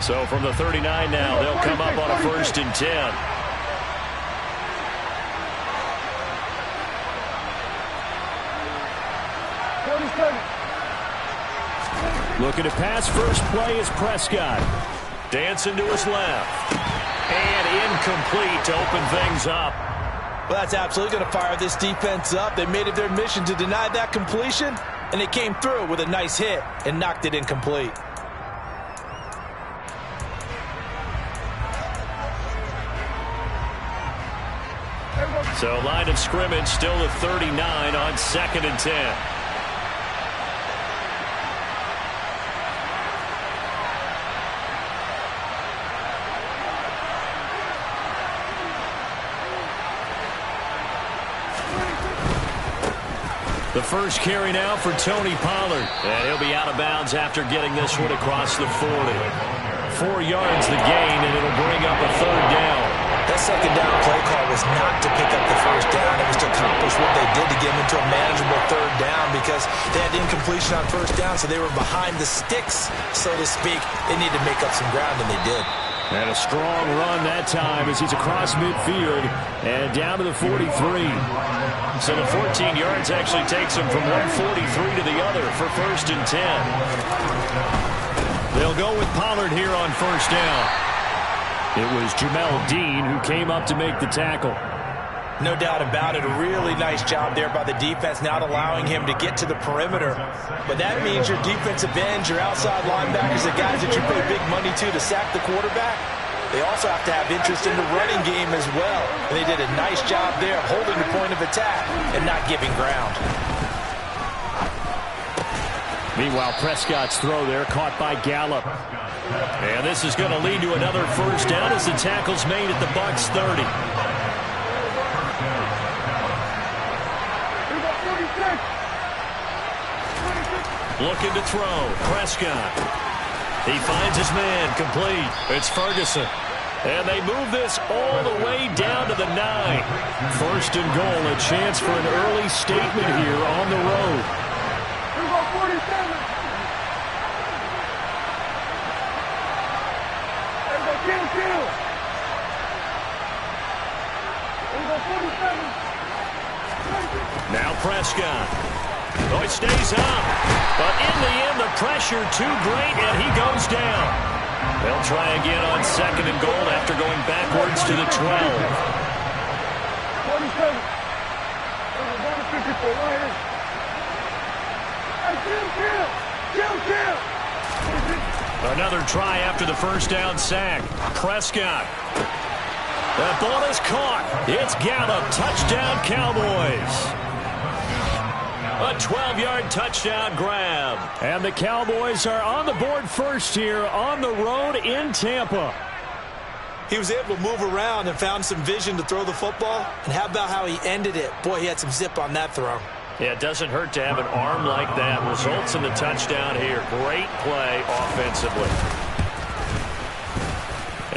So from the 39 now, they'll come up on a 1st and 10. Looking to pass. First play is Prescott. Dancing to his left. And incomplete to open things up. Well, that's absolutely going to fire this defense up. They made it their mission to deny that completion, and they came through with a nice hit and knocked it incomplete. So line of scrimmage still at 39 on 2nd and 10. The first carry now for Tony Pollard. And he'll be out of bounds after getting this one across the 40. 4 yards the gain, and it'll bring up a 3rd down. That 2nd down play call was not to pick up the 1st down. It was to accomplish what they did to get them into a manageable 3rd down because they had incompletion on 1st down, so they were behind the sticks, so to speak. They needed to make up some ground, and they did. And a strong run that time as he's across midfield and down to the 43. So the 14 yards actually takes him from 143 to the other for 1st and 10. They'll go with Pollard here on 1st down. It was Jamel Dean who came up to make the tackle. No doubt about it. A really nice job there by the defense, not allowing him to get to the perimeter. But that means your defensive ends, your outside linebackers, the guys that you pay big money to sack the quarterback, they also have to have interest in the running game as well. And they did a nice job there of holding the point of attack and not giving ground. Meanwhile, Prescott's throw there caught by Gallup. And this is going to lead to another 1st down as the tackle's made at the Bucs 30. Looking to throw. Prescott. He finds his man. Complete. It's Ferguson. And they move this all the way down to the 9. 1st and goal. A chance for an early statement here on the road. Now Prescott. Oh, it stays up. But in the end, the pressure too great, and he goes down. They'll try again on 2nd and goal after going backwards to the 12. Another try after the 1st down sack. Prescott. That ball is caught. It's Gallup. Touchdown, Cowboys. A 12-yard touchdown grab. And the Cowboys are on the board first here on the road in Tampa. He was able to move around and found some vision to throw the football. And how about how he ended it? Boy, he had some zip on that throw. Yeah, it doesn't hurt to have an arm like that. Results in the touchdown here. Great play offensively.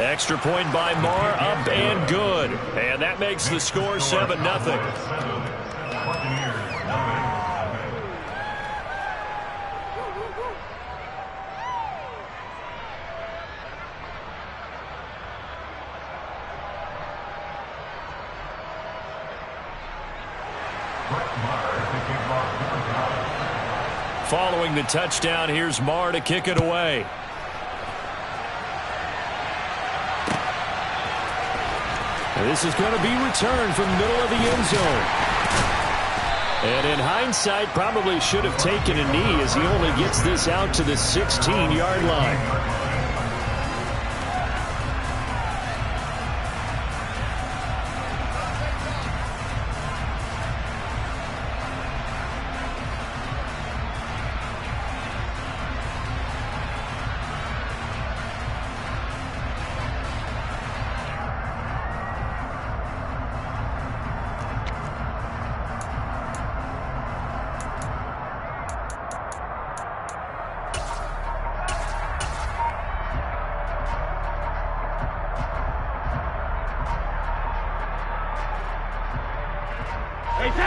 Extra point by Marr, up and good. And that makes the score 7-0. Following the touchdown, here's Marr to kick it away. This is going to be returned from the middle of the end zone. And in hindsight, probably should have taken a knee as he only gets this out to the 16-yard line.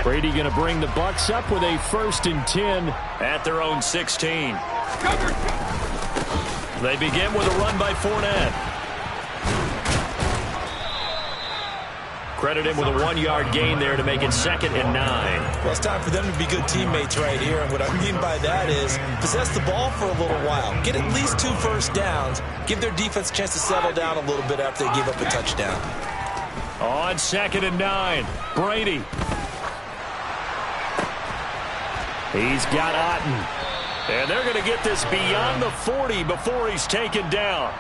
Brady going to bring the Bucs up with a 1st and 10 at their own 16. They begin with a run by Fournette. Credit him with a 1-yard gain there to make it 2nd and 9. Well, it's time for them to be good teammates right here. And what I mean by that is possess the ball for a little while. Get at least 2 first downs. Give their defense a chance to settle down a little bit after they give up a touchdown. On 2nd and 9, Brady. He's got Otten. And they're going to get this beyond the 40 before he's taken down.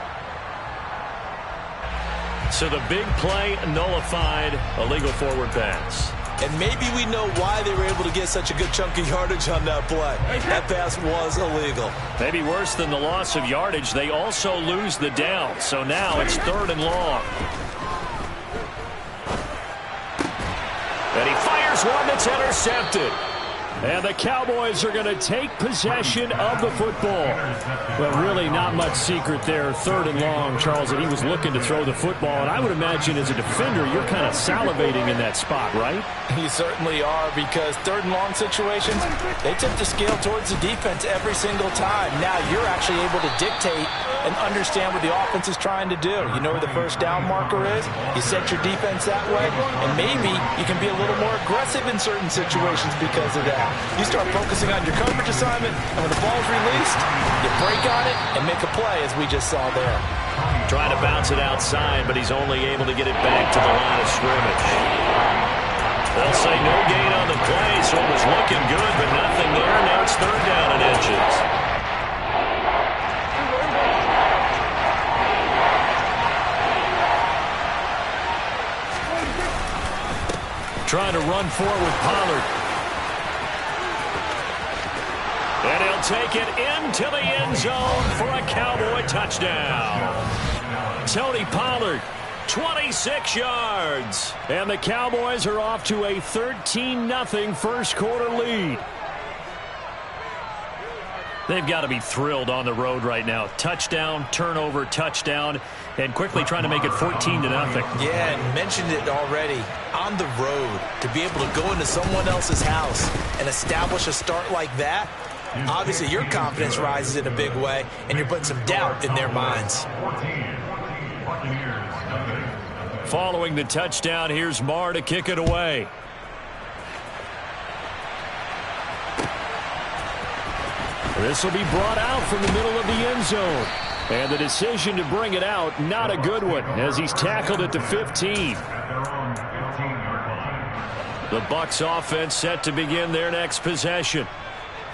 So the big play nullified, a legal forward pass. And maybe we know why they were able to get such a good chunk of yardage on that play. That pass was illegal. Maybe worse than the loss of yardage, they also lose the down. So now it's 3rd and long. And he fires one that's intercepted. And the Cowboys are going to take possession of the football. Well, really not much secret there. 3rd and long, Charles, and he was looking to throw the football. And I would imagine as a defender, you're kind of salivating in that spot, right? You certainly are, because 3rd and long situations, they tip the scale towards the defense every single time. Now you're actually able to dictate and understand what the offense is trying to do. You know where the first down marker is. You set your defense that way, and maybe you can be a little more aggressive in certain situations because of that. You start focusing on your coverage assignment, and when the ball's released, you break on it and make a play, as we just saw there. Trying to bounce it outside, but he's only able to get it back to the line of scrimmage. They'll say no gain on the play, so it was looking good, but nothing there. Now it's 3rd down and inches. Trying to run forward with Pollard. And he'll take it into the end zone for a Cowboy touchdown. Tony Pollard, 26 yards. And the Cowboys are off to a 13-0 first quarter lead. They've got to be thrilled on the road right now. Touchdown, turnover, touchdown, and quickly trying to make it 14-0. Yeah, and mentioned it already. On the road, to be able to go into someone else's house and establish a start like that, obviously your confidence rises in a big way, and you're putting some doubt in their minds. Following the touchdown, here's Marr to kick it away. This will be brought out from the middle of the end zone. And the decision to bring it out, not a good one, as he's tackled at the 15. The Bucs offense set to begin their next possession.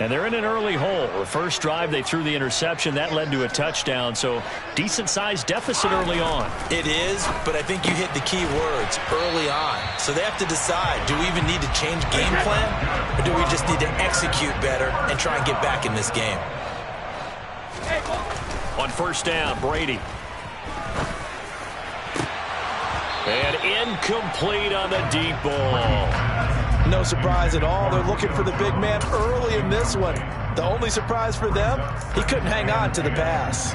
And they're in an early hole. The first drive, they threw the interception. That led to a touchdown, so decent-sized deficit early on. It is, but I think you hit the key words, early on. So they have to decide, do we even need to change game plan, or do we just need to execute better and try and get back in this game? On first down, Brady. And incomplete on the deep ball. No surprise at all. They're looking for the big man early in this one. The only surprise for them, he couldn't hang on to the pass.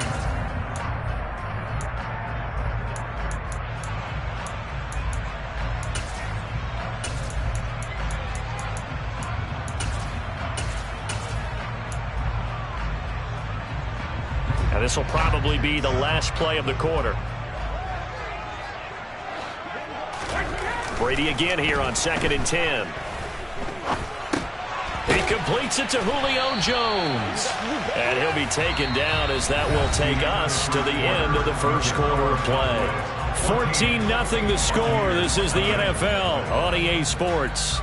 Now this will probably be the last play of the quarter. Brady again here on 2nd and 10. He completes it to Julio Jones. And he'll be taken down as that will take us to the end of the first quarter of play. 14-0 the score. This is the NFL on EA Sports.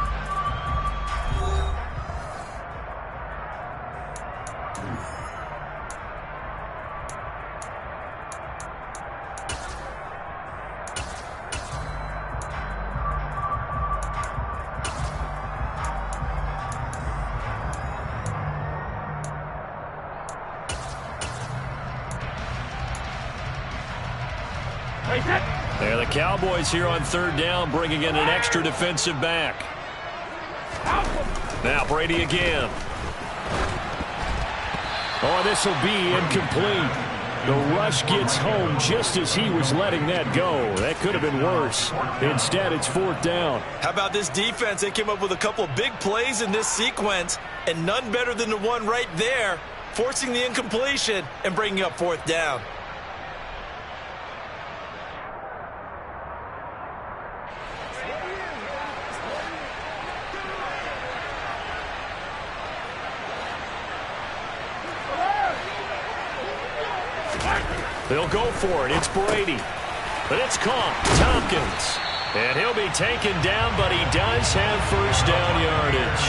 There the Cowboys here on 3rd down, bringing in an extra defensive back. Now Brady again. Oh, this will be incomplete. The rush gets home just as he was letting that go. That could have been worse. Instead, it's 4th down. How about this defense? They came up with a couple of big plays in this sequence, and none better than the one right there. forcing the incompletion and bringing up fourth down. They'll go for it. It's Brady. But it's caught. Tompkins. And he'll be taken down, but he does have first down yardage.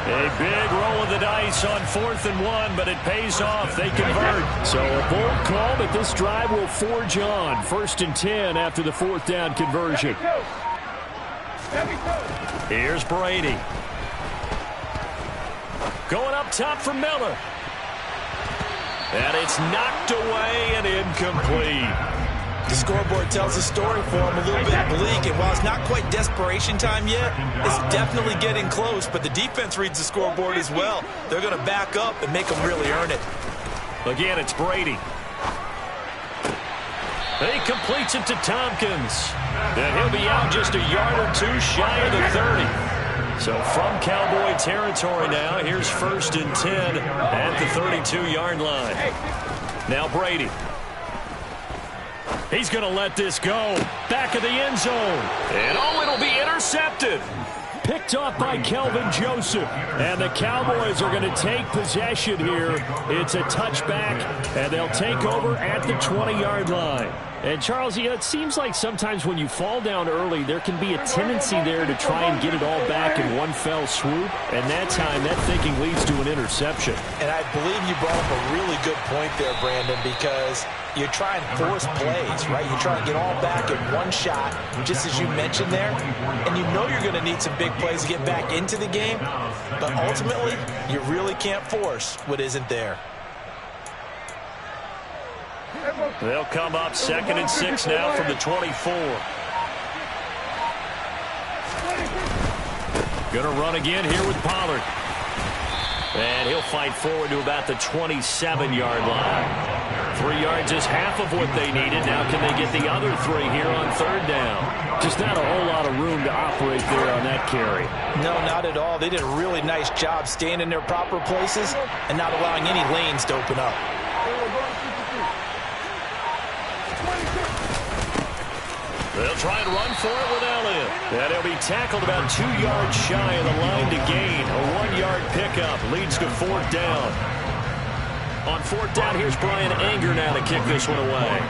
A big roll of the dice on 4th and 1, but it pays off. They convert. So a bold call, but this drive will forge on. 1st and 10 after the 4th down conversion. Here's Brady. Going up top for Miller. And it's knocked away and incomplete. The scoreboard tells the story for him, a little bit bleak, and while it's not quite desperation time yet, it's definitely getting close, but the defense reads the scoreboard as well. They're going to back up and make them really earn it. Again, it's Brady. He completes it to Tompkins. And he'll be out just a yard or two shy of the 30. So from Cowboy territory now, here's 1st and 10 at the 32-yard line. Now Brady. He's going to let this go. Back of the end zone. And it'll be intercepted. Picked off by Kelvin Joseph. And the Cowboys are going to take possession here. It's a touchback, and they'll take over at the 20-yard line. And, Charles, it seems like sometimes when you fall down early, there can be a tendency there to try and get it all back in one fell swoop. And that time, that thinking leads to an interception. And I believe you brought up a really good point there, Brandon, because you try and force plays, right? You try and get all back in one shot, just as you mentioned there. And you know you're going to need some big plays to get back into the game. But ultimately, you really can't force what isn't there. They'll come up 2nd and 6 now from the 24. Going to run again here with Pollard. And he'll fight forward to about the 27-yard line. 3 yards is half of what they needed. Now can they get the other 3 here on 3rd down? Just not a whole lot of room to operate there on that carry. No, not at all. They did a really nice job staying in their proper places and not allowing any lanes to open up. They'll try and run for it with Elliott. And he'll be tackled about 2 yards shy of the line to gain. A 1-yard pickup leads to 4th down. On 4th down, here's Brian Anger now to kick this one away.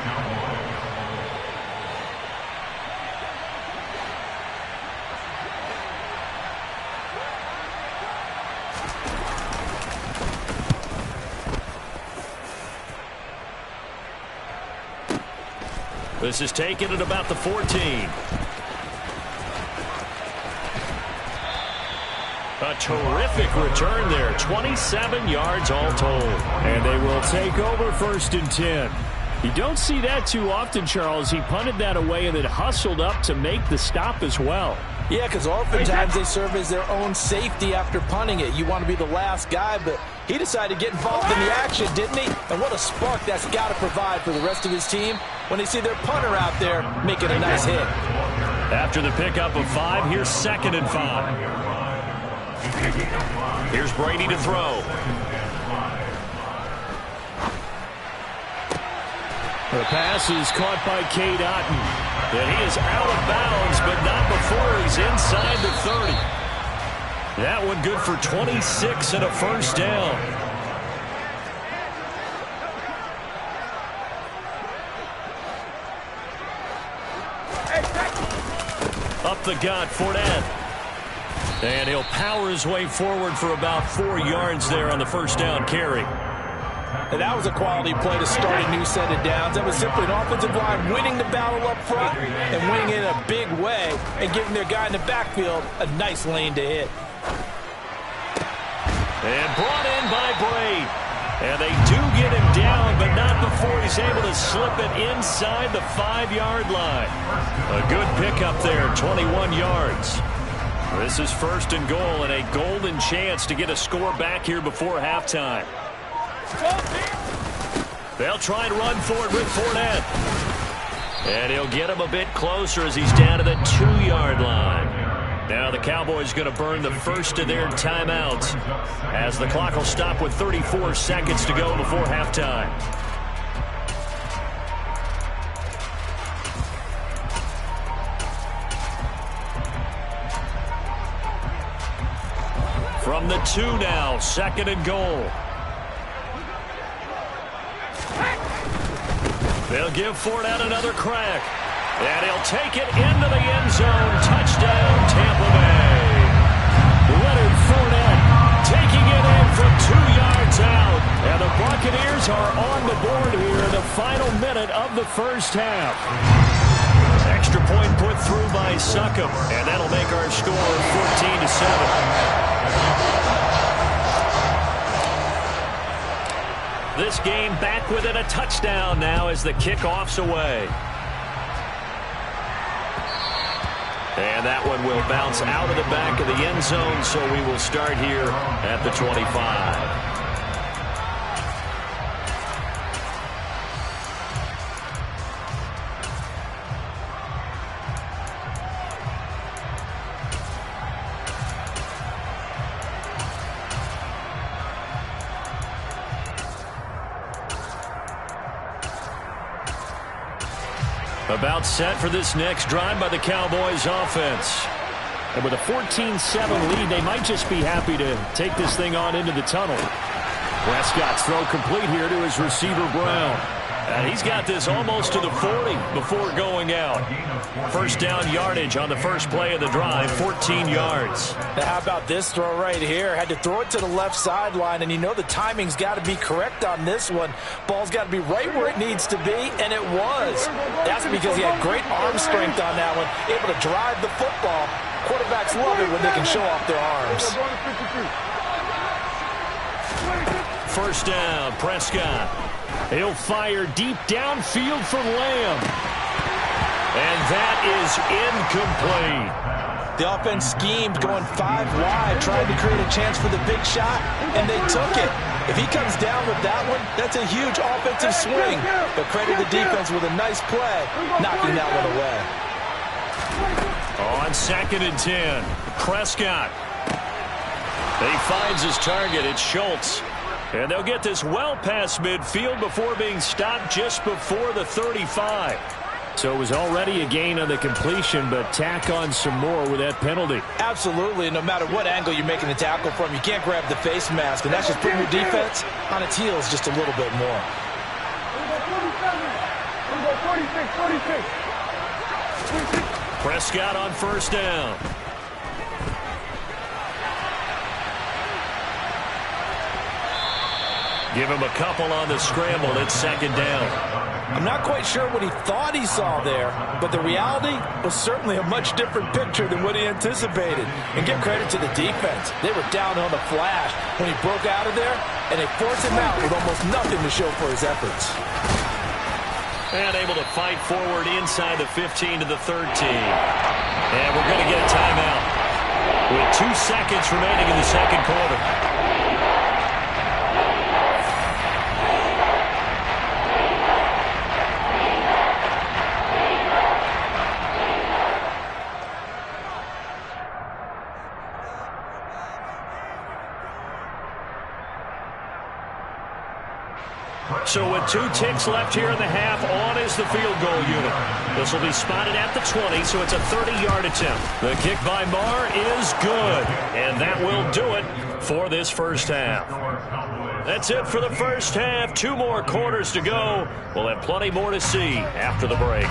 This is taken at about the 14. A terrific return there. 27 yards all told. And they will take over 1st and 10. You don't see that too often, Charles. He punted that away and then hustled up to make the stop as well. Yeah, because oftentimes they serve as their own safety after punting it. You want to be the last guy, but he decided to get involved in the action, didn't he? And what a spark that's got to provide for the rest of his team when they see their punter out there making a nice hit. After the pickup of 5, here's 2nd and 5. Here's Brady to throw. The pass is caught by Cade Otton. And he is out of bounds, but not before he's inside the 30. That one good for 26 and a 1st down. Up the gut, Fournette. And he'll power his way forward for about 4 yards there on the 1st down carry. And that was a quality play to start a new set of downs. That was simply an offensive line winning the battle up front and winning it in a big way and giving their guy in the backfield a nice lane to hit. And brought in by Brady. And they do get him down, but not before he's able to slip it inside the 5-yard line. A good pickup there, 21 yards. This is 1st and goal and a golden chance to get a score back here before halftime. They'll try and run for it with Fournette. And he'll get him a bit closer as he's down to the 2-yard line. Now the Cowboys going to burn the first of their timeouts as the clock will stop with 34 seconds to go before halftime. From the 2 now, 2nd and goal. They'll give Fournette another crack. And he'll take it into the end zone. Touchdown, Tampa Bay. Leonard Fournette taking it in from 2 yards out. And the Buccaneers are on the board here in the final minute of the first half. Extra point put through by Succop. And that'll make our score 14-7. This game back within a touchdown now as the kickoff's away. And that one will bounce out of the back of the end zone, so we will start here at the 25. About set for this next drive by the Cowboys offense. And with a 14-7 lead, they might just be happy to take this thing on into the tunnel. Prescott's throw complete here to his receiver, Brown. And he's got this almost to the 40 before going out. First down yardage on the first play of the drive, 14 yards. Now how about this throw right here? Had to throw it to the left sideline, and you know the timing's got to be correct on this one. Ball's got to be right where it needs to be, and it was. That's because he had great arm strength on that one, able to drive the football. Quarterbacks love it when they can show off their arms. First down, Prescott. He'll fire deep downfield for Lamb. And that is incomplete. The offense schemed going 5 wide, trying to create a chance for the big shot, and they took it. If he comes down with that one, that's a huge offensive swing. But credit the defense with a nice play, knocking that one away. On 2nd and 10, Prescott. He finds his target. It's Schultz. And they'll get this well past midfield before being stopped just before the 35. So it was already a gain on the completion, but tack on some more with that penalty. Absolutely, and no matter what angle you're making the tackle from, you can't grab the face mask, and that's just putting your defense on its heels just a little bit more. 46. Prescott on first down. Give him a couple on the scramble. It's 2nd down. I'm not quite sure what he thought he saw there, but the reality was certainly a much different picture than what he anticipated. And give credit to the defense. They were down on the flash when he broke out of there, and they forced him out with almost nothing to show for his efforts. And able to fight forward inside the 15 to the 13. And we're going to get a timeout with 2 seconds remaining in the second quarter. So with 2 ticks left here in the half, on is the field goal unit. This will be spotted at the 20, so it's a 30-yard attempt. The kick by Marr is good, and that will do it for this first half. That's it for the first half. 2 more quarters to go. We'll have plenty more to see after the break.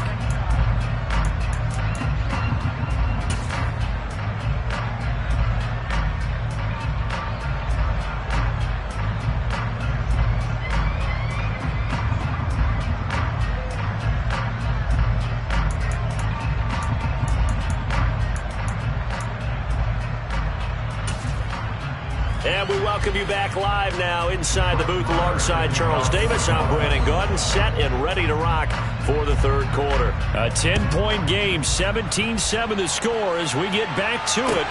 And we welcome you back live now inside the booth alongside Charles Davis. I'm Brandon Gaudin, set and ready to rock for the third quarter. A 10-point game, 17-7 the score as we get back to it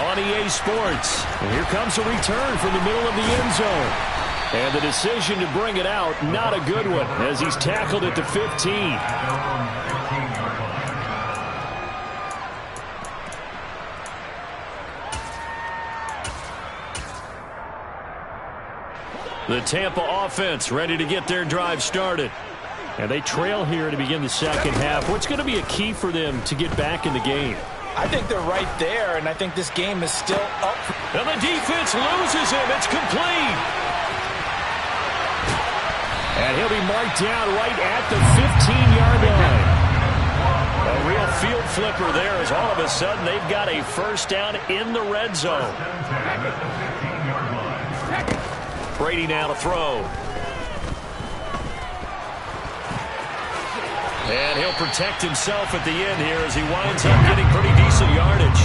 on EA Sports. And here comes a return from the middle of the end zone. And the decision to bring it out, not a good one, as he's tackled at the 15. The Tampa offense ready to get their drive started. And they trail here to begin the second half. What's going to be a key for them to get back in the game? I think they're right there, and I think this game is still up. And the defense loses him. It's complete. And he'll be marked down right at the 15-yard line. A real field flipper there as all of a sudden they've got a first down in the red zone. Brady now to throw. And he'll protect himself at the end here as he winds up getting pretty decent yardage.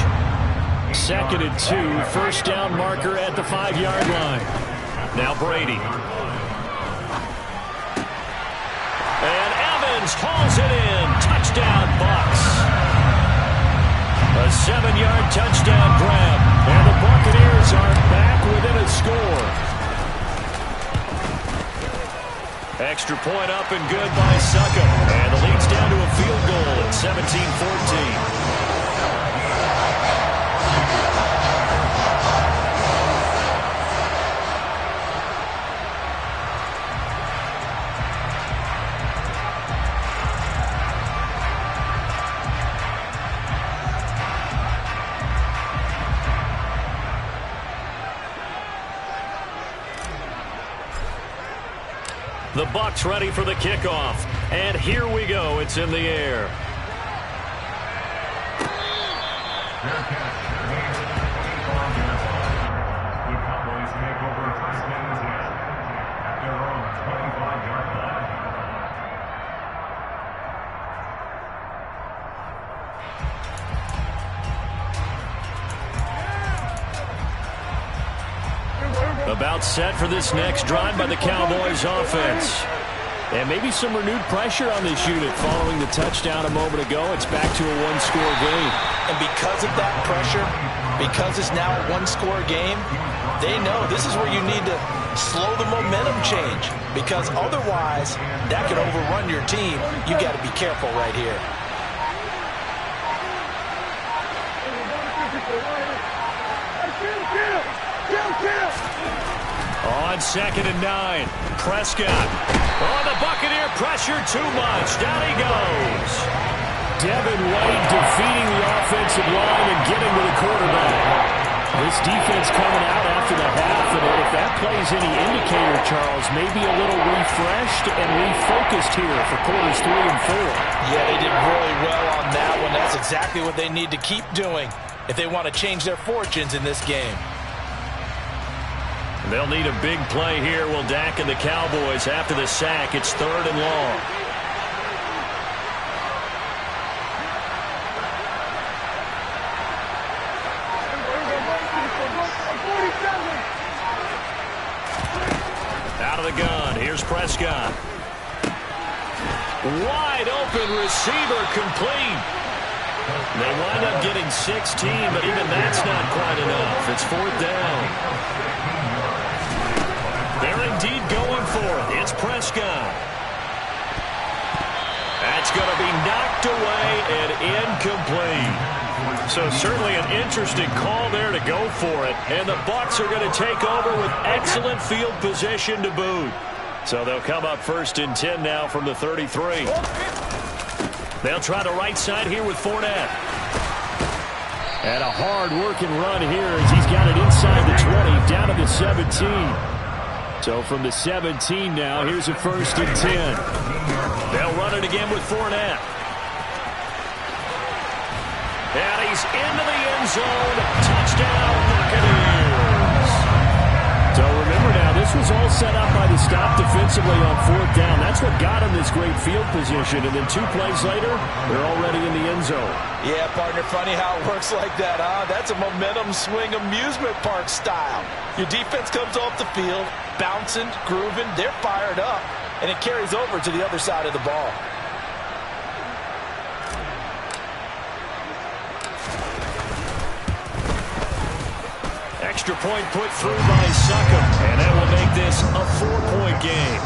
2nd and 2, first down marker at the 5-yard line. Now Brady. And Evans hauls it in. Touchdown, Bucs. A 7-yard touchdown grab. And the Buccaneers are back within a score. Extra point up and good by Succop. And the lead's down to a field goal at 17-14. The Bucs ready for the kickoff. And here we go. It's in the air. About set for this next drive by the Cowboys offense. And maybe some renewed pressure on this unit following the touchdown a moment ago. It's back to a one-score game. And because of that pressure, because it's now a one-score game, they know this is where you need to slow the momentum change. Because otherwise, that could overrun your team. You got to be careful right here. On 2nd and 9, Prescott. Oh, the Buccaneer pressure too much. Down he goes. Devin White defeating the offensive line and getting to the quarterback. This defense coming out after the half, and if that plays any indicator, Charles, maybe a little refreshed and refocused here for quarters 3 and 4. Yeah, they did really well on that one. That's exactly what they need to keep doing if they want to change their fortunes in this game. They'll need a big play here. Will Dak and the Cowboys after the sack. It's 3rd and long. Out of the gun. Here's Prescott. Wide open receiver complete. They wind up getting 16, but even that's not quite enough. It's 4th down. They're indeed going for it. It's Prescott. That's going to be knocked away and incomplete. So certainly an interesting call there to go for it. And the Bucs are going to take over with excellent field position to boot. So they'll come up 1st and 10 now from the 33. They'll try the right side here with Fournette. And a hard-working run here as he's got it inside the 20, down to the 17. So from the 17 now, here's a 1st and 10. They'll run it again with Fournette. And he's into the end zone. Touchdown, Buccaneers. So remember now, this was all set up by the stop defensively on 4th down. That's what got him this great field position. And then 2 plays later, they're already in the end zone. Yeah, partner, funny how it works like that, huh? That's a momentum swing amusement park style. Your defense comes off the field, bouncing, grooving, they're fired up, and it carries over to the other side of the ball. Extra point put through by Succop, and that will make this a 4-point game.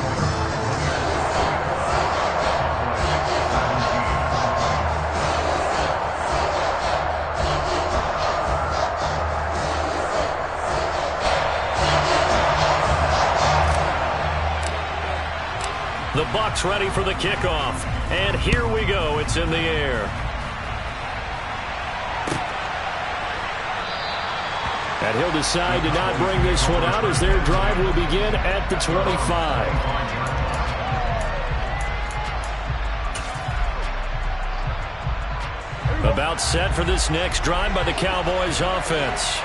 Bucs ready for the kickoff. And here we go. It's in the air. And he'll decide to not bring this one out as their drive will begin at the 25. About set for this next drive by the Cowboys offense.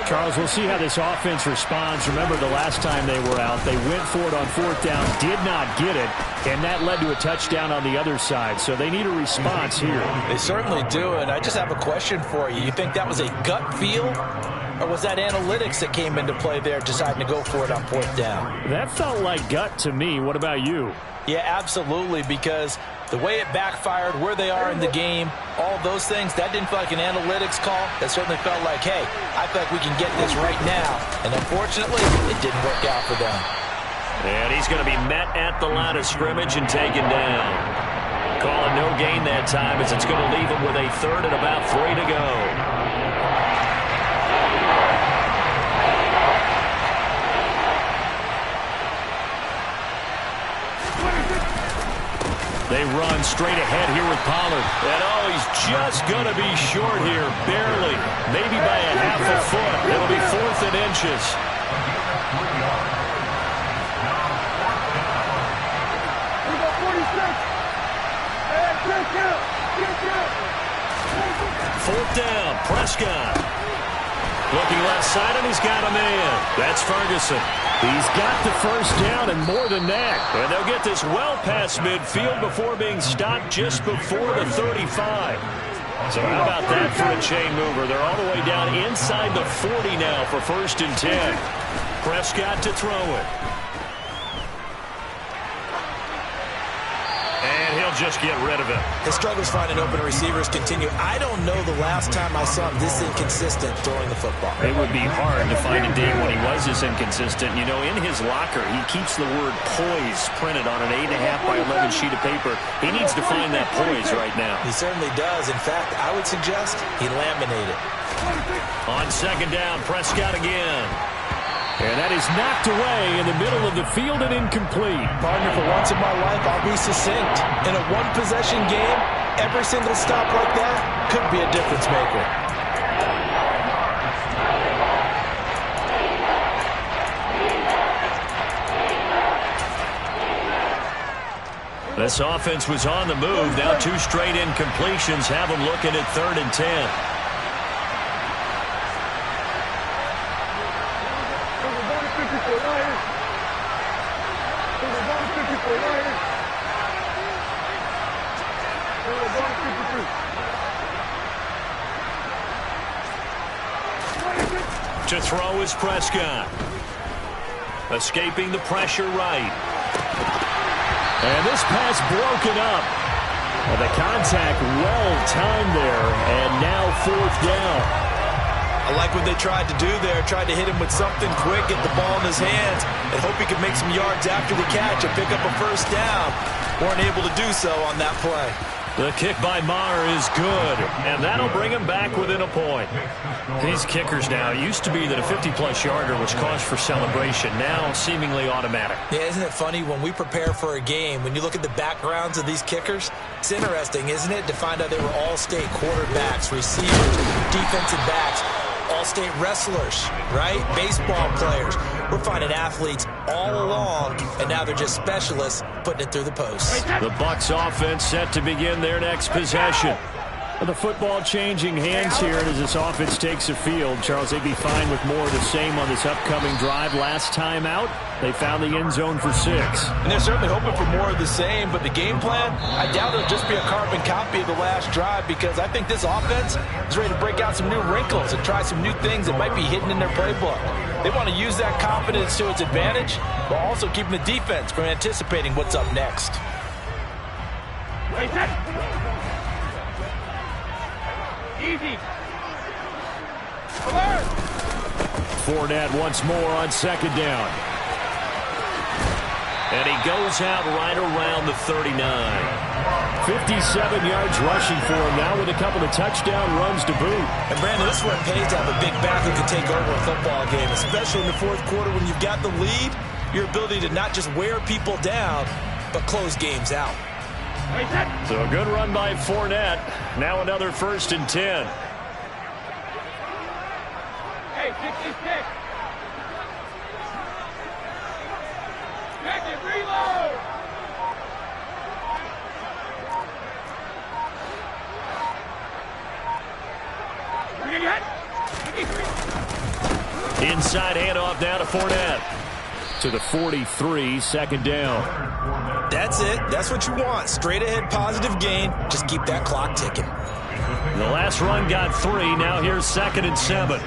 Charles, we'll see how this offense responds. Remember, the last time they were out, they went for it on fourth down, did not get it, and that led to a touchdown on the other side. So they need a response here. They certainly do, and I just have a question for you. You think that was a gut feel, or was that analytics that came into play there deciding to go for it on fourth down? That felt like gut to me. What about you? Yeah, absolutely, because the way it backfired, where they are in the game, all those things, that didn't feel like an analytics call. That certainly felt like, hey, I feel like we can get this right now. And unfortunately, it didn't work out for them. And he's going to be met at the line of scrimmage and taken down. Calling no gain that time as it's going to leave him with a third and about 3 to go. They run straight ahead here with Pollard. And oh, he's just going to be short here, barely. Maybe by a half a foot. It'll be 4th and inches. Fourth down, Prescott. Looking left side, and he's got a man. That's Ferguson. He's got the first down and more than that. And they'll get this well past midfield before being stopped just before the 35. So how about that for a chain mover? They're all the way down inside the 40 now for 1st and 10. Prescott to throw it. And he'll just get rid of it. His struggles finding open receivers continue. I don't know the last time I saw him this inconsistent throwing the football. It would be hard to find a day when he was this inconsistent. You know, in his locker, he keeps the word poise printed on an 8.5 by 11 sheet of paper. He needs to find that poise right now. He certainly does. In fact, I would suggest he laminated. On 2nd down, Prescott again. And that is knocked away in the middle of the field and incomplete. Partner, for once in my life, I'll be succinct. In a one-possession game, every single stop like that could be a difference maker. This offense was on the move. Now 2 straight incompletions have them looking at 3rd and 10. To throw is Prescott. Escaping the pressure right. And this pass broken up. And the contact well timed there. And now 4th down. I like what they tried to do there. Tried to hit him with something quick, get the ball in his hands, and hope he could make some yards after the catch and pick up a 1st down. Weren't able to do so on that play. The kick by Maher is good, and that'll bring him back within a point. These kickers now, it used to be that a 50-plus yarder was cause for celebration, now seemingly automatic. Yeah, isn't it funny when we prepare for a game, when you look at the backgrounds of these kickers, it's interesting, isn't it, to find out they were all-state quarterbacks, receivers, defensive backs, all-state wrestlers, right? Baseball players. We're finding athletes all along, and now they're just specialists putting it through the post. The Bucs offense set to begin their next possession. The football changing hands here as this offense takes a field. Charles, they'd be fine with more of the same on this upcoming drive. Last time out, they found the end zone for 6. And they're certainly hoping for more of the same, but the game plan, I doubt it'll just be a carbon copy of the last drive, because I think this offense is ready to break out some new wrinkles and try some new things that might be hidden in their playbook. They want to use that confidence to its advantage, while also keeping the defense from anticipating what's up next. Easy. Fournette once more on 2nd down. And he goes out right around the 39. 57 yards rushing for him now with a couple of touchdown runs to boot. And Brandon, this is where it pays to have a big back who can take over a football game, especially in the 4th quarter when you've got the lead. Your ability to not just wear people down, but close games out. So a good run by Fournette. Now another 1st and 10. Hey, 66. Second reload. Inside handoff now to Fournette. To the 43, 2nd down. That's it. That's what you want. Straight ahead positive gain. Just keep that clock ticking. The last run got 3. Now here's 2nd and 7.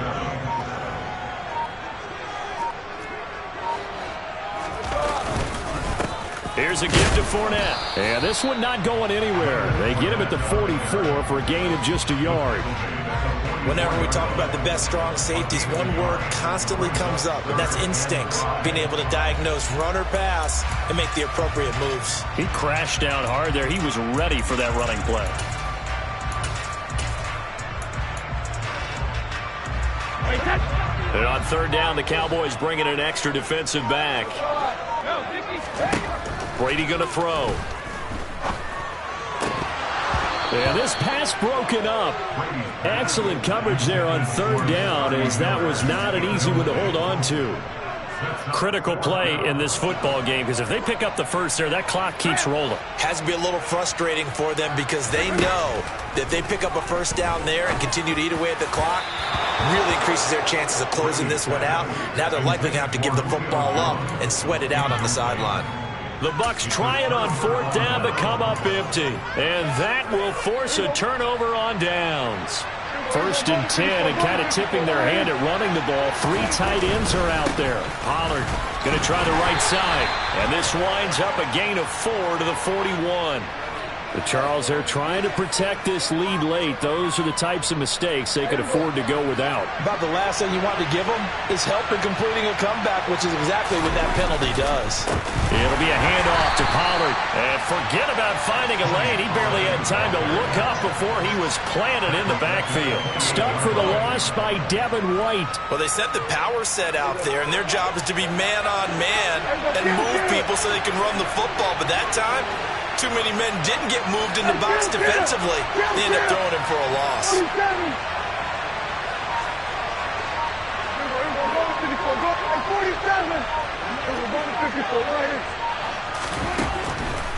Here's a give to Fournette. And this one not going anywhere. They get him at the 44 for a gain of just a yard. Whenever we talk about the best strong safeties, one word constantly comes up, and that's instincts. Being able to diagnose run or pass and make the appropriate moves. He crashed down hard there. He was ready for that running play. And on 3rd down, the Cowboys bring in an extra defensive back. Brady going to throw. And this pass broken up. Excellent coverage there on 3rd down, as that was not an easy one to hold on to. Critical play in this football game, because if they pick up the first there, that clock keeps rolling. Has to be a little frustrating for them because they know that if they pick up a 1st down there and continue to eat away at the clock, really increases their chances of closing this one out. Now they're likely going to have to give the football up and sweat it out on the sideline. The Bucs try it on 4th down to come up empty. And that will force a turnover on downs. 1st and 10, and kind of tipping their hand at running the ball. 3 tight ends are out there. Pollard going to try the right side. And this winds up a gain of 4 to the 41. The Charles, they're trying to protect this lead late. Those are the types of mistakes they could afford to go without. About the last thing you want to give them is help in completing a comeback, which is exactly what that penalty does. It'll be a handoff to Pollard. And forget about finding a lane. He barely had time to look up before he was planted in the backfield. Stuck for the loss by Devin White. Well, they set the power set out there, and their job is to be man-on-man and move people so they can run the football. But that time, too many men didn't get moved in the box defensively. They end up throwing him for a loss.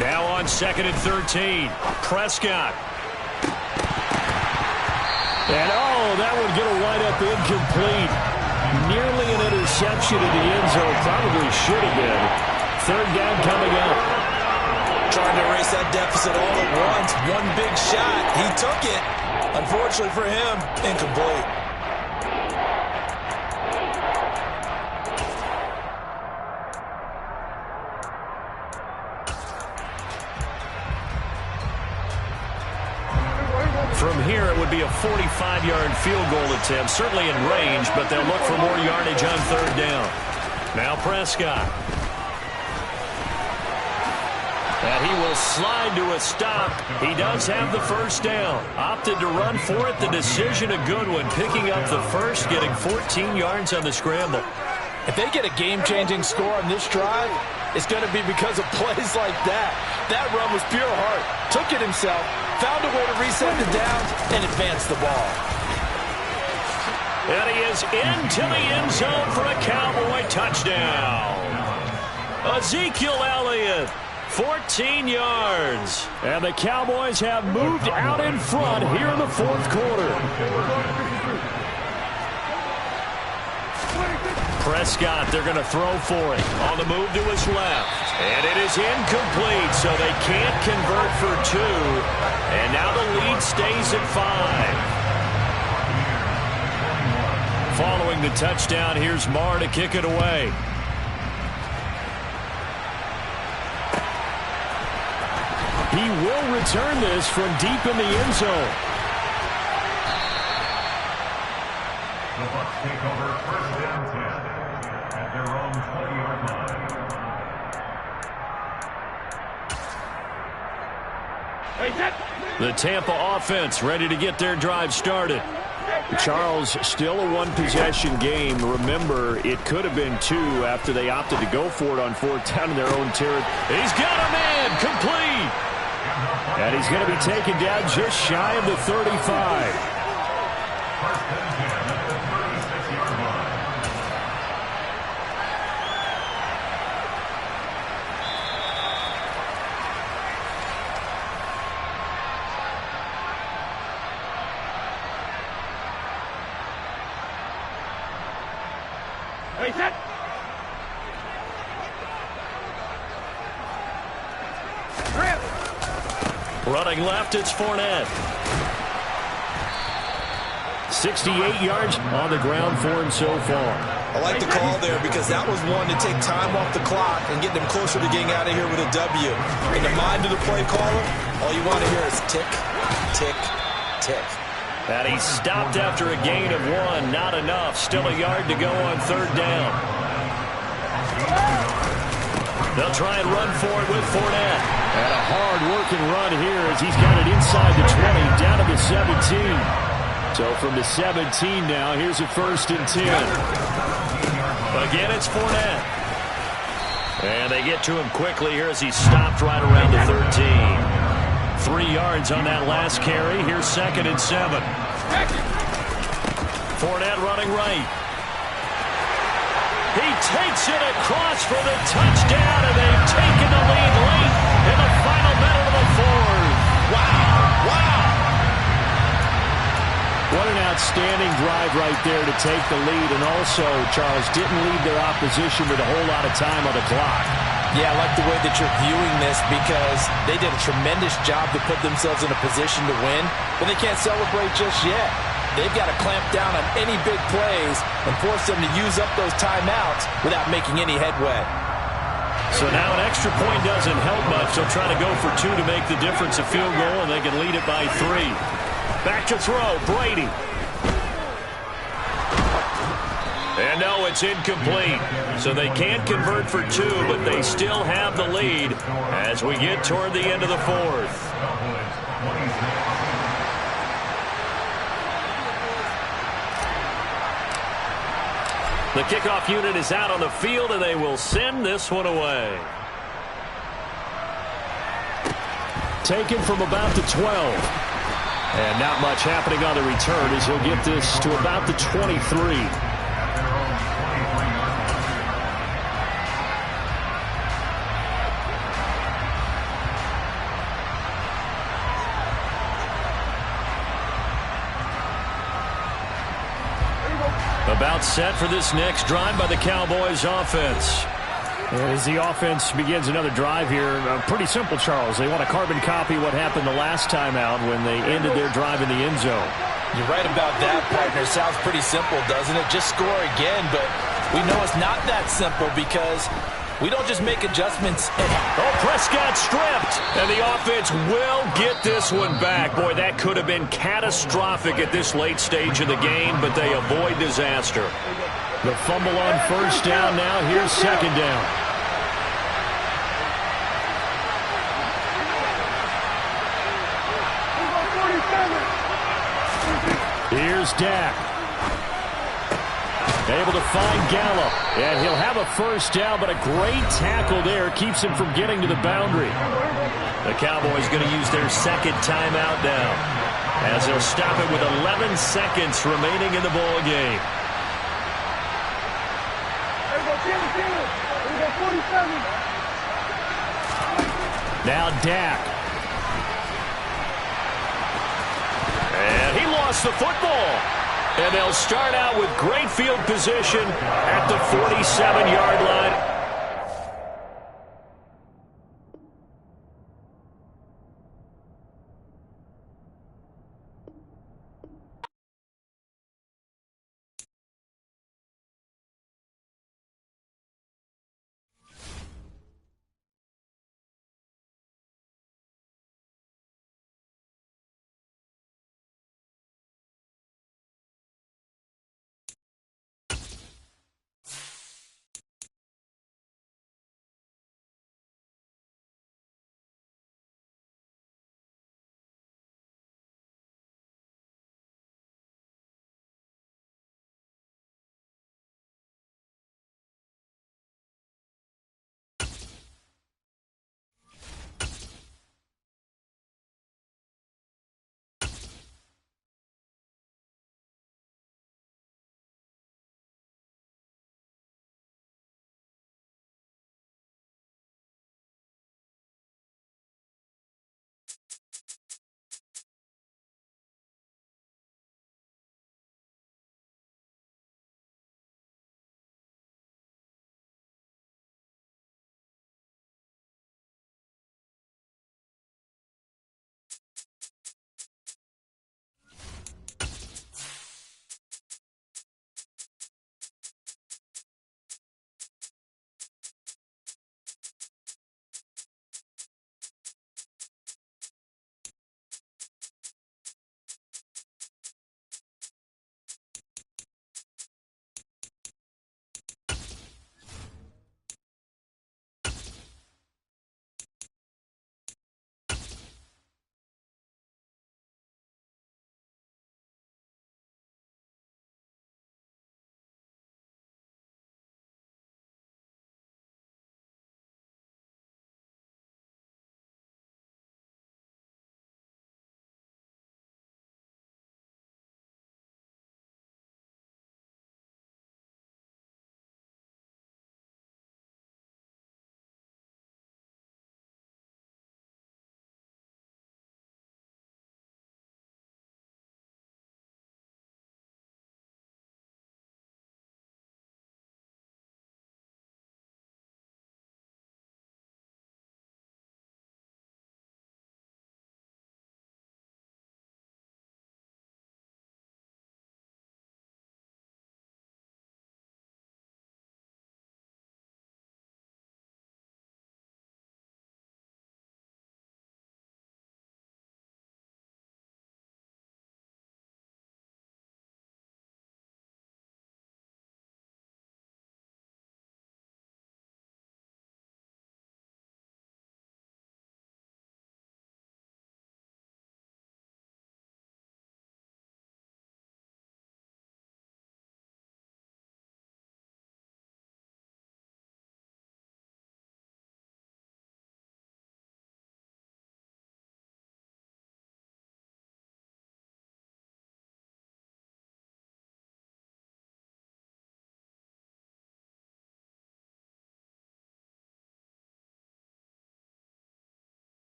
Now on 2nd and 13. Prescott. And that one going to wind up incomplete. Nearly an interception in the end zone. Probably should have been. 3rd down coming up. Trying to erase that deficit all at once. One big shot. He took it. Unfortunately for him, incomplete. From here, it would be a 45-yard field goal attempt. Certainly in range, but they'll look for more yardage on 3rd down. Now Prescott. And he will slide to a stop. He does have the 1st down. Opted to run for it. The decision a good one. Picking up the 1st, getting 14 yards on the scramble. If they get a game-changing score on this drive, it's going to be because of plays like that. That run was pure heart. Took it himself, found a way to reset the downs, and advance the ball. And he is into the end zone for a Cowboy touchdown. Ezekiel Elliott. 14 yards. And the Cowboys have moved out in front here in the 4th quarter. Prescott, they're going to throw for it. On the move to his left. And it is incomplete, so they can't convert for 2. And now the lead stays at 5. Following the touchdown, here's Marr to kick it away. He will return this from deep in the end zone. The Bucs take over 1st and 10 at their own 20-yard line. The Tampa offense ready to get their drive started. Charles, still a one-possession game. Remember, it could have been two after they opted to go for it on fourth down in their own territory. He's got a man, complete. And he's going to be taken down just shy of the 35. First and 10 at the 36-yard line. Hey, set. Running left, it's Fournette. 68 yards on the ground for him so far. I like the call there because that was one to take time off the clock and get them closer to getting out of here with a W. In the mind of the play caller, all you want to hear is tick, tick, tick. And he stopped after a gain of one. Not enough. Still a yard to go on third down. They'll try and run for it with Fournette. And a hard-working run here as he's got it inside the 20, down to the 17. So from the 17 now, here's a 1st and 10. Again, it's Fournette. And they get to him quickly here as he stopped right around the 13. 3 yards on that last carry. Here's 2nd and 7. Fournette running right. He takes it across for the touchdown, and they've taken the lead late in the final minute of the fourth. Wow, wow. What an outstanding drive right there to take the lead. And also, Charles, didn't leave their opposition with a whole lot of time on the clock. Yeah, I like the way that you're viewing this because they did a tremendous job to put themselves in a position to win, but they can't celebrate just yet. They've got to clamp down on any big plays and force them to use up those timeouts without making any headway. So now an extra point doesn't help much. They'll try to go for 2 to make the difference a field goal, and they can lead it by 3. Back to throw, Brady. And no, it's incomplete. So they can't convert for 2, but they still have the lead as we get toward the end of the fourth. The kickoff unit is out on the field, and they will send this one away. Taken from about the 12. And not much happening on the return as he'll get this to about the 23. About set for this next drive by the Cowboys offense. As the offense begins another drive here, pretty simple, Charles. They want to carbon copy what happened the last time out when they ended their drive in the end zone. You're right about that, partner. Sounds pretty simple, doesn't it? Just score again, but we know it's not that simple because we don't just make adjustments. Oh, Prescott stripped, and the offense will get this one back. Boy, that could have been catastrophic at this late stage of the game, but they avoid disaster. The fumble on first down now. Here's 2nd down. Here's Dak. Able to find Gallup. And he'll have a first down, but a great tackle there keeps him from getting to the boundary. The Cowboys going to use their 2nd timeout now as they'll stop it with 11 seconds remaining in the ball game. Now Dak. And he lost the football. And they'll start out with great field position at the 47-yard line.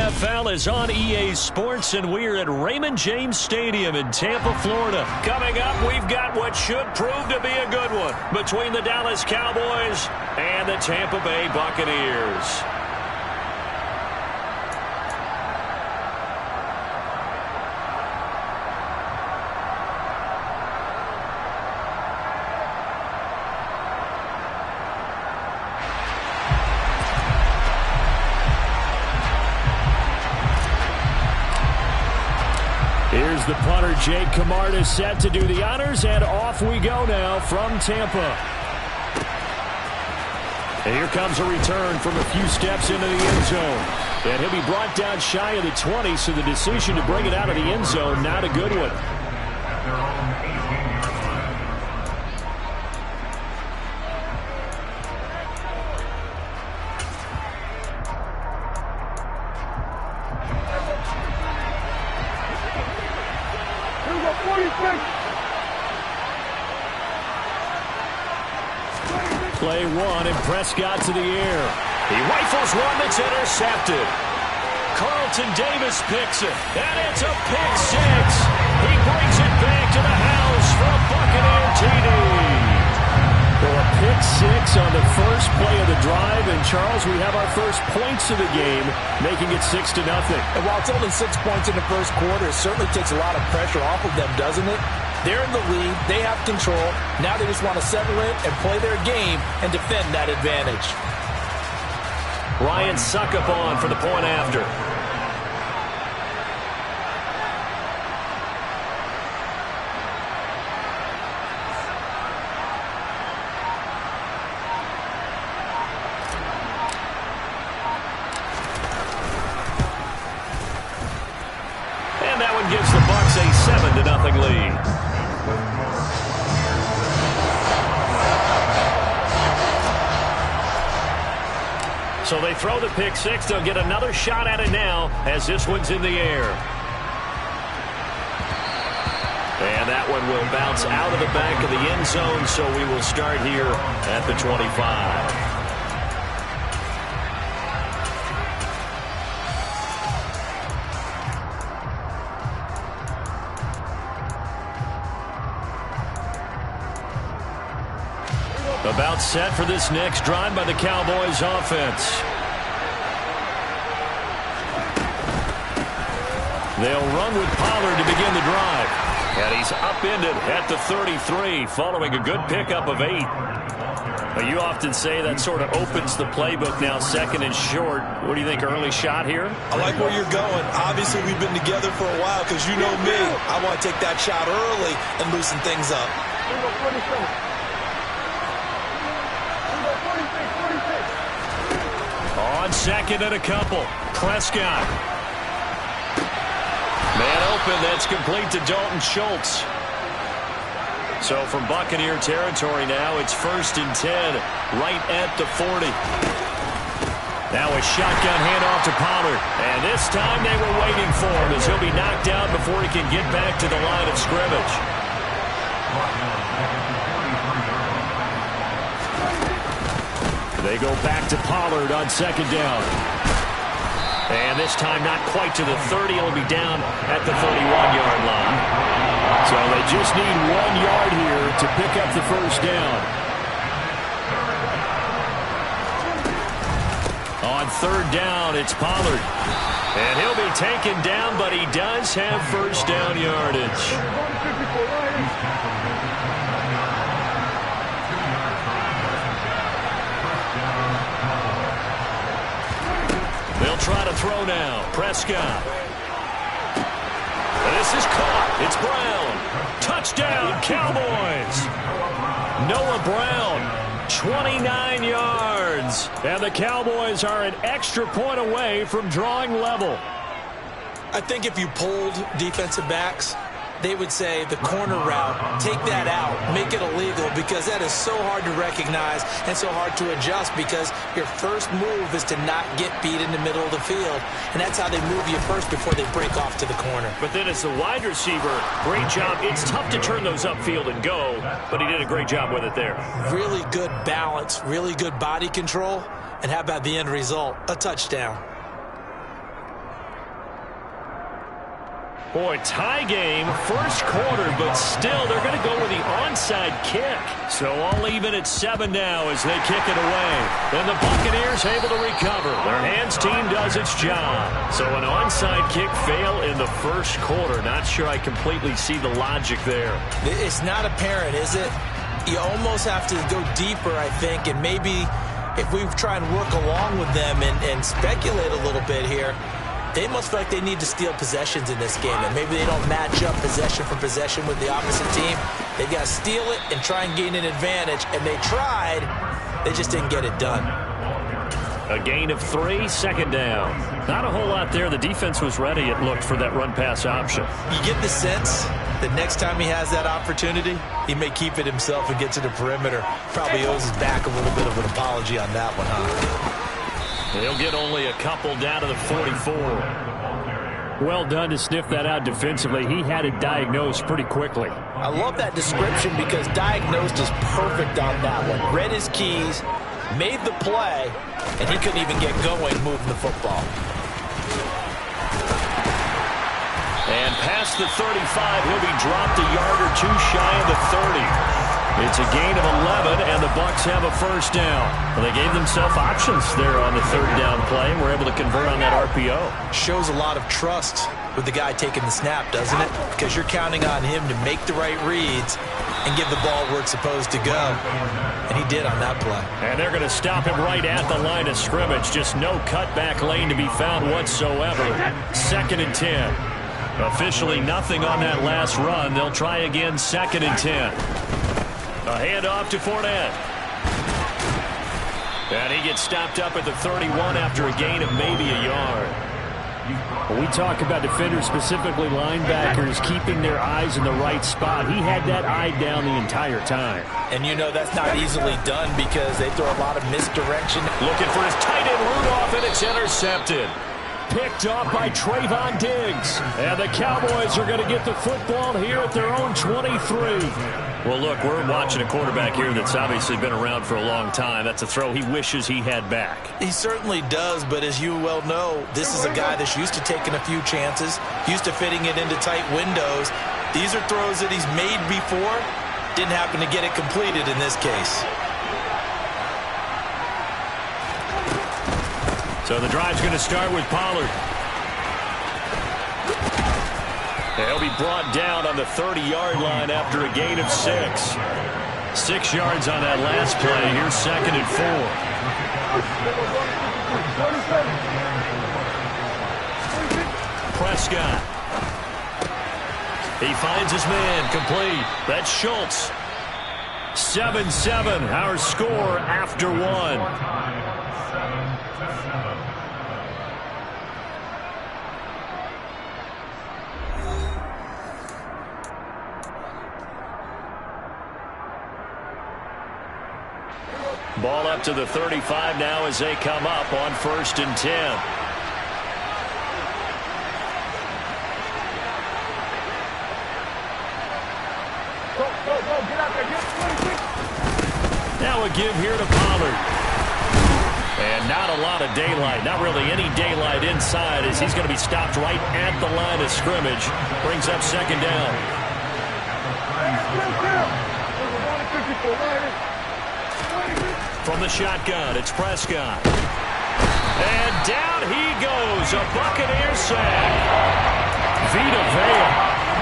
NFL is on EA Sports, and we're at Raymond James Stadium in Tampa, Florida. Coming up, we've got what should prove to be a good one between the Dallas Cowboys and the Tampa Bay Buccaneers. Here's the punter, Jake Camarda, set to do the honors, and off we go now from Tampa. And here comes a return from a few steps into the end zone. And he'll be brought down shy of the 20, so the decision to bring it out of the end zone, not a good one. At their own 18-yard line. Play one, and Prescott to the air. He rifles one that's intercepted. Carlton Davis picks it, and it's a pick six. He brings it back to the house for a Buccaneer TD. Well, a pick six on the first play of the drive, and Charles, we have our first points of the game, making it 6-0. And while it's only 6 points in the first quarter, it certainly takes a lot of pressure off of them, doesn't it? They're in the lead. They have control. Now they just want to settle in and play their game and defend that advantage. Ryan Suckup on for the point after. And that one gives the Bucs a 7-0 lead. So they throw the pick six. They'll get another shot at it now as this one's in the air. And that one will bounce out of the back of the end zone, so we will start here at the 25. About set for this next drive by the Cowboys offense. They'll run with Pollard to begin the drive. And he's upended at the 33 following a good pickup of 8. But you often say that sort of opens the playbook now, second and short. What do you think, early shot here? I like where you're going. Obviously, we've been together for a while because you know me. I want to take that shot early and loosen things up. On second and a couple, Prescott. Man open, that's complete to Dalton Schultz. So from Buccaneer territory now, it's 1st and 10, right at the 40. Now a shotgun handoff to Pollard. And this time they were waiting for him as he'll be knocked down before he can get back to the line of scrimmage. They go back to Pollard on second down. And this time not quite to the 30. He'll be down at the 31-yard line. So they just need 1 yard here to pick up the first down. On third down, it's Pollard. And he'll be taken down, but he does have first down yardage. They'll try to throw now. Prescott. And this is caught. It's Brown. Touchdown, Cowboys. Noah Brown, 29 yards. And the Cowboys are an extra point away from drawing level. I think if you polled defensive backs, they would say the corner route, take that out, make it illegal, because that is so hard to recognize and so hard to adjust, because your first move is to not get beat in the middle of the field, and that's how they move you first before they break off to the corner. But then as the wide receiver, great job. It's tough to turn those upfield and go, but he did a great job with it there. Really good balance, really good body control, and how about the end result? A touchdown. Boy, tie game, first quarter, but still they're going to go with the onside kick. So all even at 7 now as they kick it away. And the Buccaneers able to recover. Their hands team does its job. So an onside kick fail in the first quarter. Not sure I completely see the logic there. It's not apparent, is it? You almost have to go deeper, I think, and maybe if we try and work along with them and speculate a little bit here, they must feel like they need to steal possessions in this game, and maybe they don't match up possession for possession with the opposite team. They've got to steal it and try and gain an advantage, and they tried. They just didn't get it done. A gain of 3, second down. Not a whole lot there. The defense was ready, it looked, for that run-pass option. You get the sense that next time he has that opportunity, he may keep it himself and get to the perimeter. Probably owes his back a little bit of an apology on that one, huh? They'll get only a couple down to the 44. Well done to sniff that out defensively. He had it diagnosed pretty quickly. I love that description because diagnosed is perfect on that one. Read his keys, made the play, and he couldn't even get going moving the football. And past the 35, he'll be dropped a yard or two shy of the 30. It's a gain of 11, and the Bucs have a first down. Well, they gave themselves options there on the third down play, and were able to convert on that RPO. Shows a lot of trust with the guy taking the snap, doesn't it? Because you're counting on him to make the right reads and give the ball where it's supposed to go. And he did on that play. And they're going to stop him right at the line of scrimmage. Just no cutback lane to be found whatsoever. 2nd and 10. Officially nothing on that last run. They'll try again, 2nd and 10. A handoff to Fournette. And he gets stopped up at the 31 after a gain of maybe a yard. When we talk about defenders, specifically linebackers, keeping their eyes in the right spot, he had that eye down the entire time. And you know that's not easily done because they throw a lot of misdirection. Looking for his tight end Rudolph, and it's intercepted. Picked off by Trayvon Diggs. And the Cowboys are going to get the football here at their own 23. Well, look, we're watching a quarterback here that's obviously been around for a long time. That's a throw he wishes he had back. He certainly does, but as you well know, this is a guy that's used to taking a few chances, used to fitting it into tight windows. These are throws that he's made before. Didn't happen to get it completed in this case. So the drive's going to start with Pollard. He'll be brought down on the 30-yard line after a gain of 6. 6 yards on that last play. Here's 2nd and 4. Prescott. He finds his man, complete. That's Schultz. 7-7, our score after 1. Ball up to the 35 now as they come up on 1st and 10. Now a give here to Pollard. And not a lot of daylight. Not really any daylight inside as he's going to be stopped right at the line of scrimmage. Brings up 2nd down. From the shotgun, it's Prescott. And down he goes. A Buccaneer sack. Vita Vea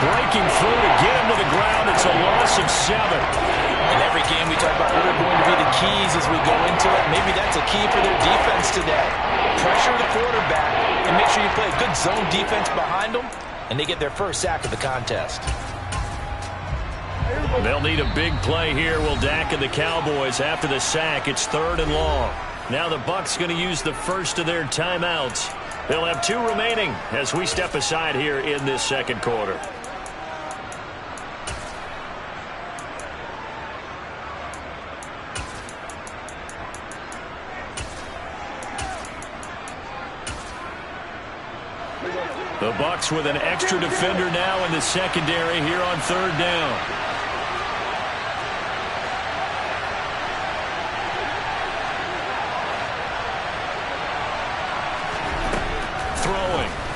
breaking through to get him to the ground. It's a loss of 7. In every game we talk about what are going to be the keys as we go into it. Maybe that's a key for their defense today. Pressure the quarterback and make sure you play a good zone defense behind them, and they get their first sack of the contest. They'll need a big play here, will Dak and the Cowboys. After the sack, it's 3rd and long. Now the Bucs going to use the first of their timeouts. They'll have 2 remaining as we step aside here in this 2nd quarter. The Bucs with an extra defender now in the secondary here on 3rd down.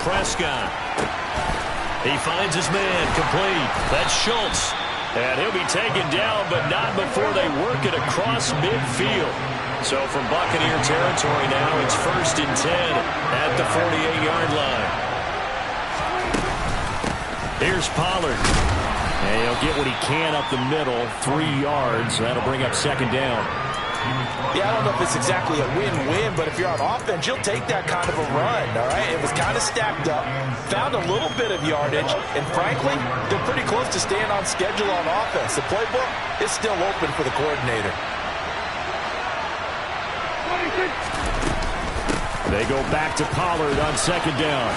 Prescott. He finds his man, complete. That's Schultz. And he'll be taken down, but not before they work it across midfield. So from Buccaneer territory now, it's 1st and 10 at the 48-yard line. Here's Pollard. And he'll get what he can up the middle, 3 yards. That'll bring up 2nd down. Yeah, I don't know if it's exactly a win-win, but if you're on offense, you'll take that kind of a run, all right? It was kind of stacked up, found a little bit of yardage, and frankly, they're pretty close to staying on schedule on offense. The playbook is still open for the coordinator. They go back to Pollard on 2nd down.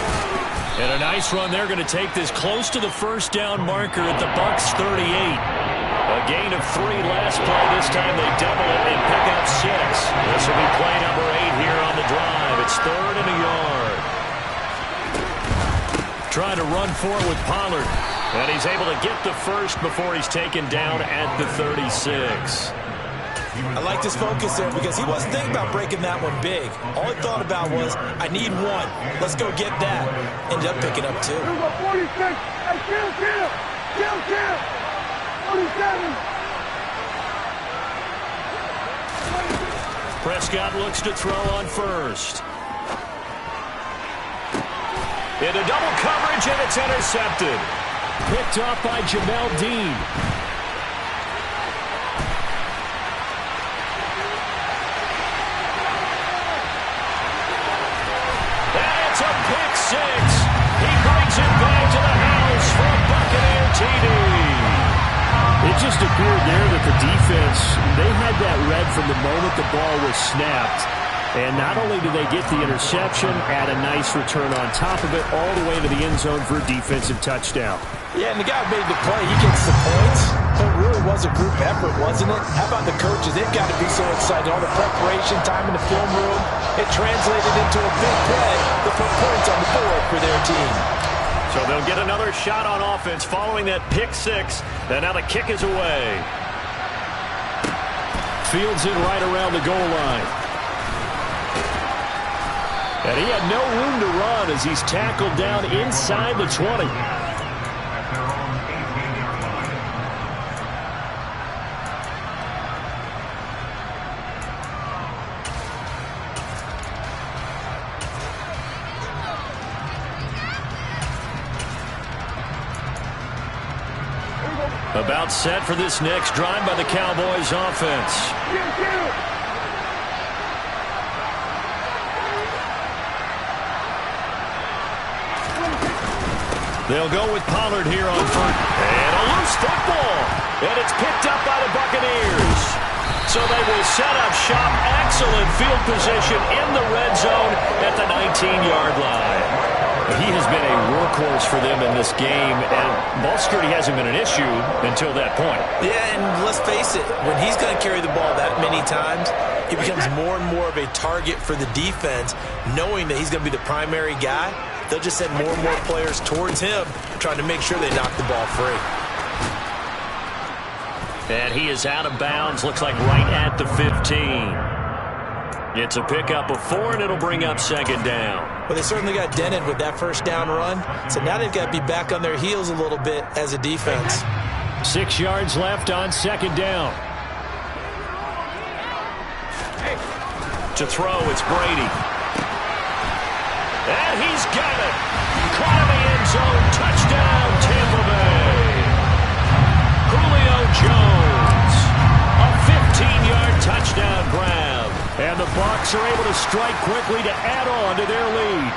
And a nice run. They're going to take this close to the 1st down marker at the Bucs 38. A gain of 3 last play. This time they double it and pick up 6. This will be play number 8 here on the drive. It's 3rd and a yard. Trying to run for it with Pollard. And he's able to get the first before he's taken down at the 36. I like this focus there because he wasn't thinking about breaking that one big. All he thought about was, I need 1. Let's go get that. Ended up picking up 2. 46. Hey, kill. 47. Prescott looks to throw on first. Into double coverage, and it's intercepted. Picked off by Jamel Dean. It's a pick 6. He brings it back to the house for a Buccaneer TD. It just appeared there that the defense, they had that read from the moment the ball was snapped. And not only did they get the interception, add a nice return on top of it, all the way to the end zone for a defensive touchdown. Yeah, and the guy who made the play, he gets the points. It really was a group effort, wasn't it? How about the coaches? They've got to be so excited. All the preparation, time in the film room, it translated into a big play to put points on the board for their team. So they'll get another shot on offense following that pick 6. And now the kick is away. Fields it right around the goal line. And he had no room to run as he's tackled down inside the 20. About set for this next drive by the Cowboys offense. They'll go with Pollard here on first. And a loose football. And it's picked up by the Buccaneers. So they will set up shop. Excellent field position in the red zone at the 19-yard line. He has been a workhorse for them in this game, and ball security hasn't been an issue until that point. Yeah, and let's face it, when he's going to carry the ball that many times, he becomes more and more of a target for the defense, knowing that he's going to be the primary guy. They'll just send more and more players towards him, trying to make sure they knock the ball free. And he is out of bounds, looks like right at the 15. It's a pickup of 4, and it'll bring up 2nd down. Well, they certainly got dented with that first down run, so now they've got to be back on their heels a little bit as a defense. 6 yards left on 2nd down. To throw, it's Brady. And he's got it. Caught in the end zone. Touchdown, Tampa Bay. Julio Jones. A 15-yard touchdown grab. And the Bucs are able to strike quickly to add on to their lead.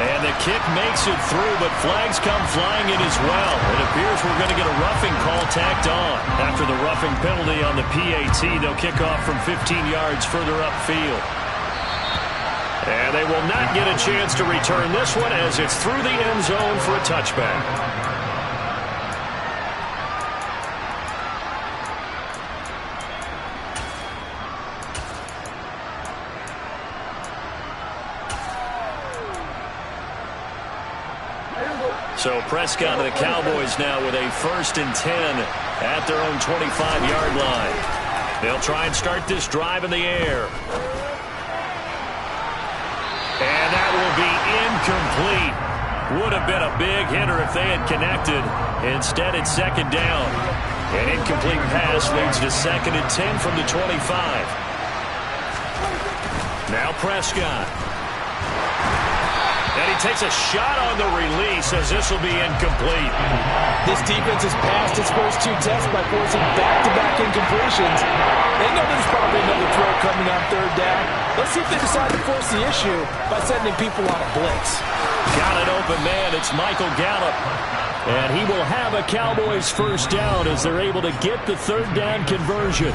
And the kick makes it through, but flags come flying in as well. It appears we're going to get a roughing call tacked on. After the roughing penalty on the PAT, they'll kick off from 15 yards further upfield. And they will not get a chance to return this one as it's through the end zone for a touchback. So Prescott and the Cowboys now with a 1st and 10 at their own 25-yard line. They'll try and start this drive in the air. And that will be incomplete. Would have been a big hitter if they had connected. Instead, it's second down. An incomplete pass leads to 2nd and 10 from the 25. Now Prescott. And he takes a shot on the release as this will be incomplete. This defense has passed its first 2 tests by forcing back-to-back incompletions. They know there's probably another throw coming on 3rd down. Let's see if they decide to force the issue by sending people on a blitz. Got an open man. It's Michael Gallup. And he will have a Cowboys first down as they're able to get the 3rd down conversion.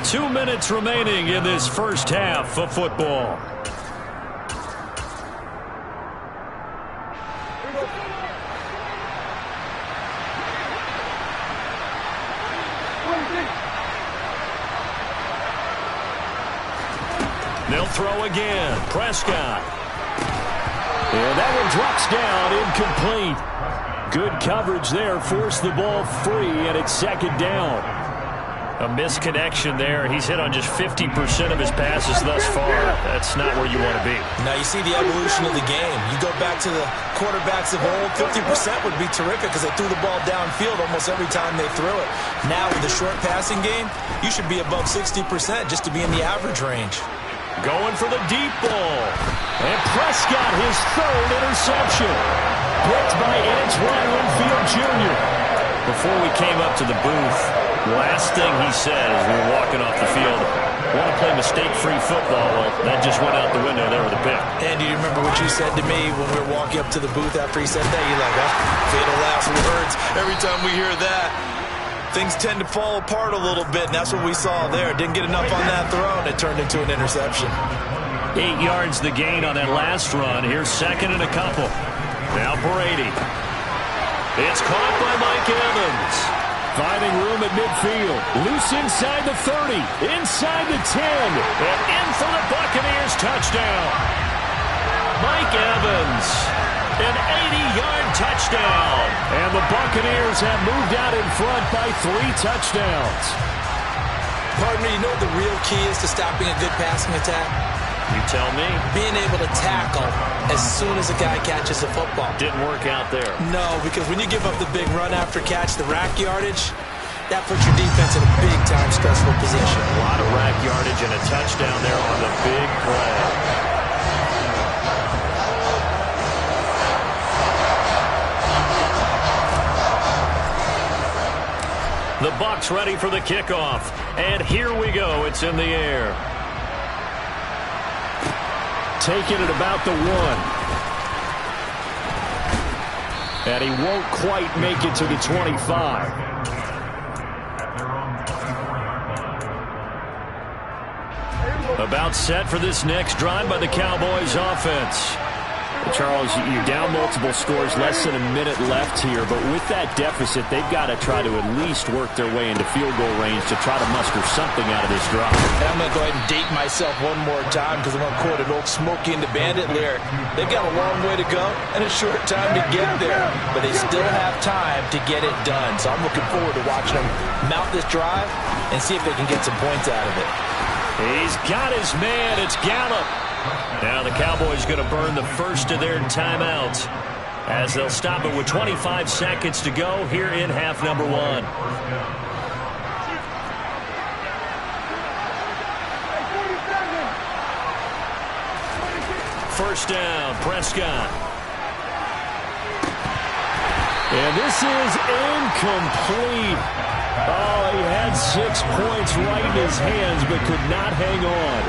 2 minutes remaining in this first half of football. They'll throw again. Prescott. And that one drops down, incomplete. Good coverage there, forced the ball free, and it's 2nd down. A misconnection there. He's hit on just 50% of his passes thus far. That's not where you want to be. Now you see the evolution of the game. You go back to the quarterbacks of old, 50% would be terrific because they threw the ball downfield almost every time they threw it. Now with the short passing game, you should be above 60% just to be in the average range. Going for the deep ball. And Prescott, his 3rd interception. Picked by Antoine Winfield Jr. Before we came up to the booth, last thing he said as we were walking off the field, want to play mistake-free football. Well, that just went out the window there with a pick. And do you remember what you said to me when we were walking up to the booth after he said that? You're like, oh, fatal last words. Every time we hear that, things tend to fall apart a little bit, and that's what we saw there. Didn't get enough on that throw, and it turned into an interception. 8 yards the gain on that last run. Here's 2nd and a couple. Now Brady. It's caught by Mike Evans. Finding room at midfield. Loose inside the 30. Inside the 10. And in for the Buccaneers touchdown. Mike Evans. An 80-yard touchdown. And the Buccaneers have moved out in front by 3 touchdowns. Pardon me, you know what the real key is to stopping a good passing attack? You tell me. Being able to tackle as soon as a guy catches a football. Didn't work out there. No, because when you give up the big run after catch, the rack yardage, that puts your defense in a big-time stressful position. A lot of rack yardage and a touchdown there on the big play. The Bucs ready for the kickoff. And here we go. It's in the air. Taking it about the 1. And he won't quite make it to the 25. About set for this next drive by the Cowboys offense. Charles, you're down multiple scores, less than a minute left here, but with that deficit, they've got to try to at least work their way into field goal range to try to muster something out of this drive. And I'm going to go ahead and date myself one more time because I'm going to quote an old Smokey and the Bandit lyric. They've got a long way to go and a short time to get there, but they still have time to get it done. So I'm looking forward to watching them mount this drive and see if they can get some points out of it. He's got his man. It's Gallup. Now the Cowboys going to burn the first of their timeouts as they'll stop it with 25 seconds to go here in half number 1. First down, Prescott. And this is incomplete. Oh, he had 6 points right in his hands but could not hang on.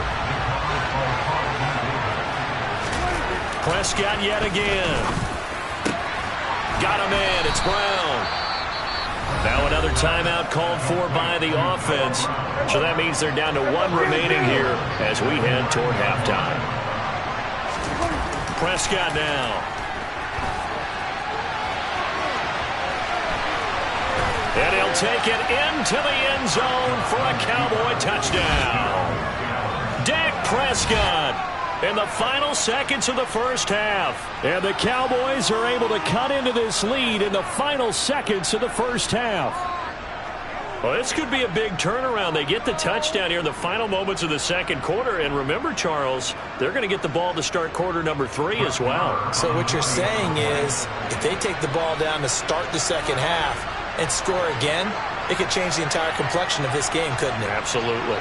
Prescott yet again. Got a man. It's Brown. Now another timeout called for by the offense. So that means they're down to 1 remaining here as we head toward halftime. Prescott now. And he'll take it into the end zone for a Cowboy touchdown. Dak Prescott in the final seconds of the first half. And the Cowboys are able to cut into this lead in the final seconds of the first half. Well, this could be a big turnaround. They get the touchdown here in the final moments of the second quarter. And remember, Charles, they're going to get the ball to start quarter number 3 as well. So what you're saying is if they take the ball down to start the second half and score again, it could change the entire complexion of this game, couldn't it? Absolutely.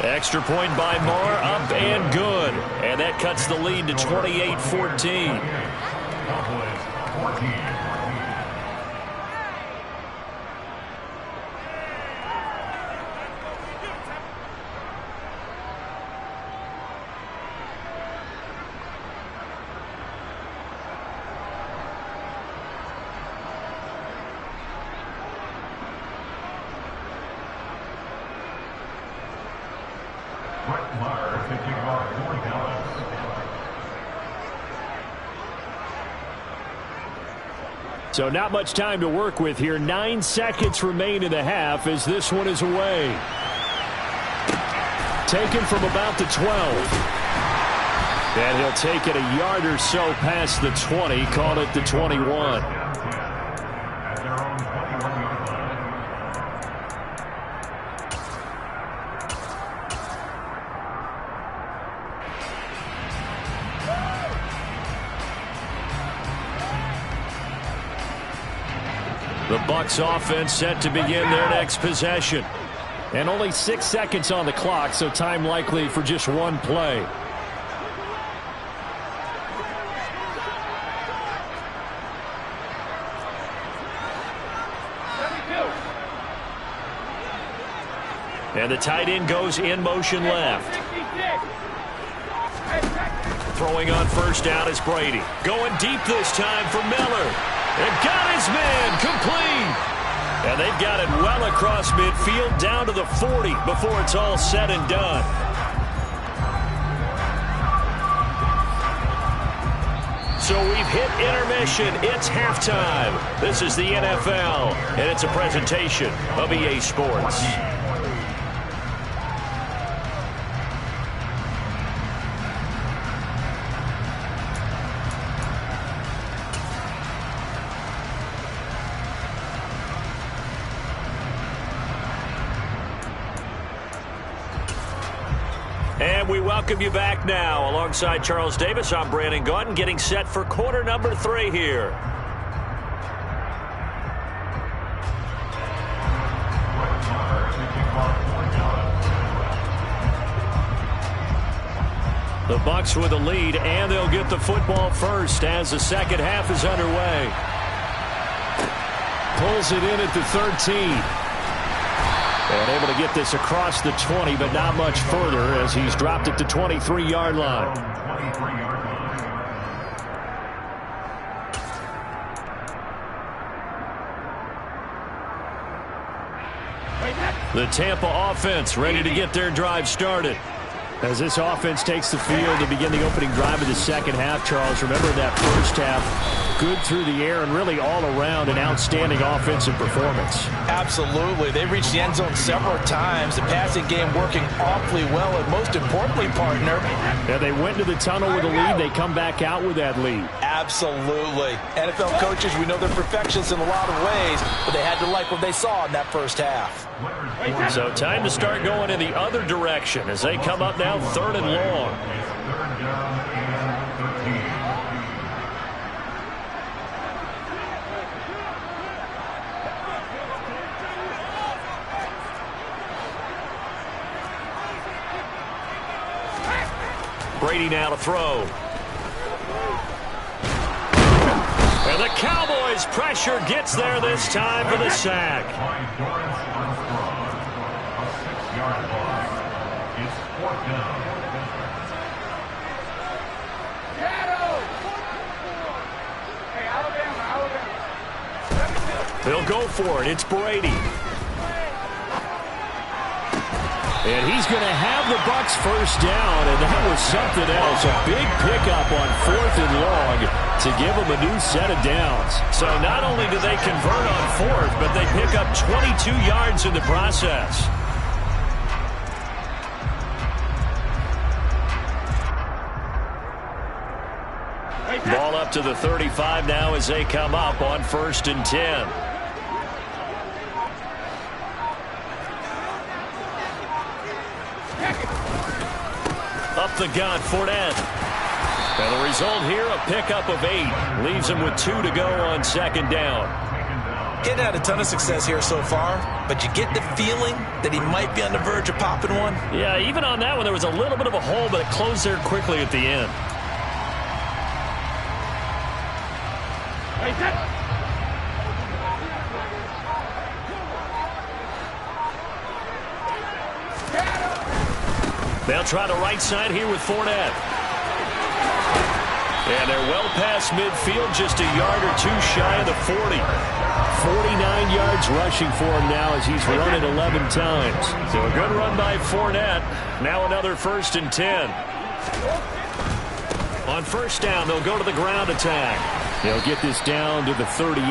Extra point by Moore, up and good. And that cuts the lead to 28-14. Cowboys 14. So not much time to work with here. 9 seconds remain in the half as this one is away. Taken from about the 12. And he'll take it a yard or so past the 20. Call it the 21. The Bucs offense set to begin their next possession. And only 6 seconds on the clock, so time likely for just one play. And the tight end goes in motion left. Throwing on first down is Brady. Going deep this time for Miller. And got his man complete. And they've got it well across midfield down to the 40 before it's all said and done. So we've hit intermission. It's halftime. This is the NFL, and it's a presentation of EA Sports. And we welcome you back now. Alongside Charles Davis, I'm Brandon Gaudin, getting set for quarter number 3 here. The Bucs with a lead, and they'll get the football first as the second half is underway. Pulls it in at the 13. And able to get this across the 20, but not much further as he's dropped it to 23-yard line. The Tampa offense ready to get their drive started. As this offense takes the field to begin the opening drive of the second half, Charles, remember that first half, good through the air and really all around an outstanding offensive performance. Absolutely. They reached the end zone several times. The passing game working awfully well, and most importantly, partner. And they went into the tunnel with a lead. They come back out with that lead. Absolutely. NFL coaches, we know they're perfectionists in a lot of ways, but they had to like what they saw in that first half. So time to start going in the other direction as they come up now 3rd and long. Brady now to throw. And the Cowboys pressure gets there this time for the sack. They'll go for it. It's Brady. And he's going to have the Bucs first down, and that was something else. A big pickup on 4th and long to give them a new set of downs. So not only do they convert on 4th, but they pick up 22 yards in the process. Ball up to the 35 now as they come up on 1st and 10. Up the gut, Fournette. And the result here, a pickup of 8. Leaves him with 2 to go on 2nd down. Getting had a ton of success here so far, but you get the feeling that he might be on the verge of popping one. Yeah, even on that one, there was a little bit of a hole, but it closed there quickly at the end. They'll try the right side here with Fournette. And they're well past midfield, just a yard or 2 shy of the 40. 49 yards rushing for him now as he's run it 11 times. So a good run by Fournette. Now another 1st and 10. On 1st down, they'll go to the ground attack. They'll get this down to the 38.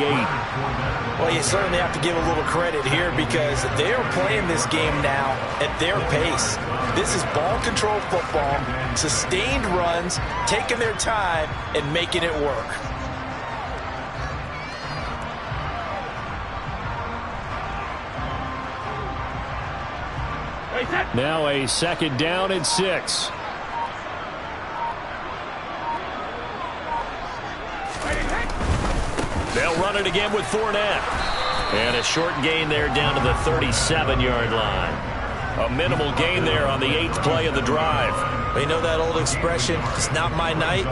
Well, you certainly have to give a little credit here because they are playing this game now at their pace. This is ball control football, sustained runs, taking their time and making it work. Now a 2nd down and 6. They'll run it again with Fournette. And a short gain there down to the 37-yard line. A minimal gain there on the 8th play of the drive. You know that old expression, it's not my night?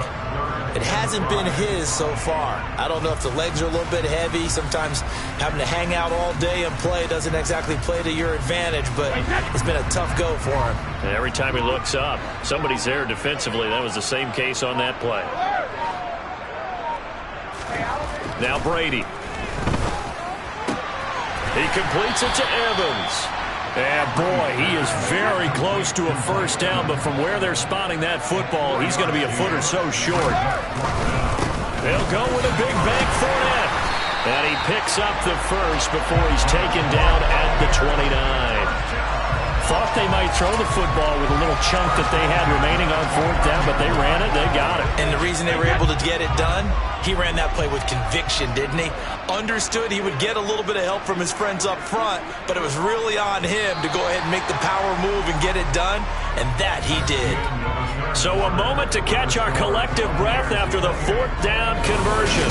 It hasn't been his so far. I don't know if the legs are a little bit heavy. Sometimes having to hang out all day and play doesn't exactly play to your advantage, but it's been a tough go for him. And every time he looks up, somebody's there defensively. That was the same case on that play. Now Brady. He completes it to Evans. And boy, he is very close to a 1st down, but from where they're spotting that football, he's going to be a foot or so short. They'll go with a big bank Fournette. And he picks up the 1st before he's taken down at the 29. Thought they might throw the football with a little chunk that they had remaining on 4th down, but they ran it, they got it. And the reason they were able to get it done, he ran that play with conviction, didn't he? Understood he would get a little bit of help from his friends up front, but it was really on him to go ahead and make the power move and get it done, and that he did. So a moment to catch our collective breath after the 4th down conversion.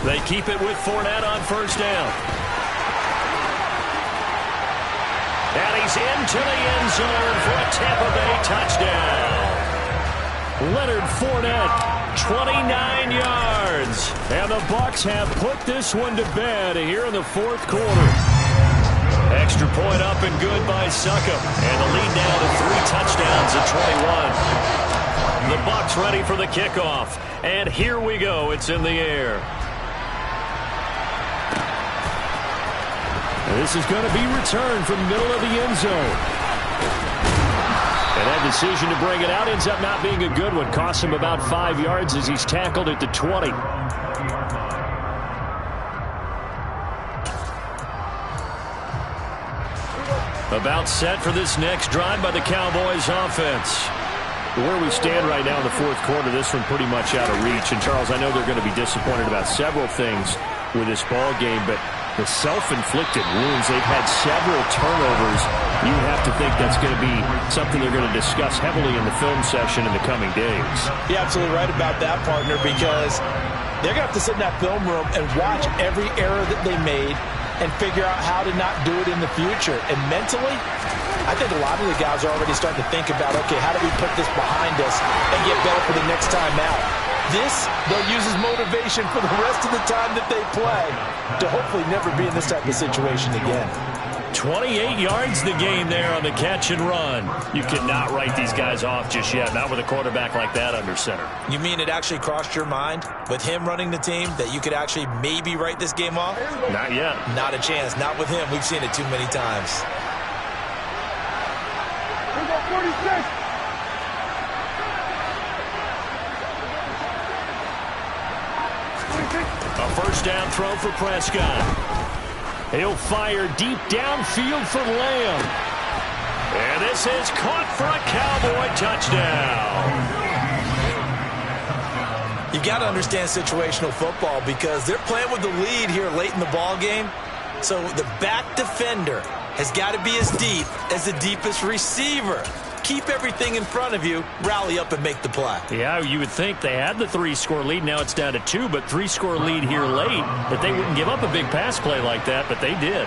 They keep it with Fournette on 1st down. And he's into the end zone for a Tampa Bay touchdown. Leonard Fournette, 29 yards. And the Bucs have put this one to bed here in the 4th quarter. Extra point up and good by Succop. And the lead now to 3 touchdowns at 21. The Bucs ready for the kickoff. And here we go. It's in the air. And this is going to be returned from the middle of the end zone. And that decision to bring it out ends up not being a good one. Costs him about 5 yards as he's tackled at the 20. About set for this next drive by the Cowboys offense. Where we stand right now in the 4th quarter, this one pretty much out of reach. And, Charles, I know they're going to be disappointed about several things with this ball game, but the self-inflicted wounds, they've had several turnovers. You have to think that's going to be something they're going to discuss heavily in the film session in the coming days. You're absolutely right about that, partner, because they're going to have to sit in that film room and watch every error that they made and figure out how to not do it in the future. And mentally, I think a lot of the guys are already starting to think about, okay, how do we put this behind us and get better for the next time out? This, they'll use as motivation for the rest of the time that they play to hopefully never be in this type of situation again. 28 yards the gain there on the catch and run. You cannot write these guys off just yet, not with a quarterback like that under center. You mean it actually crossed your mind with him running the team that you could actually maybe write this game off? Not yet. Not a chance. Not with him. We've seen it too many times. Here we go, 46. A first down throw for Prescott. He'll fire deep downfield for Lamb. And this is caught for a Cowboy touchdown. You got to understand situational football because they're playing with the lead here late in the ball game. So the back defender has got to be as deep as the deepest receiver. Keep everything in front of you, rally up and make the play. Yeah, you would think they had the 3-score lead. Now it's down to 2, but 3-score lead here late, that they wouldn't give up a big pass play like that, but they did.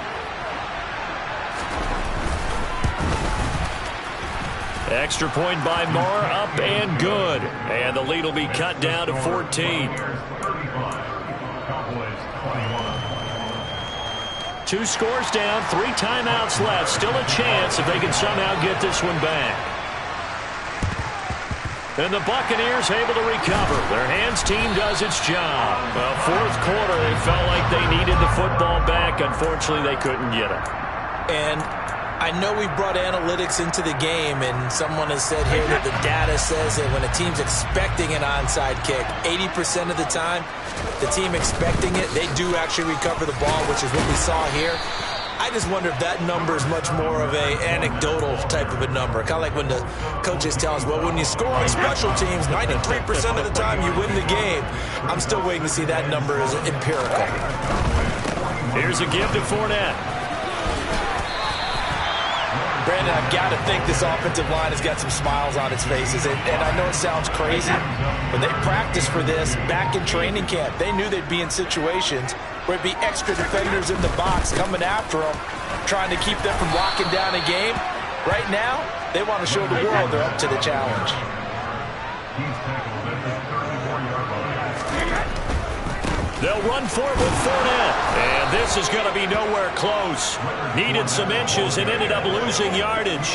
Extra point by Marr, up and good. And the lead will be cut down to 14. 2 scores down, 3 timeouts left. Still a chance if they can somehow get this one back. And the Buccaneers able to recover. Their hands team does its job. Well, fourth quarter, it felt like they needed the football back. Unfortunately, they couldn't get it. And I know we brought analytics into the game, and someone has said here that the data says that when a team's expecting an onside kick, 80% of the time, the team expecting it, they do actually recover the ball, which is what we saw here. I just wonder if that number is much more of a anecdotal type of a number. Kind of like when the coaches tell us, well, when you score on special teams, 93% of the time you win the game. I'm still waiting to see that number as empirical. Here's a give to Fournette. Brandon, I've got to think this offensive line has got some smiles on its faces. And I know it sounds crazy, but they practiced for this back in training camp. They knew they'd be in situations where it'd be extra defenders in the box coming after them, trying to keep them from locking down a game. Right now, they want to show the world they're up to the challenge. They'll run for it with Fournette. And this is going to be nowhere close. Needed some inches and ended up losing yardage.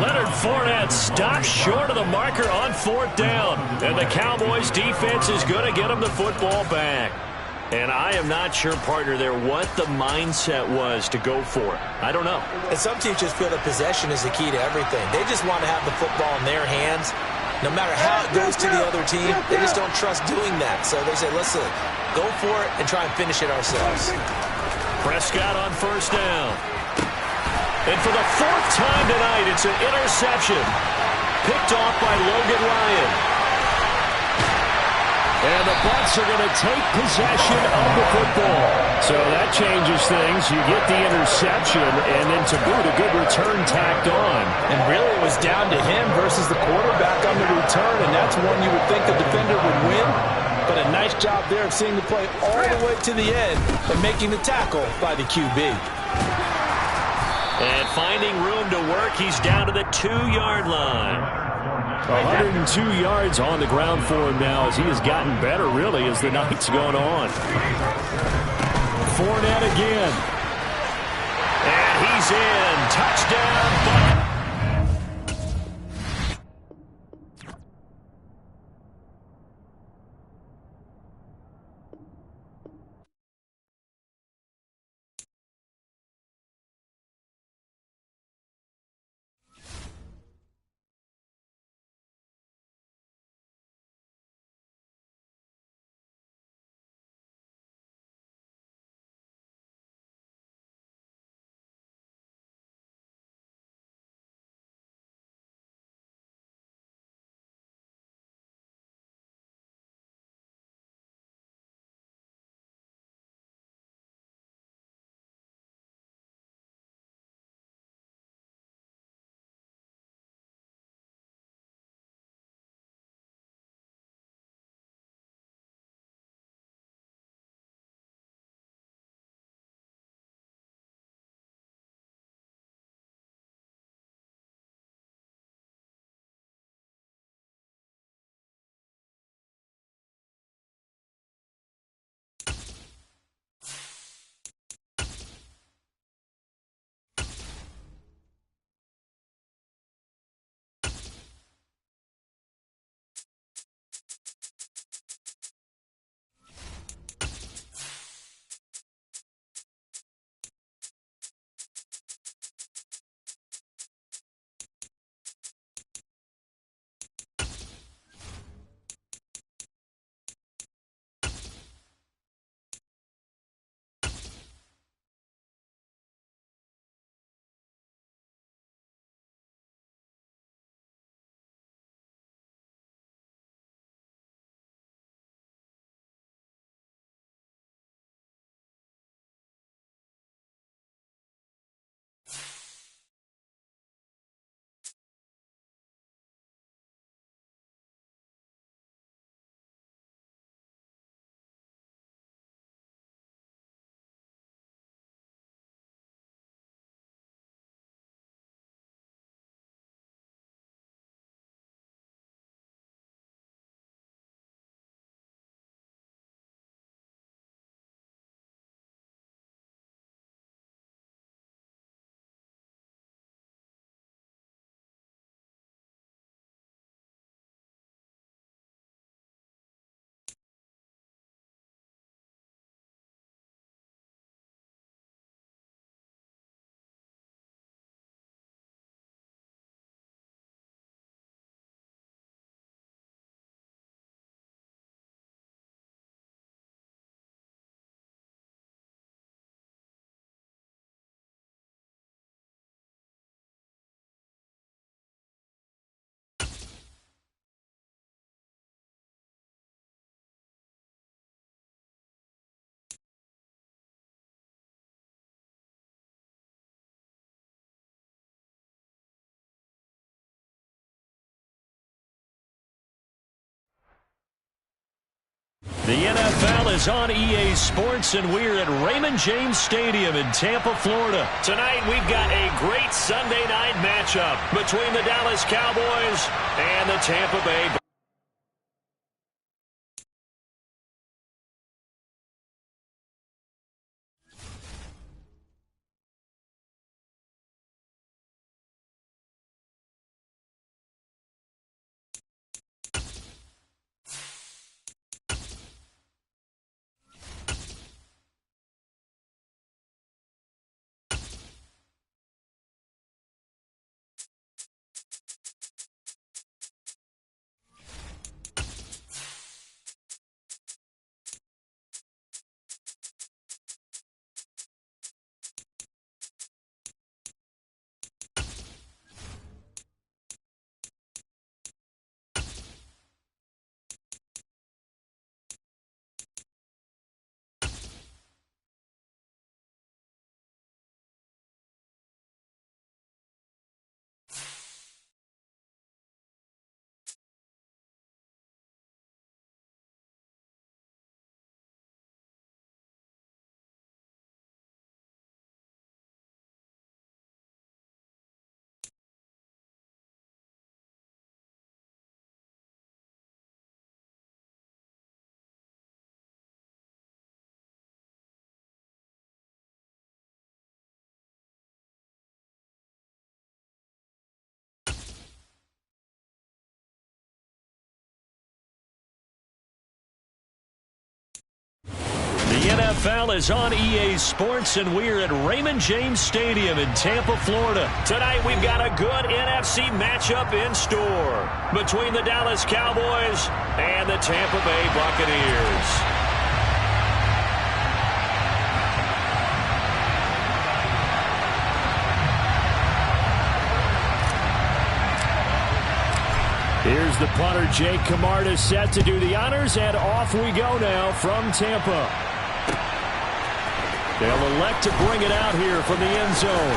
Leonard Fournette stopped short of the marker on 4th down. And the Cowboys defense is going to get them the football back. And I am not sure, partner, there what the mindset was to go for it. I don't know. And some teams just feel that possession is the key to everything. They just want to have the football in their hands. No matter how it goes to the other team, they just don't trust doing that. So they say, listen, go for it and try and finish it ourselves. Prescott on 1st down. And for the 4th time tonight, it's an interception. Picked off by Logan Ryan. And the Bucs are going to take possession of the football. So that changes things. You get the interception, and then to boot, a good return tacked on. And really, it was down to him versus the quarterback on the return, and that's one you would think the defender would win. But a nice job there of seeing the play all the way to the end and making the tackle by the QB. And finding room to work, he's down to the 2-yard line. 102 yards on the ground for him now as he has gotten better, really, as the night's gone on. Fournette again. And he's in. Touchdown, Buccaneers. The NFL is on EA Sports, and we're at Raymond James Stadium in Tampa, Florida. Tonight, we've got a great Sunday night matchup between the Dallas Cowboys and the Tampa Bay Buccaneers. The NFL is on EA Sports, and we're at Raymond James Stadium in Tampa, Florida. Tonight, we've got a good NFC matchup in store between the Dallas Cowboys and the Tampa Bay Buccaneers. Here's the punter, Jake Camarda, set to do the honors, and off we go now from Tampa. They'll elect to bring it out here from the end zone.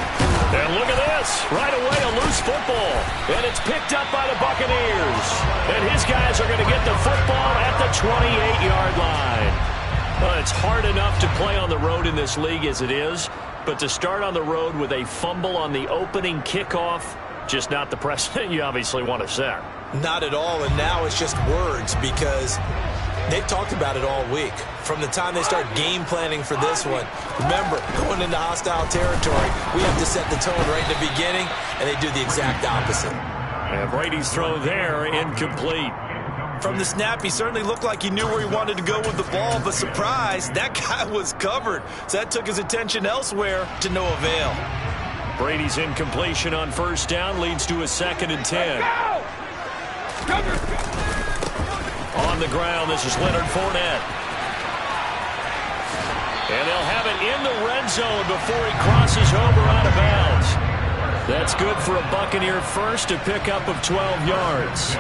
And look at this. Right away, a loose football. And it's picked up by the Buccaneers. And his guys are going to get the football at the 28-yard line. Well, it's hard enough to play on the road in this league as it is, but to start on the road with a fumble on the opening kickoff, just not the precedent you obviously want to set. Not at all, and now it's just words because they've talked about it all week. From the time they start game planning for this one, remember, going into hostile territory, we have to set the tone right in the beginning, and they do the exact opposite. And Brady's throw there, incomplete. From the snap, he certainly looked like he knew where he wanted to go with the ball, but surprise, that guy was covered. So that took his attention elsewhere to no avail. Brady's incompletion on first down leads to a 2nd and 10. On the ground, this is Leonard Fournette. And they'll have it in the red zone before he crosses over out of bounds. That's good for a Buccaneer first, a pickup of 12 yards.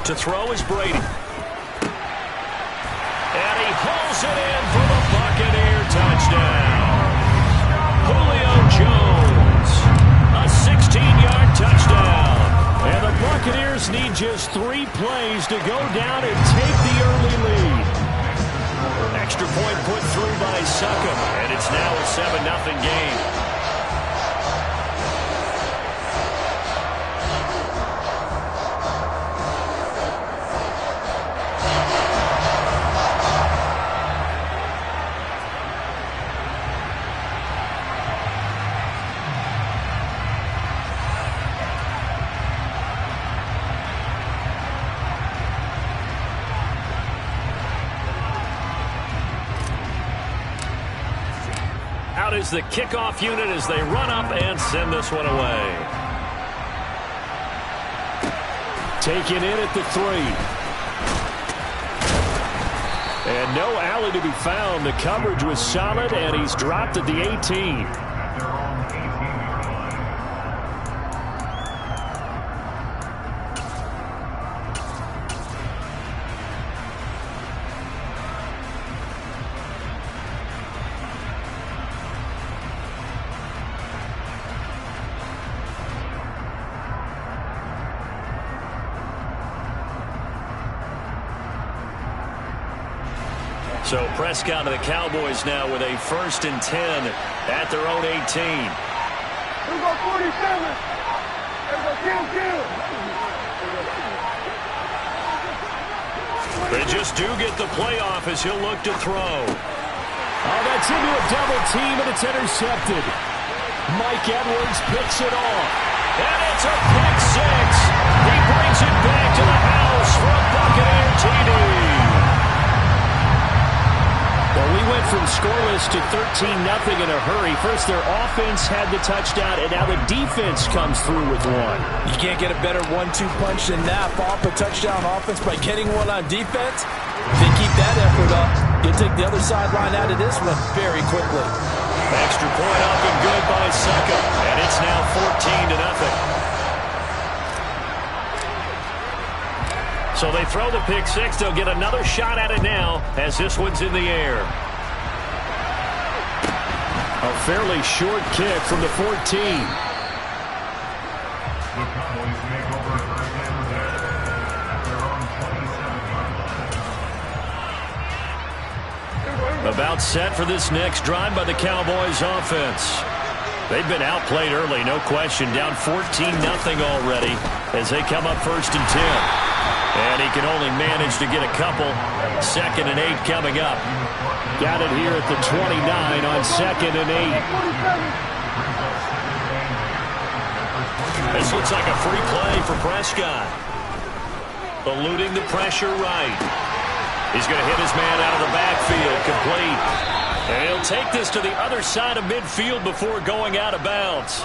To throw is Brady. And he hauls it in for the Buccaneer touchdown. Julio Jones, a 16-yard touchdown. And the Buccaneers need just 3 plays to go down and take the early lead. Extra point put through by Succop, and it's now a 7-0 game. Out is the kickoff unit as they run up and send this one away. Taken in at the 3. And no alley to be found. The coverage was solid, and he's dropped at the 18. So Prescott and the Cowboys now with a 1st and 10 at their own 18. Here we go 47. Here we go, kill. They just do get the playoff as he'll look to throw. Oh, that's into a double team, and it's intercepted. Mike Edwards picks it off. And it's a pick six. He brings it back to the house for a Buccaneer TD. Well, we went from scoreless to 13-0 in a hurry. First, their offense had the touchdown, and now the defense comes through with one. You can't get a better 1-2 punch than that. Follow up a touchdown offense by getting one on defense. If they keep that effort up, you'll take the other sideline out of this one very quickly. Extra point up and good by Suckup, and it's now 14-0. So they throw the pick six. They'll get another shot at it now as this one's in the air. A fairly short kick from the 14. The Cowboys make over 1st and 10 at their own 27. About set for this next drive by the Cowboys offense. They've been outplayed early, no question. Down 14-0 already as they come up 1st and 10. And he can only manage to get a couple. 2nd and 8 coming up. Got it here at the 29 on 2nd and 8. This looks like a free play for Prescott. Eluding the pressure right. He's going to hit his man out of the backfield. Complete. And he'll take this to the other side of midfield before going out of bounds.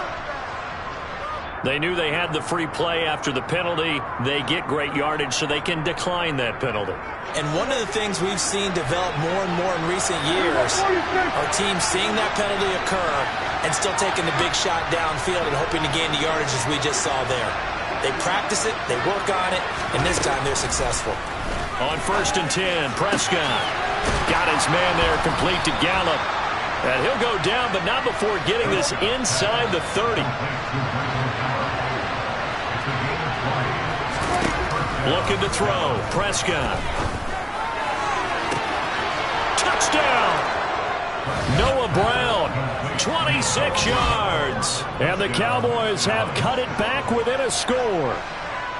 They knew they had the free play after the penalty. They get great yardage so they can decline that penalty. And one of the things we've seen develop more and more in recent years are teams seeing that penalty occur and still taking the big shot downfield and hoping to gain the yardage as we just saw there. They practice it, they work on it, and this time they're successful. On 1st and 10, Prescott got his man there complete to Gallup. And he'll go down, but not before getting this inside the 30. Looking to throw. Prescott. Touchdown! Noah Brown, 26 yards. And the Cowboys have cut it back within a score.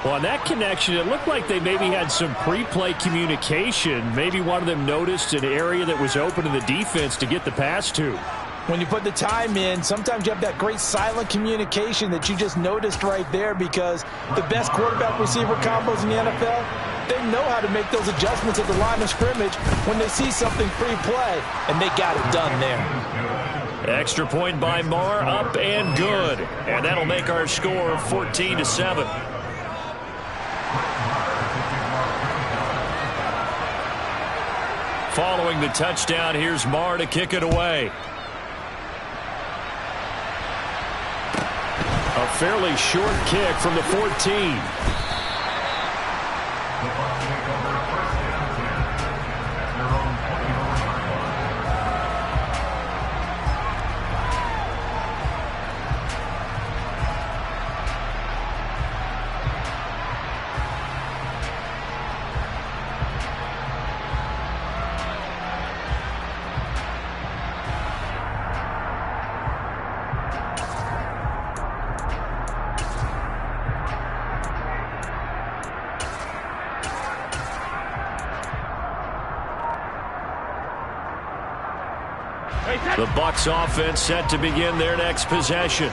Well, on that connection, it looked like they maybe had some pre-play communication. Maybe one of them noticed an area that was open to the defense to get the pass to. When you put the time in, sometimes you have that great silent communication that you just noticed right there, because the best quarterback receiver combos in the NFL, they know how to make those adjustments at the line of scrimmage when they see something pre-play, and they got it done there. Extra point by Marr, up and good. And that'll make our score 14-7. Following the touchdown, here's Marr to kick it away. A fairly short kick from the 14. The Bucs offense set to begin their next possession.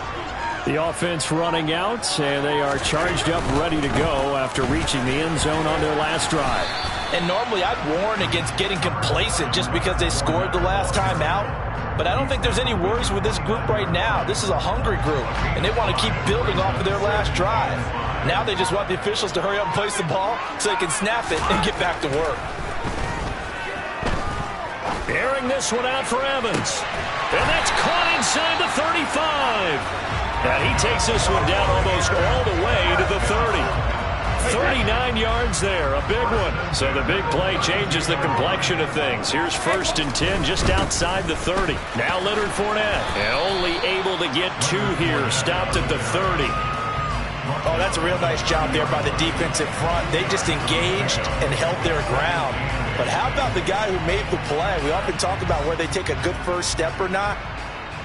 The offense running out, and they are charged up, ready to go after reaching the end zone on their last drive. And normally I'd warn against getting complacent just because they scored the last time out. But I don't think there's any worries with this group right now. This is a hungry group, and they want to keep building off of their last drive. Now they just want the officials to hurry up and place the ball so they can snap it and get back to work. Airing this one out for Evans. And that's caught inside the 35. And he takes this one down almost all the way to the 30. 39 yards there, a big one. So the big play changes the complexion of things. Here's 1st and 10 just outside the 30. Now Leonard Fournette, and only able to get 2 here, stopped at the 30. Oh, that's a real nice job there by the defensive front. They just engaged and held their ground. But how about the guy who made the play? We often talk about whether they take a good first step or not.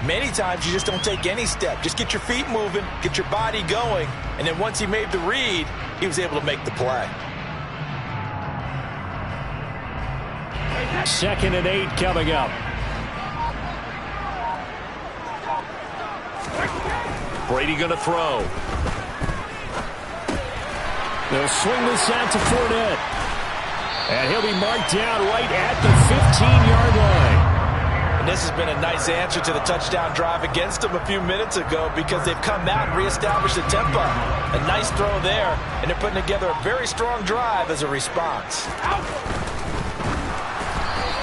Many times you just don't take any step. Just get your feet moving, get your body going, and then once he made the read, he was able to make the play. 2nd and 8 coming up. Brady going to throw. They'll swing this out to Fournette. And he'll be marked down right at the 15-yard line. And this has been a nice answer to the touchdown drive against them a few minutes ago because they've come out and reestablished the tempo. A nice throw there, and they're putting together a very strong drive as a response.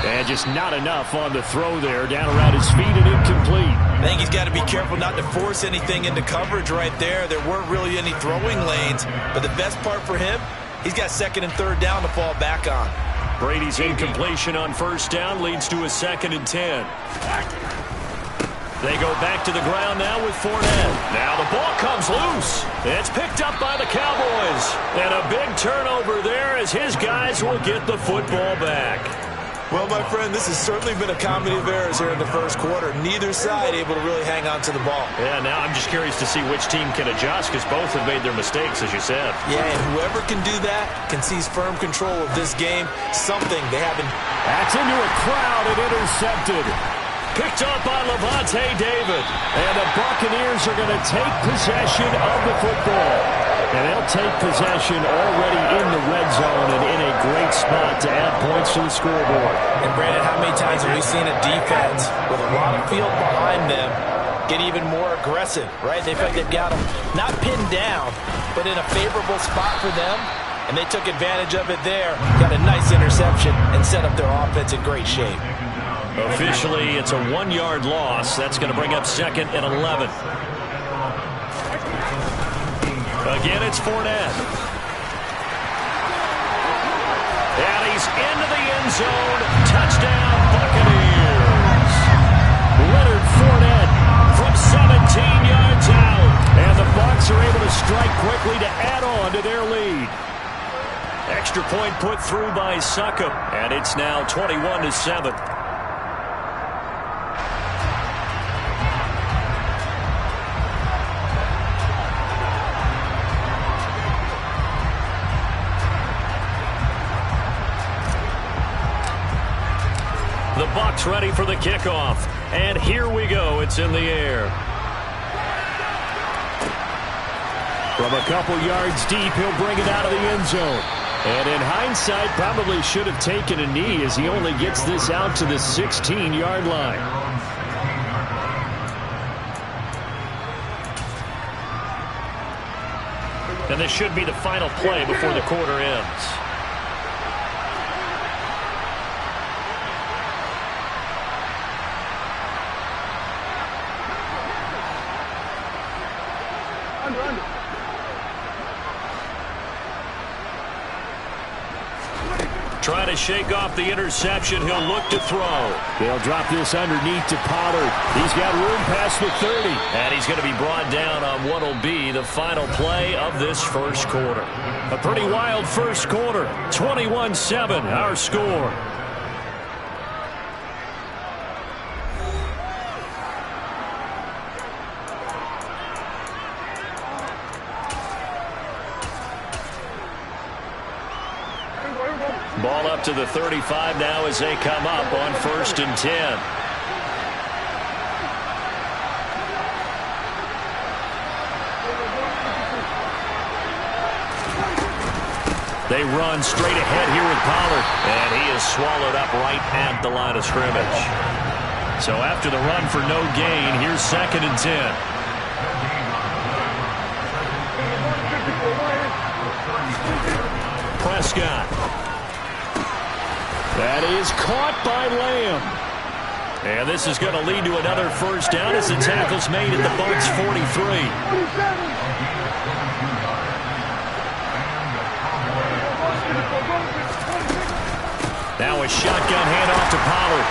And just not enough on the throw there. Down around his feet and incomplete. I think he's got to be careful not to force anything into coverage right there. There weren't really any throwing lanes. But the best part for him, he's got 2nd and 3rd down to fall back on. Brady's incompletion on 1st down leads to a 2nd and 10. They go back to the ground now with Fournette. Now the ball comes loose. It's picked up by the Cowboys. And a big turnover there as his guys will get the football back. Well, my friend, this has certainly been a comedy of errors here in the first quarter. Neither side able to really hang on to the ball. Yeah, now I'm just curious to see which team can adjust because both have made their mistakes, as you said. Yeah, and whoever can do that can seize firm control of this game. Something they haven't. That's into a crowd and intercepted. Picked up by Levante David. And the Buccaneers are going to take possession of the football. And they'll take possession already in the red zone and in a great spot to add points to the scoreboard. And Brandon, how many times have we seen a defense with a lot of field behind them get even more aggressive, right? They feel like they've got them not pinned down, but in a favorable spot for them. And they took advantage of it there, got a nice interception, and set up their offense in great shape. Officially, it's a 1-yard loss. That's going to bring up 2nd and 11. Again, it's Fournette. And he's into the end zone. Touchdown, Buccaneers. Leonard Fournette from 17 yards out. And the Bucs are able to strike quickly to add on to their lead. Extra point put through by Succop. And it's now 21-7. The Bucs ready for the kickoff. And here we go. It's in the air. From a couple yards deep, he'll bring it out of the end zone. And in hindsight, probably should have taken a knee as he only gets this out to the 16-yard line. And this should be the final play before the quarter ends. Trying to shake off the interception. He'll look to throw. They'll drop this underneath to Pollard. He's got room past the 30. And he's going to be brought down on what will be the final play of this first quarter. A pretty wild first quarter. 21-7, our score. Ball up to the 35 now as they come up on 1st and 10. They run straight ahead here with Pollard. And he is swallowed up right at the line of scrimmage. So after the run for no gain, here's 2nd and 10. Prescott. That is caught by Lamb. And this is going to lead to another first down as the tackle's made at the Bucs 43. Now a shotgun handoff to Pollard.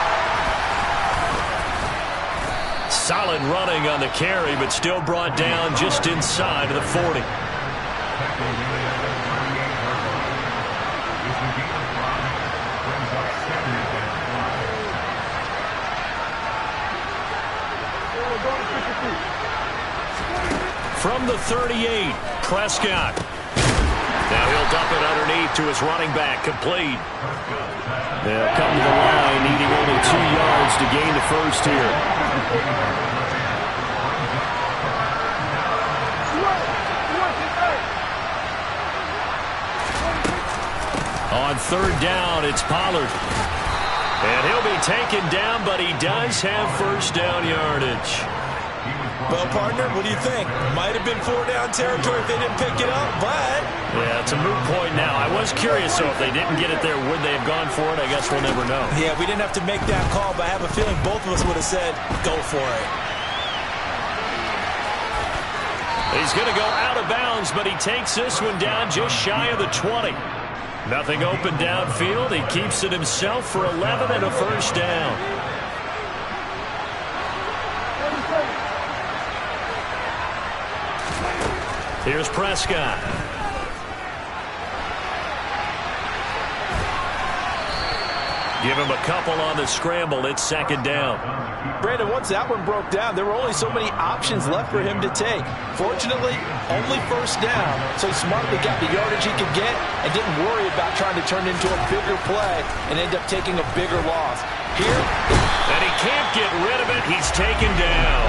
Solid running on the carry, but still brought down just inside of the 40. From the 38, Prescott. Now he'll dump it underneath to his running back, complete. They'll come to the line, needing only 2 yards to gain the first here. On 3rd down, it's Pollard. And he'll be taken down, but he does have first down yardage. Well, partner, what do you think? Might have been 4-down territory if they didn't pick it up, but... Yeah, it's a moot point now. I was curious, so if they didn't get it there, would they have gone for it? I guess we'll never know. Yeah, we didn't have to make that call, but I have a feeling both of us would have said, go for it. He's going to go out of bounds, but he takes this one down just shy of the 20. Nothing open downfield. He keeps it himself for 11 and a first down. Here's Prescott. Give him a couple on the scramble. It's 2nd down. Brandon, once that one broke down, there were only so many options left for him to take. Fortunately, only first down, so he smartly got the yardage he could get and didn't worry about trying to turn into a bigger play and end up taking a bigger loss. Here, and he can't get rid of it. He's taken down.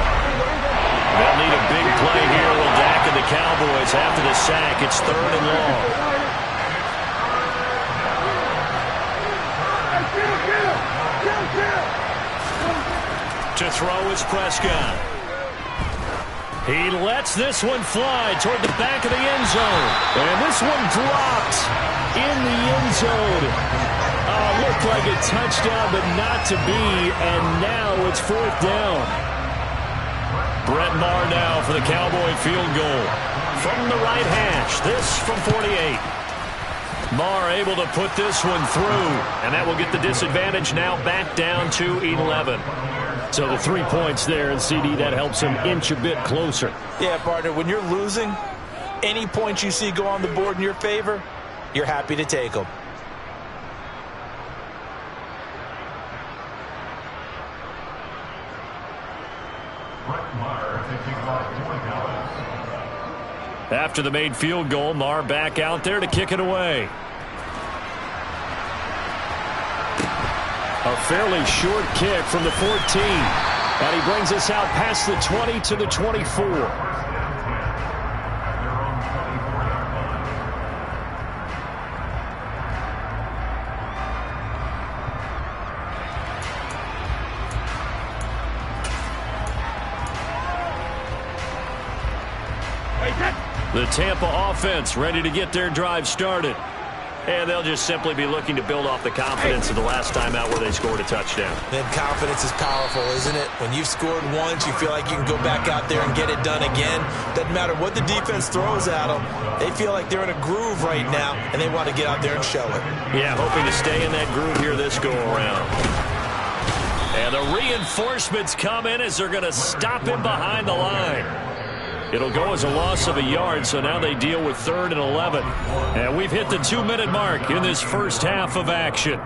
They'll need a big play here with Dak and the Cowboys after the sack. It's 3rd and long. To throw is Prescott. He lets this one fly toward the back of the end zone. And this one dropped in the end zone. Looked like a touchdown, but not to be. And now it's 4th down. Brett Maher now for the Cowboy field goal. From the right hash, this from 48. Maher able to put this one through, and that will get the disadvantage now back down to 11. So the 3 points there, and CD, that helps him inch a bit closer. Yeah, partner, when you're losing, any points you see go on the board in your favor, you're happy to take them. After the made field goal, Maher back out there to kick it away. A fairly short kick from the 14. And he brings us out past the 20 to the 24. The Tampa offense ready to get their drive started. And they'll just simply be looking to build off the confidence of the last time out where they scored a touchdown. Then confidence is powerful, isn't it? When you've scored once, you feel like you can go back out there and get it done again. Doesn't matter what the defense throws at them. They feel like they're in a groove right now, and they want to get out there and show it. Yeah, hoping to stay in that groove here this go-around. And the reinforcements come in as they're going to stop him behind the line. It'll go as a loss of a yard, so now they deal with 3rd and 11. And we've hit the 2-minute mark in this first half of action.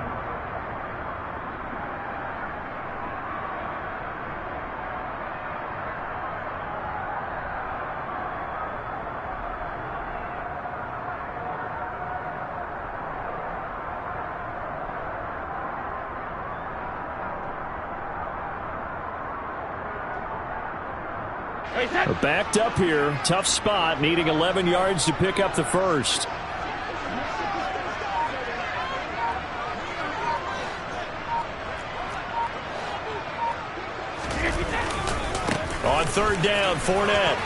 Backed up here, tough spot, needing 11 yards to pick up the first. On 3rd down, Fournette.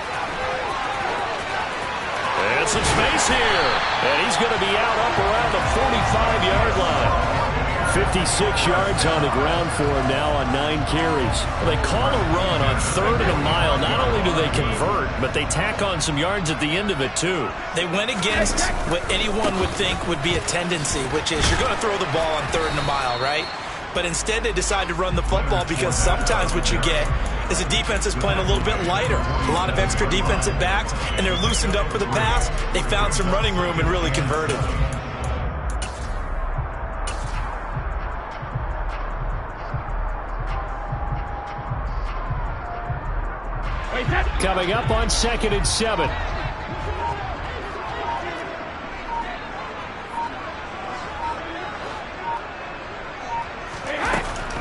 And some space here. And he's going to be out up around the 45-yard line. 56 yards on the ground for him now on 9 carries. Well, they call a run on 3rd and a mile. Not only do they convert, but they tack on some yards at the end of it, too. They went against what anyone would think would be a tendency, which is you're going to throw the ball on 3rd and a mile, right? But instead they decide to run the football because sometimes what you get is the defense is playing a little bit lighter. A lot of extra defensive backs, and they're loosened up for the pass. They found some running room and really converted. Coming up on 2nd and 7.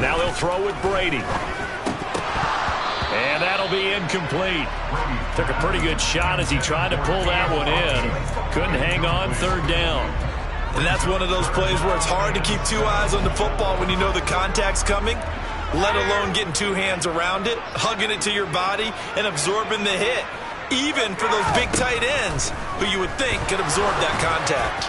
Now they'll throw with Brady. And that'll be incomplete. Took a pretty good shot as he tried to pull that one in. Couldn't hang on 3rd down. And that's one of those plays where it's hard to keep 2 eyes on the football when you know the contact's coming, let alone getting 2 hands around it, hugging it to your body, and absorbing the hit, even for those big tight ends who you would think could absorb that contact.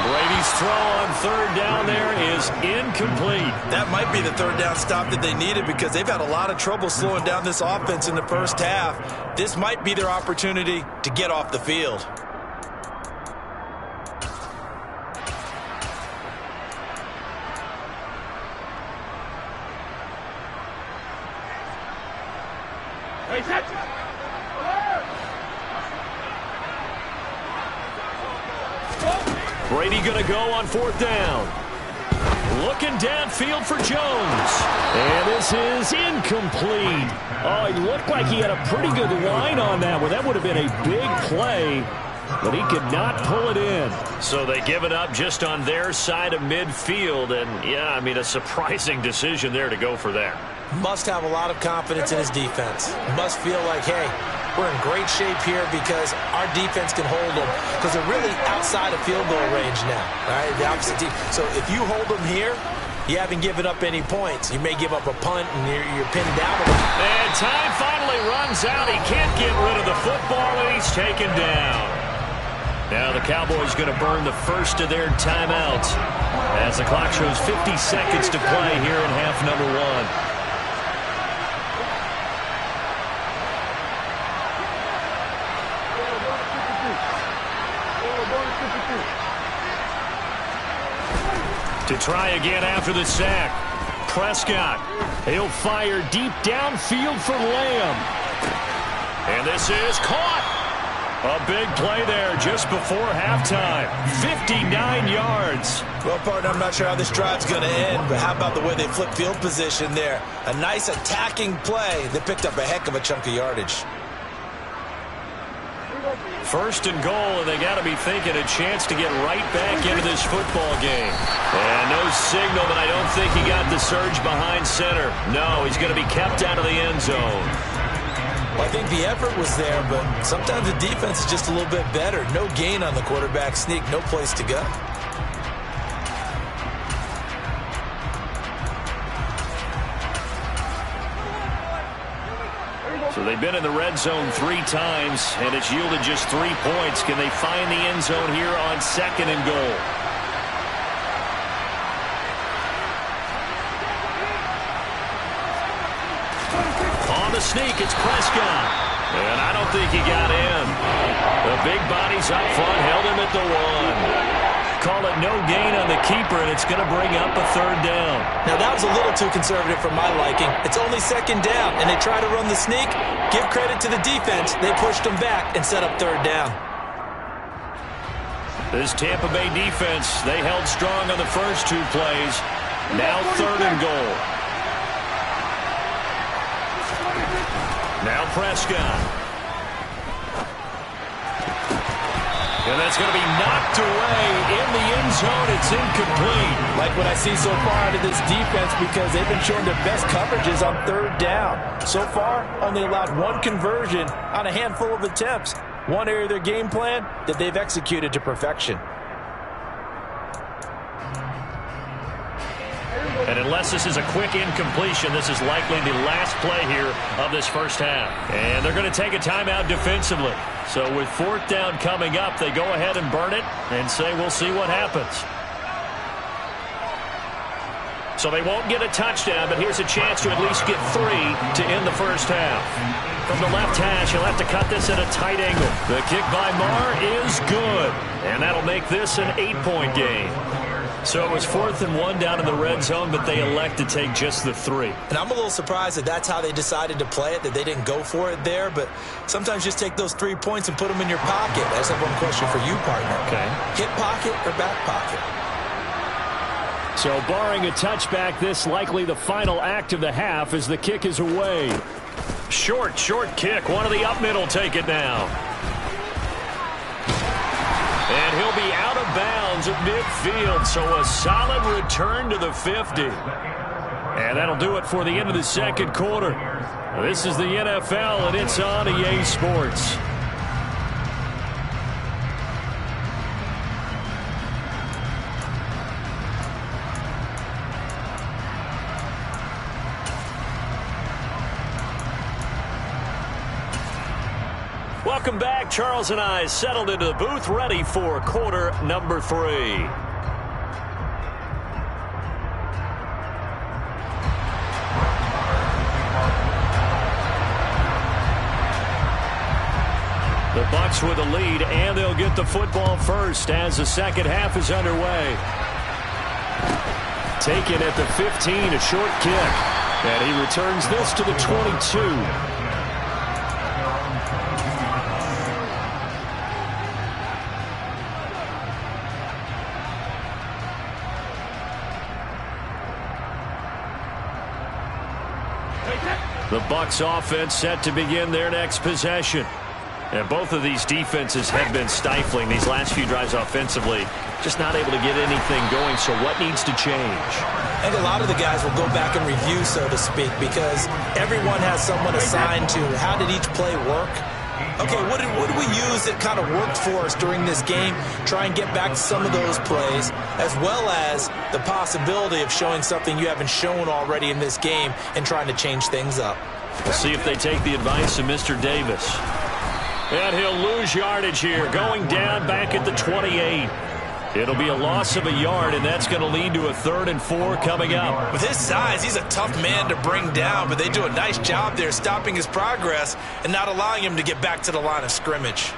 Brady's throw on 3rd down there is incomplete. That might be the 3rd down stop that they needed because they've had a lot of trouble slowing down this offense in the first half. This might be their opportunity to get off the field. Brady going to go on 4th down. Looking downfield for Jones. And this is incomplete. Oh, he looked like he had a pretty good line on that one. That would have been a big play, but he could not pull it in. So they give it up just on their side of midfield. And, yeah, I mean, a surprising decision there to go for that. Must have a lot of confidence in his defense. Must feel like, hey, we're in great shape here because our defense can hold them because they're really outside of field goal range now. All right, the opposite team. So if you hold them here, you haven't given up any points. You may give up a punt and you're pinned down. And time finally runs out. He can't get rid of the football, and he's taken down. Now the Cowboys going to burn the first of their timeouts as the clock shows 50 seconds to play here in half number 1. To try again after the sack. Prescott. He'll fire deep downfield for Lamb. And this is caught. A big play there just before halftime. 59 yards. Well, partner, I'm not sure how this drive's going to end, but how about the way they flip field position there? A nice attacking play that picked up a heck of a chunk of yardage. 1st and goal, and they got to be thinking a chance to get right back into this football game. And no signal, but I don't think he got the surge behind center. No, he's going to be kept out of the end zone. Well, I think the effort was there, but sometimes the defense is just a little bit better. No gain on the quarterback sneak, no place to go. So they've been in the red zone 3 times, and it's yielded just 3 points. Can they find the end zone here on 2nd and goal? On the sneak, it's Prescott. And I don't think he got in. The big bodies up front held him at the 1. Call it no gain on the keeper, and it's going to bring up a 3rd down. Now, that was a little too conservative for my liking. It's only 2nd down, and they try to run the sneak. Give credit to the defense. They pushed them back and set up 3rd down. This Tampa Bay defense, they held strong on the first 2 plays. Now 3rd and goal. Now Prescott. And that's going to be knocked away in the end zone. It's incomplete. Like what I see so far out of this defense because they've been showing their best coverages on 3rd down. So far, only allowed 1 conversion on a handful of attempts. One area of their game plan that they've executed to perfection. And unless this is a quick incompletion, this is likely the last play here of this first half. And they're going to take a timeout defensively. So with 4th down coming up, they go ahead and burn it and say we'll see what happens. So they won't get a touchdown, but here's a chance to at least get 3 to end the first half. From the left hash, he'll have to cut this at a tight angle. The kick by Marr is good, and that'll make this an 8-point game. So it was 4th and 1 down in the red zone, but they elect to take just the 3. And I'm a little surprised that that's how they decided to play it, that they didn't go for it there. But sometimes just take those 3 points and put them in your pocket. I just have one question for you, partner. Okay. Hip pocket or back pocket? So barring a touchback, this likely the final act of the half as the kick is away. Short kick. One of the up middle take it now. And he'll be out of bounds at midfield, so a solid return to the 50. And that'll do it for the end of the second quarter. This is the NFL, and it's on EA Sports. Welcome back. Charles and I settled into the booth, ready for quarter number 3. The Bucs with the lead, and they'll get the football first as the second half is underway. Taken at the 15, a short kick. And he returns this to the 22. The Bucs offense set to begin their next possession. And both of these defenses have been stifling these last few drives offensively. Just not able to get anything going, so what needs to change? I think a lot of the guys will go back and review, so to speak, because everyone has someone assigned to how did each play work. Okay, what did we use that kind of worked for us during this game? Try and get back to some of those plays, as well as the possibility of showing something you haven't shown already in this game and trying to change things up. We'll see if they take the advice of Mr. Davis. And he'll lose yardage here, going down back at the 28. It'll be a loss of a yard, and that's going to lead to a 3rd and 4 coming up. With his size, he's a tough man to bring down, but they do a nice job there stopping his progress and not allowing him to get back to the line of scrimmage.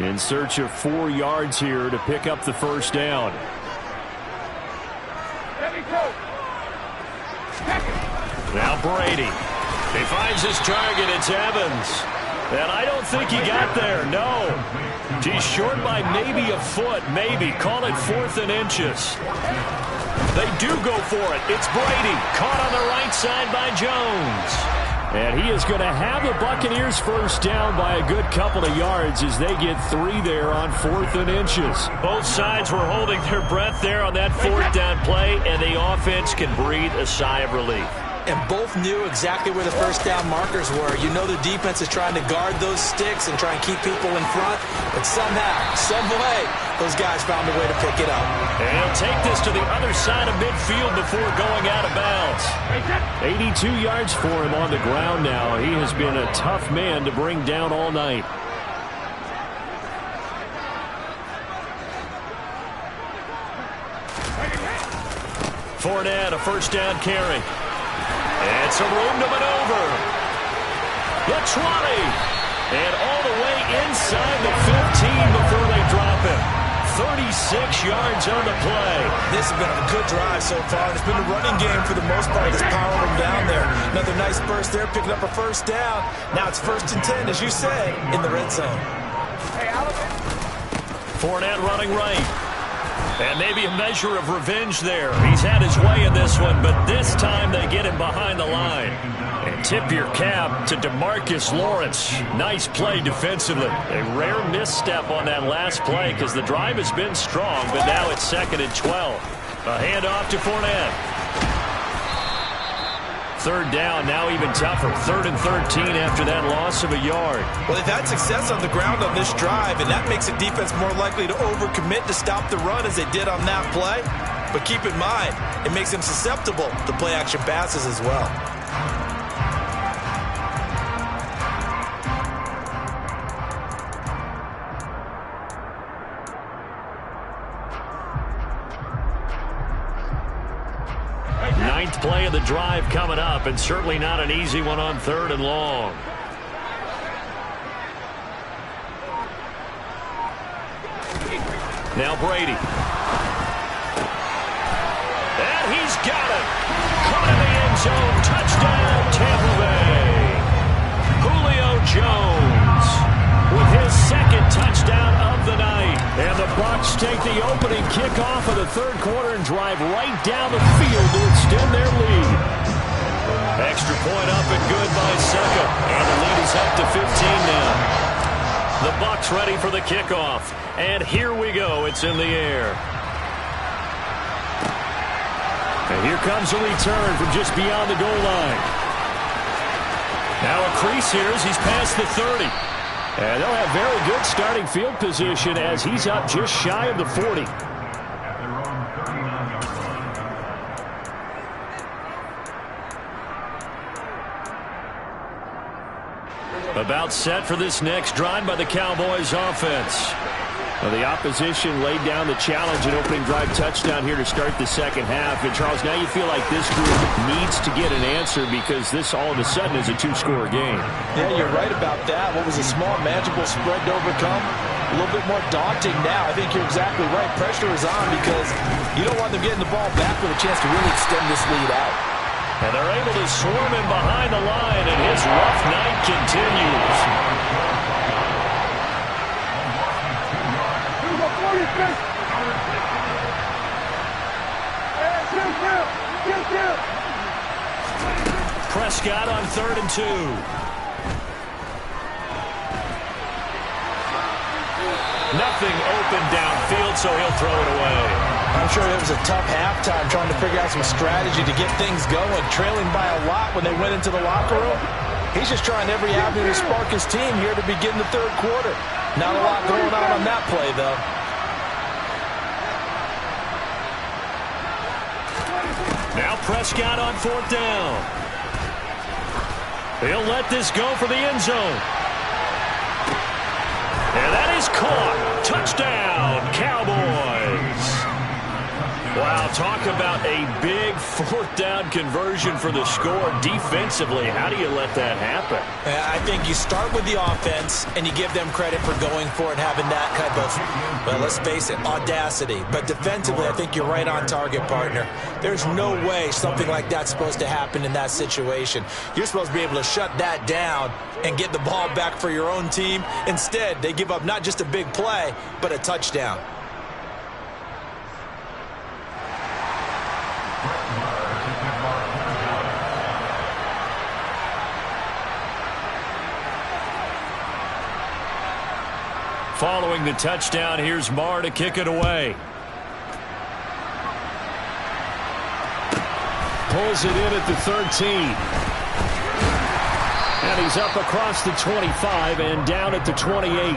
In search of 4 yards here to pick up the first down. Now Brady. He finds his target. It's Evans. And I don't think he got there. No. He's short by maybe a foot. Maybe. Call it 4th and inches. They do go for it. It's Brady. Caught on the right side by Jones. And he is going to have the Buccaneers first down by a good couple of yards as they get 3 there on 4th and inches. Both sides were holding their breath there on that 4th down play, and the offense can breathe a sigh of relief. And both knew exactly where the first down markers were. You know the defense is trying to guard those sticks and try and keep people in front. But somehow, some way, those guys found a way to pick it up. And he'll take this to the other side of midfield before going out of bounds. 82 yards for him on the ground now. He has been a tough man to bring down all night. Fournette, a first down carry. And some room to maneuver. The 20. And all the way inside the 15 before they drop him. 36 yards on the play. This has been a good drive so far. It's been a running game for the most part that's powering them down there. Another nice burst there, picking up a first down. Now it's 1st and 10, as you said, in the red zone. Fournette running right. And maybe a measure of revenge there. He's had his way in this one, but this time they get him behind the line. And tip your cap to DeMarcus Lawrence. Nice play defensively. A rare misstep on that last play because the drive has been strong, but now it's 2nd and 12. A handoff to Fournette. 3rd down, now even tougher. 3rd and 13 after that loss of a yard. Well, they've had success on the ground on this drive, and that makes the defense more likely to overcommit to stop the run as they did on that play. But keep in mind, it makes them susceptible to play-action passes as well. last play of the drive coming up, and certainly not an easy one on 3rd and long. Now Brady. And he's got it. Caught in the end zone. Touchdown, Tampa Bay. Julio Jones with his 2nd touchdown of the night. And the Bucs take the opening kickoff of the 3rd quarter and drive right down the field to extend their lead. Extra point up and good by Secca. And the lead is up to 15 now. The Bucs ready for the kickoff. And here we go. It's in the air. And here comes a return from just beyond the goal line. Now a crease here as he's past the 30. And they'll have very good starting field position as he's up just shy of the 40. About set for this next drive by the Cowboys offense. Well, the opposition laid down the challenge and opening drive touchdown here to start the 2nd half. And, Charles, now you feel like this group needs to get an answer because this all of a sudden is a 2-score game. Yeah, you're right about that. What was a small, manageable spread to overcome? A little bit more daunting now. I think you're exactly right. Pressure is on because you don't want them getting the ball back with a chance to really extend this lead out. And they're able to swarm him behind the line, and his rough night continues. Prescott on 3rd and 2. Nothing open downfield, so he'll throw it away. I'm sure it was a tough halftime trying to figure out some strategy to get things going, trailing by a lot when they went into the locker room. He's just trying every avenue to spark his team here to begin the 3rd quarter. Not a lot going on that play, though. Now Prescott on 4th down. He'll let this go for the end zone. And that is caught. Touchdown, Cowboys. Wow, talk about a big 4th down conversion for the score defensively. How do you let that happen? I think you start with the offense and you give them credit for going for it, having that type of, well, let's face it, audacity. But defensively, I think you're right on target, partner. There's no way something like that's supposed to happen in that situation. You're supposed to be able to shut that down and get the ball back for your own team. Instead, they give up not just a big play, but a touchdown. Following the touchdown, here's Marr to kick it away. Pulls it in at the 13. And he's up across the 25 and down at the 28.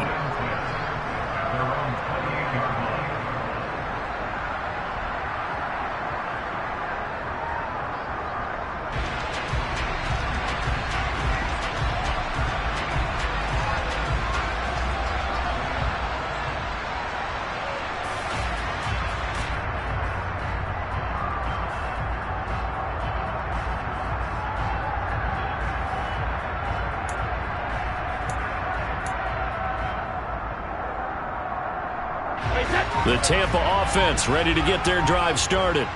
The Tampa offense ready to get their drive started.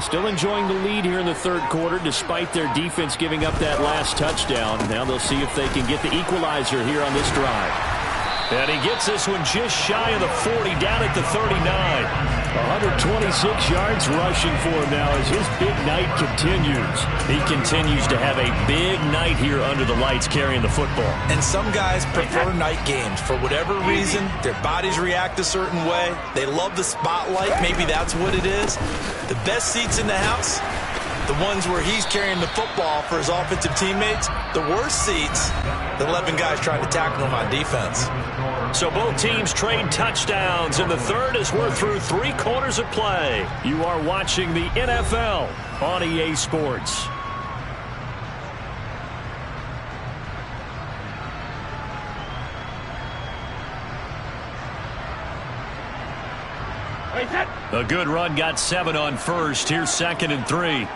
Still enjoying the lead here in the 3rd quarter despite their defense giving up that last touchdown. Now they'll see if they can get the equalizer here on this drive. And he gets this one just shy of the 40, down at the 39. 126 yards rushing for him now as his big night continues. He continues to have a big night here under the lights carrying the football. And some guys prefer night games. For whatever reason, their bodies react a certain way. They love the spotlight. Maybe that's what it is. The best seats in the house, the ones where he's carrying the football for his offensive teammates. The worst seats, the 11 guys trying to tackle him on defense. So both teams trade touchdowns in the 3rd as we're through 3 quarters of play. You are watching the NFL on EA Sports. A good run got 7 on 1st. Here's 2nd and 3.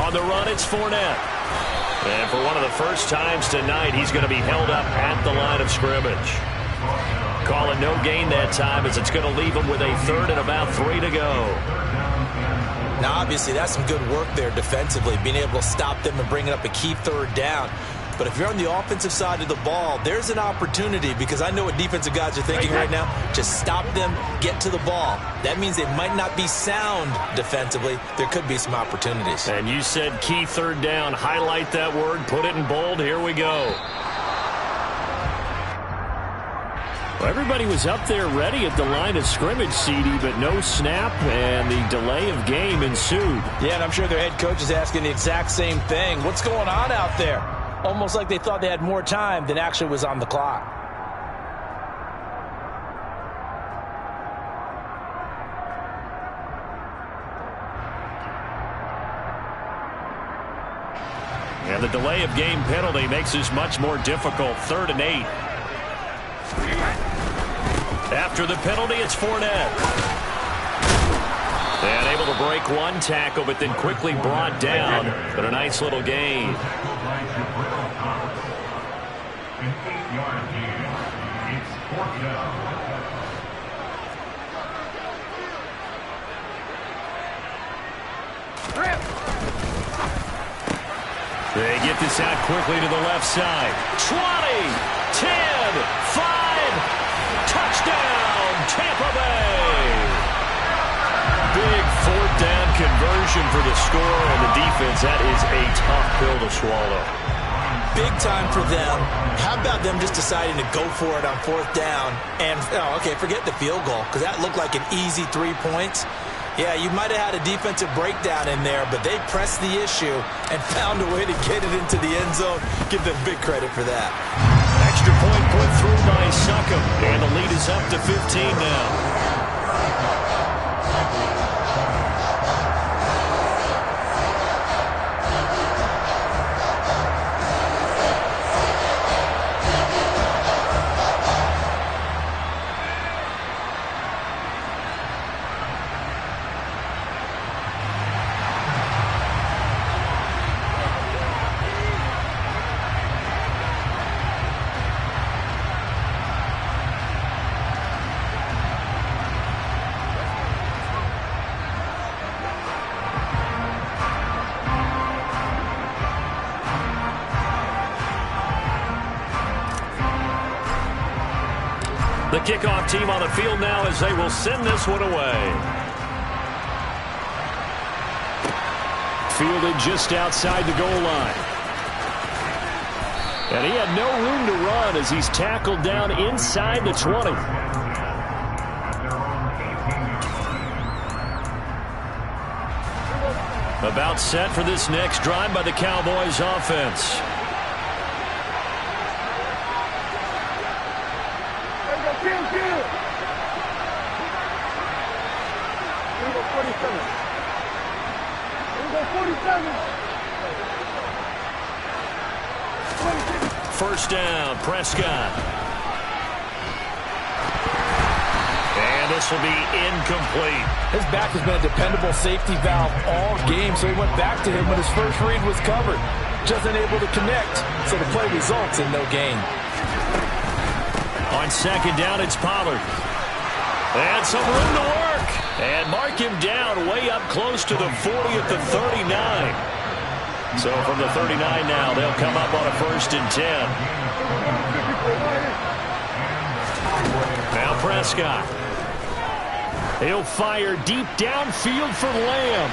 On the run, it's Fournette. And for one of the first times tonight, he's going to be held up at the line of scrimmage. Calling no gain that time as it's going to leave him with a third and about 3 to go. Now, obviously, that's some good work there defensively, being able to stop them and bringing up a key third down. But if you're on the offensive side of the ball, there's an opportunity, because I know what defensive guys are thinking right now. Just stop them, get to the ball. That means they might not be sound defensively. There could be some opportunities. And you said key third down. Highlight that word, put it in bold. Here we go. Well, everybody was up there ready at the line of scrimmage, CD, but no snap, and the delay of game ensued. Yeah, and I'm sure their head coach is asking the exact same thing. What's going on out there? Almost like they thought they had more time than actually was on the clock. And the delay of game penalty makes this much more difficult. 3rd and 8. After the penalty, it's Fournette. And able to break one tackle, but then quickly brought down. But a nice little gain. An 8-yard gain. It's 4th down. They get this out quickly to the left side. 20, 10, 5, touchdown, Tampa Bay. Big 4th down conversion for the score, and the defense, that is a tough pill to swallow. Big time for them. How about them just deciding to go for it on 4th down? And, okay, forget the field goal, because that looked like an easy 3 points. Yeah, you might have had a defensive breakdown in there, but they pressed the issue and found a way to get it into the end zone. Give them big credit for that. Extra point put through by Succop, and the lead is up to 15 now. The kickoff team on the field now as they will send this one away. Fielded just outside the goal line. And he had no room to run as he's tackled down inside the 20. About set for this next drive by the Cowboys offense. First down, Prescott. And this will be incomplete. His back has been a dependable safety valve all game, so he went back to him when his first read was covered. Just unable to connect, so the play results in no gain. On 2nd down, it's Pollard. And some room to work. And mark him down way up close to the 40 at the 39. So from the 39 now, they'll come up on a 1st and 10. Now Prescott. He'll fire deep downfield for Lamb.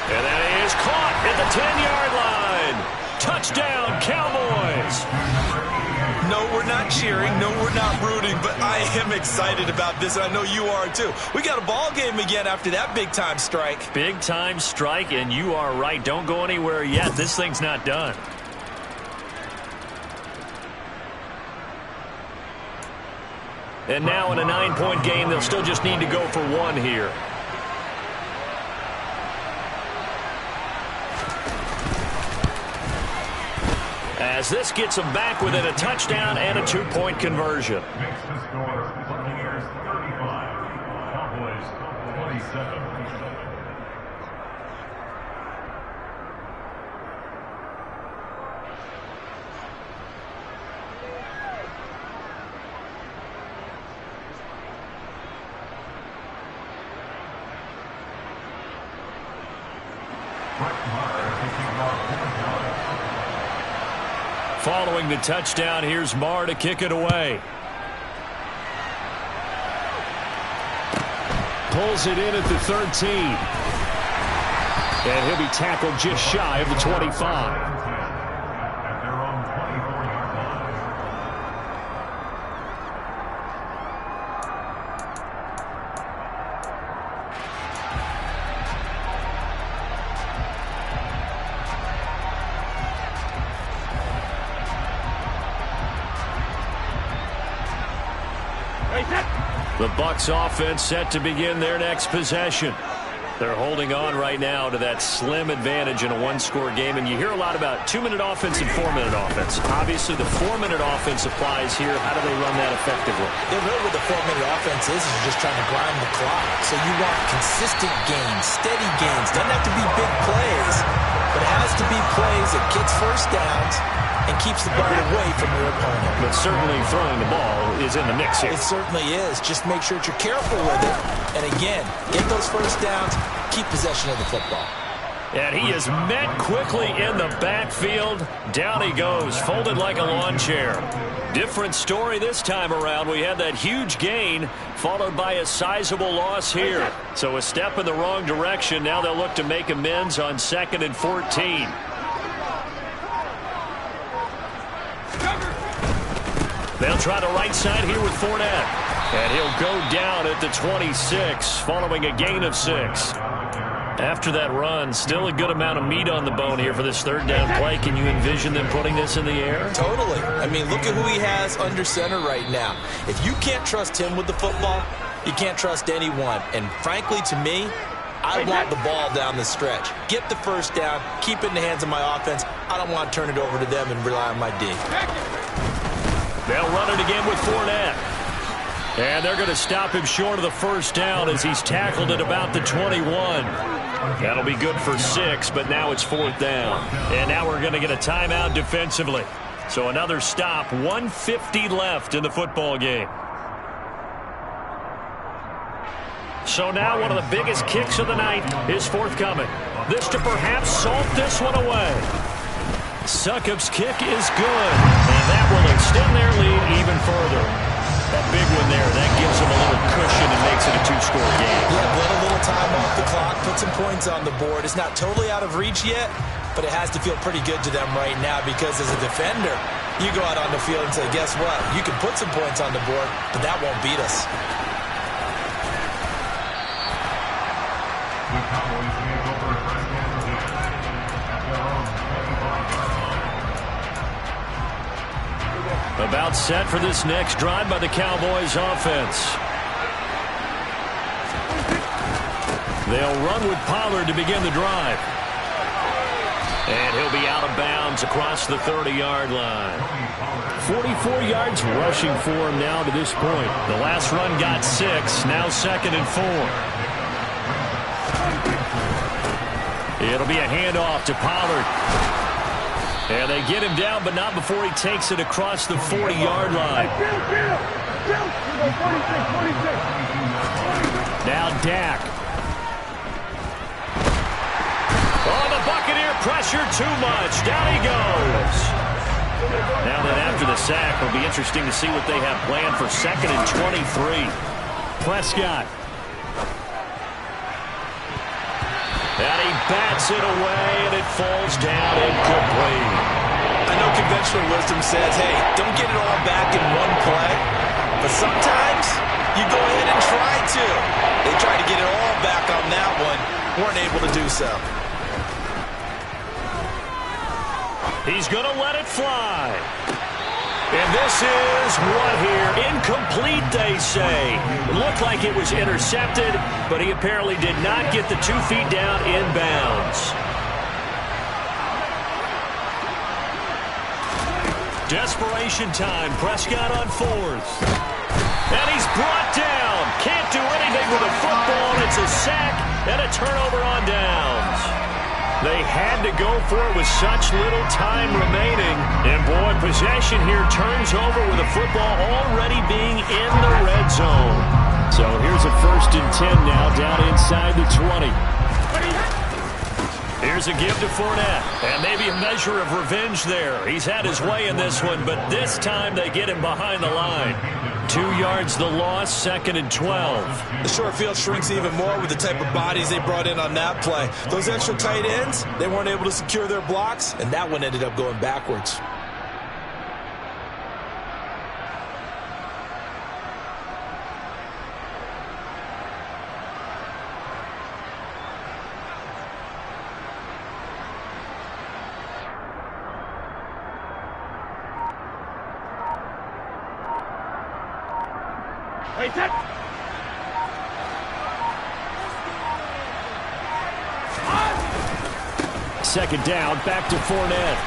And that is caught at the 10-yard line. Touchdown, Cowboys. No, we're not cheering. No, we're not rooting. But I am excited about this, and I know you are too. We got a ball game again after that big-time strike. Big-time strike, and you are right. Don't go anywhere yet. This thing's not done. And now in a 9-point game, they'll still just need to go for 1 here. As this gets them back within a touchdown and a 2-point conversion. Makes the score Buccaneers 35, Cowboys 27. Following the touchdown, here's Marr to kick it away. Pulls it in at the 13. And he'll be tackled just shy of the 25. The Bucs offense set to begin their next possession. They're holding on right now to that slim advantage in a one-score game, and you hear a lot about 2-minute offense and 4-minute offense. Obviously, the 4-minute offense applies here. How do they run that effectively? They're really what the 4-minute offense is just trying to grind the clock. So you want consistent gains, steady gains. Doesn't have to be big plays, but it has to be plays that gets first downs and keeps the ball away from your opponent. But certainly throwing the ball is in the mix here. It certainly is. Just make sure that you're careful with it. And again, get those first downs, keep possession of the football. And he is met quickly in the backfield. Down he goes, folded like a lawn chair. Different story this time around. We had that huge gain followed by a sizable loss here. So a step in the wrong direction. Now they'll look to make amends on 2nd and 14. They'll try the right side here with Fournette. And he'll go down at the 26 following a gain of 6. After that run, still a good amount of meat on the bone here for this third down play. Can you envision them putting this in the air? Totally. I mean, look at who he has under center right now. If you can't trust him with the football, you can't trust anyone. And frankly, to me, I want the ball down the stretch. Get the first down, keep it in the hands of my offense. I don't want to turn it over to them and rely on my D. They'll run it again with Fournette. And they're going to stop him short of the first down as he's tackled at about the 21. That'll be good for 6, but now it's 4th down. And now we're going to get a timeout defensively. So another stop, 1:50 left in the football game. So now one of the biggest kicks of the night is forthcoming. This to perhaps salt this one away. Sukup's kick is good, and that will extend their lead even further. That big one there, that gives them a little cushion and makes it a 2-score game. Yeah, let a little time off the clock, put some points on the board. It's not totally out of reach yet, but it has to feel pretty good to them right now because as a defender, you go out on the field and say, guess what? You can put some points on the board, but that won't beat us. The Cowboys take over first and 10 at their own 25-yard line. About set for this next drive by the Cowboys offense. They'll run with Pollard to begin the drive. And he'll be out of bounds across the 30-yard line. 44 yards rushing for him now to this point. The last run got 6, now 2nd and 4. It'll be a handoff to Pollard. And they get him down, but not before he takes it across the 40-yard line. Now Dak. Oh, the Buccaneer pressure too much. Down he goes. Now then after the sack, it'll be interesting to see what they have planned for 2nd and 23. Prescott. And he bats it away, and it falls down incomplete. I know conventional wisdom says, hey, don't get it all back in one play. But sometimes you go ahead and try to. They tried to get it all back on that one. Weren't able to do so. He's going to let it fly. And this is what here? Incomplete, they say. It looked like it was intercepted, but he apparently did not get the 2 feet down inbounds. Desperation time. Prescott on 4th. And he's brought down. Can't do anything with a football. It's a sack and a turnover on downs. They had to go for it with such little time remaining. And, boy, possession here turns over with the football already being in the red zone. So here's a 1st and 10 now down inside the 20. Here's a give to Fournette. And maybe a measure of revenge there. He's had his way in this one, but this time they get him behind the line. 2 yards the loss, 2nd and 12. The short field shrinks even more with the type of bodies they brought in on that play. Those extra tight ends, they weren't able to secure their blocks, and that one ended up going backwards. Second down, back to Fournette.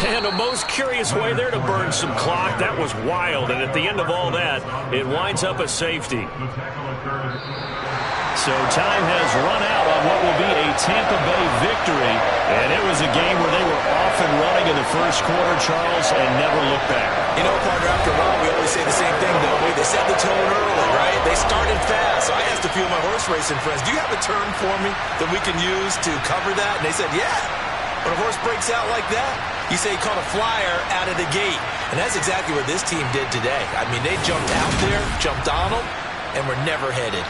And a most curious way there to burn some clock. That was wild, and at the end of all that, it winds up a safety. So time has run out on what will be a Tampa Bay victory, and it was a game where they were off and running in the first quarter, Charles, and never looked back. You know, partner, after a while, we always say the same thing, don't we? They set the tone early, right? They started fast. So I asked a few of my horse racing friends, do you have a term for me that we can use to cover that? And they said, yeah. When a horse breaks out like that, you say he caught a flyer out of the gate. And that's exactly what this team did today. I mean, they jumped out there, jumped on them, and were never headed.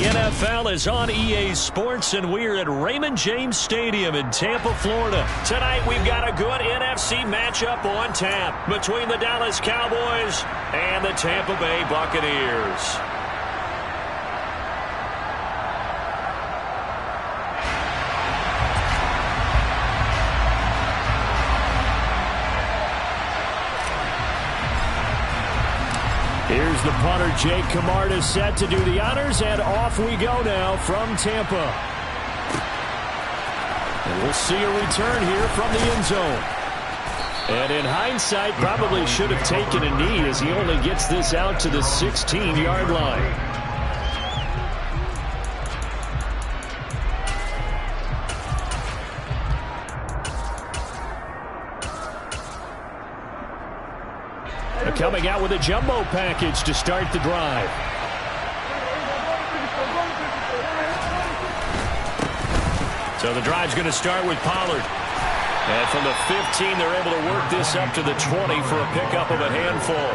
The NFL is on EA Sports, and we're at Raymond James Stadium in Tampa, Florida. Tonight, we've got a good NFC matchup on tap between the Dallas Cowboys and the Tampa Bay Buccaneers. Here's the punter, Jake Camarda, set to do the honors, and off we go now from Tampa. And we'll see a return here from the end zone. And in hindsight, probably should have taken a knee as he only gets this out to the 16-yard line. Coming out with a jumbo package to start the drive. So the drive's going to start with Pollard. And from the 15, they're able to work this up to the 20 for a pickup of a handful.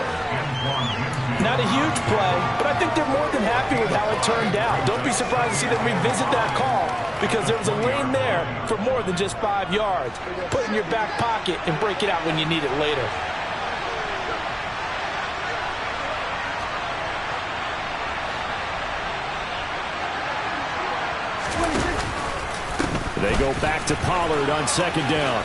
Not a huge play, but I think they're more than happy with how it turned out. Don't be surprised to see them revisit that call because there was a lane there for more than just 5 yards. Put it in your back pocket and break it out when you need it later. They go back to Pollard on second down.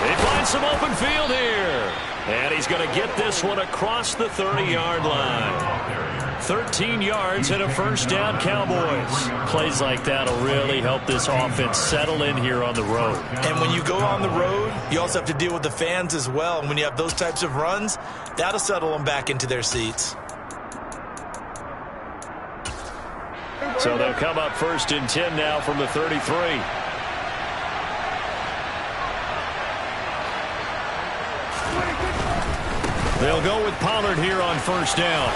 They find some open field here. And he's going to get this one across the 30-yard line. 13 yards and a first down, Cowboys. Plays like that will really help this offense settle in here on the road. And when you go on the road, you also have to deal with the fans as well. And when you have those types of runs, that'll settle them back into their seats. So they'll come up first and 10 now from the 33. They'll go with Pollard here on first down.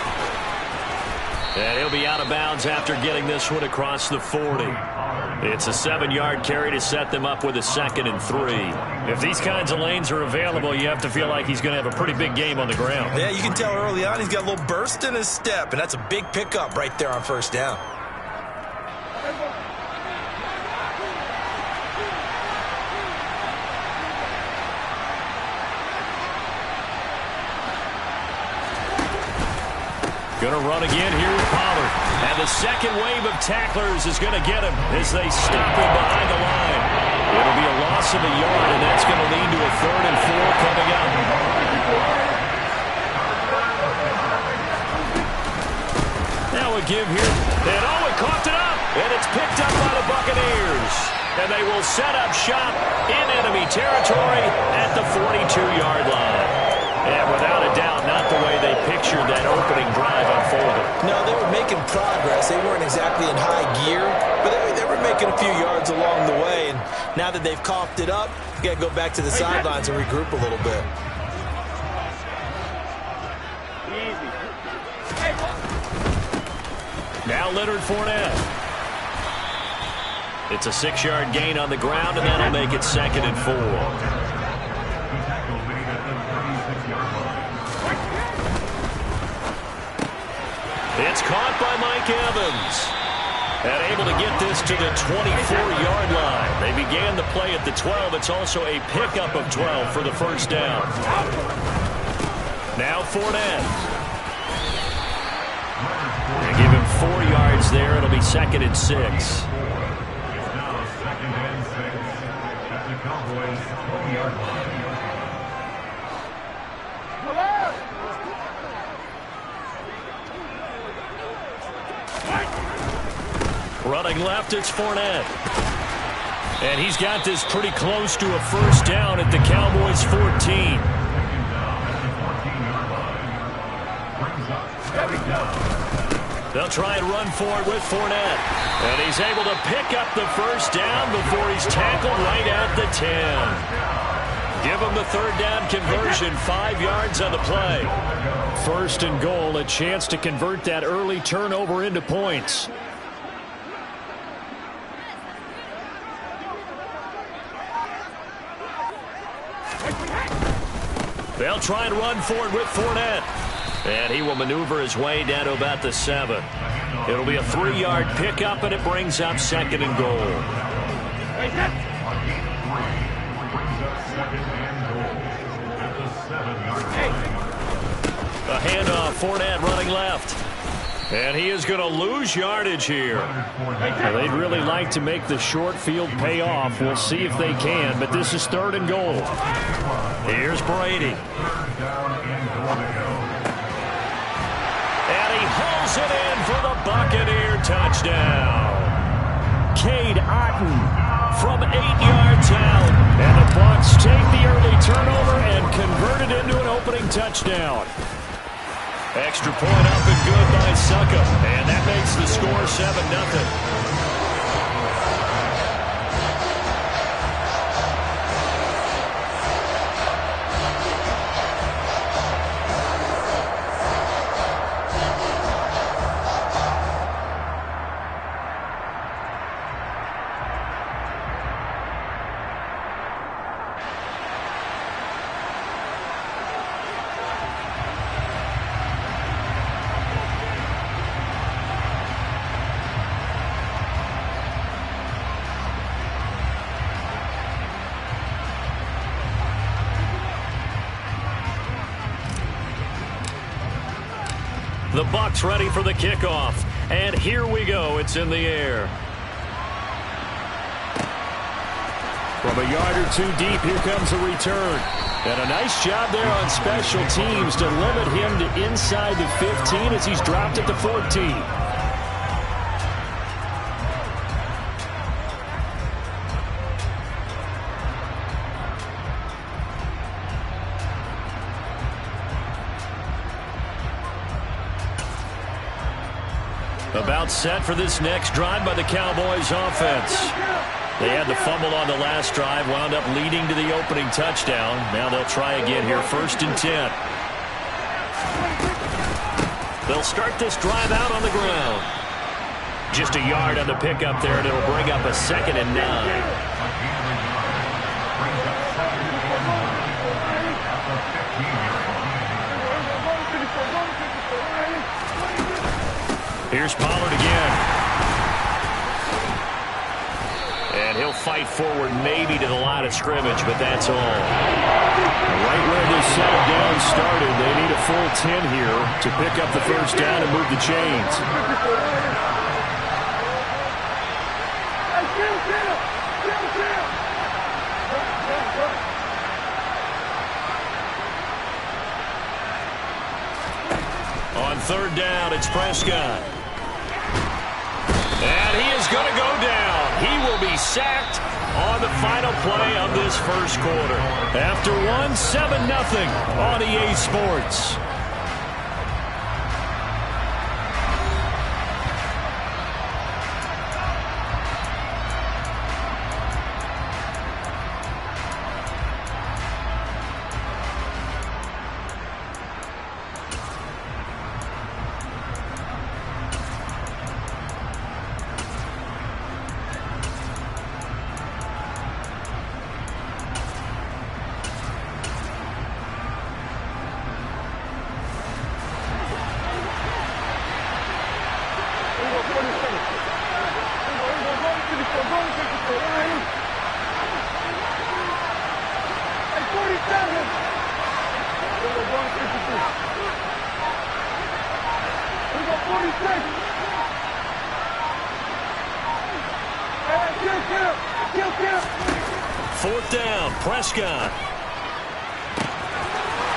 And he'll be out of bounds after getting this one across the 40. It's a 7-yard carry to set them up with a 2nd and 3. If these kinds of lanes are available, you have to feel like he's going to have a pretty big game on the ground. Yeah, you can tell early on he's got a little burst in his step, and that's a big pickup right there on first down. Going to run again here with Pollard. And the second wave of tacklers is going to get him as they stop him behind the line. It'll be a loss of a yard, and that's going to lead to a 3rd and 4 coming up. Now a give here. And it coughed it up. And it's picked up by the Buccaneers. And they will set up shop in enemy territory at the 42-yard line. And without a doubt, not the way they pictured that opening drive unfolded. No, they were making progress. They weren't exactly in high gear, but they were making a few yards along the way. And now that they've coughed it up, you got to go back to the sidelines and regroup a little bit. Now Leonard Fournette. It's a 6-yard gain on the ground, and that'll make it 2nd and 4. It's caught by Mike Evans. And able to get this to the 24-yard line. They began the play at the 12. It's also a pickup of 12 for the first down. Now Fournette. They give him 4 yards there. It'll be 2nd and 6. It's now 2nd and 6 at the Cowboys' 20-yard line. Running left, it's Fournette. And he's got this pretty close to a first down at the Cowboys' 14. They'll try and run for it with Fournette. And he's able to pick up the first down before he's tackled right at the 10. Give him the 3rd down conversion, 5 yards on the play. 1st and goal, a chance to convert that early turnover into points. They'll try and run for it with Fournette. And he will maneuver his way down to about the 7. It'll be a 3-yard pickup, and it brings up 2nd and goal. A handoff, Fournette running left. And he is going to lose yardage here. Well, they'd really like to make the short field pay off. We'll see if they can, but this is 3rd and goal. Here's Brady. And he hauls it in for the Buccaneer touchdown. Cade Otton from 8 yards out. And the Bucs take the early turnover and convert it into an opening touchdown. Extra point up and good by Succop. And that makes the score 7-0. The Bucs ready for the kickoff. And here we go. It's in the air. From a yard or 2 deep, here comes a return. And a nice job there on special teams to limit him to inside the 15 as he's dropped at the 14. About set for this next drive by the Cowboys offense. They had the fumble on the last drive, wound up leading to the opening touchdown. Now they'll try again here, 1st and 10. They'll start this drive out on the ground. Just a yard on the pickup there, and it'll bring up a 2nd and 9. Here's Pollard again. And he'll fight forward maybe to the line of scrimmage, but that's all. Right where this set of downs started, they need a full 10 here to pick up the 1st down and move the chains. On 3rd down, it's Prescott. And he is going to go down. He will be sacked on the final play of this 1st quarter. After 7-0 on EA Sports. Fourth down, Prescott.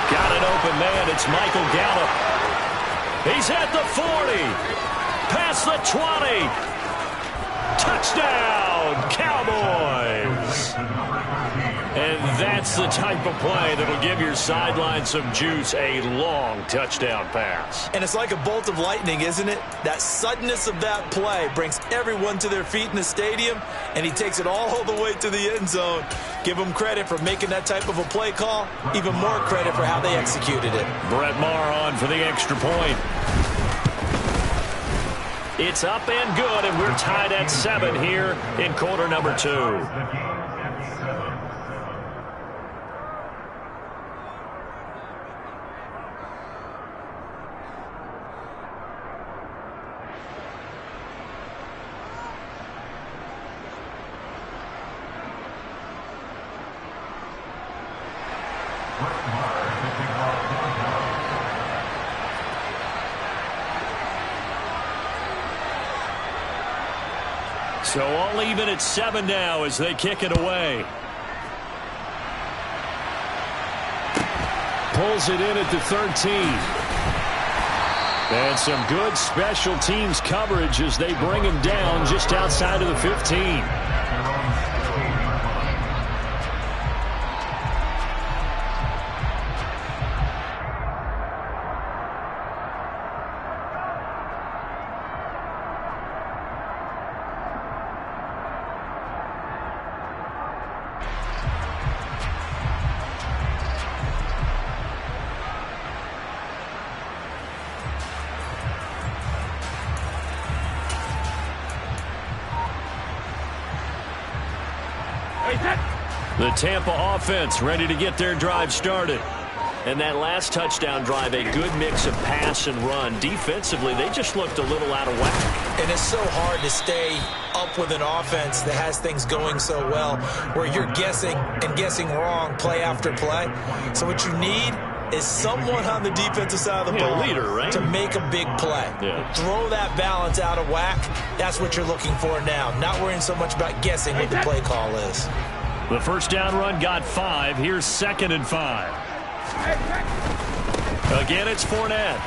Got an open man. It's Michael Gallup. He's at the 40. Past the 20. Touchdown, Cowboys. And that's the type of play that'll give your sideline some juice, a long touchdown pass. And it's like a bolt of lightning, isn't it? That suddenness of that play brings everyone to their feet in the stadium, and he takes it all the way to the end zone. Give him credit for making that type of a play call. Even more credit for how they executed it. Brett Maher on for the extra point. It's up and good, and we're tied at 7 here in quarter number 2. So all even at 7 now as they kick it away. Pulls it in at the 13. And some good special teams coverage as they bring him down just outside of the 15. The Tampa offense ready to get their drive started. And that last touchdown drive, a good mix of pass and run. Defensively, they just looked a little out of whack. And it's so hard to stay up with an offense that has things going so well, where you're guessing and guessing wrong play after play. So what you need is someone on the defensive side of the ball leader, right? to make a big play. Throw that balance out of whack. That's what you're looking for now. Not worrying so much about guessing what the play call is. The first down run got 5. Here's 2nd and 5. Again, it's Fournette.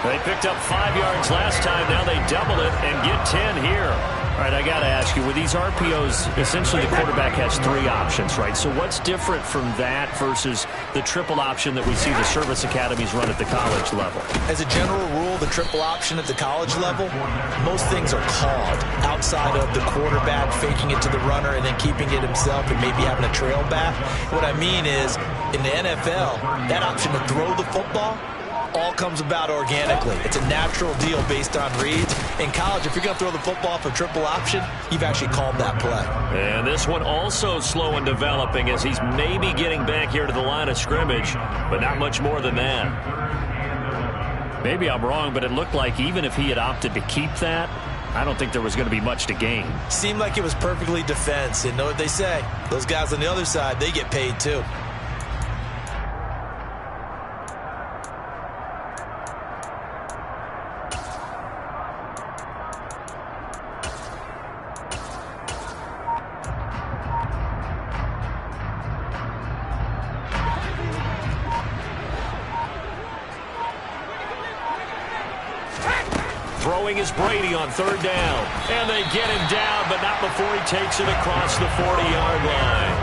They picked up 5 yards last time. Now they double it and get 10 here. All right, I got to ask you, with these RPOs, essentially the quarterback has 3 options, right? So what's different from that versus the triple option that we see the service academies run at the college level? As a general rule, the triple option at the college level, most things are called outside of the quarterback faking it to the runner and then keeping it himself and maybe having a trail back. What I mean is, in the NFL, that option to throw the football all comes about organically. It's a natural deal based on reads. In college, if you're going to throw the football for triple option, you've actually called that play. And this one also slow in developing as he's maybe getting back here to the line of scrimmage, but not much more than that. Maybe I'm wrong, but it looked like even if he had opted to keep that, I don't think there was going to be much to gain. Seemed like it was perfectly defense. And know what they say? Those guys on the other side, they get paid too. Throwing is Brady on 3rd down. And they get him down, but not before he takes it across the 40-yard line.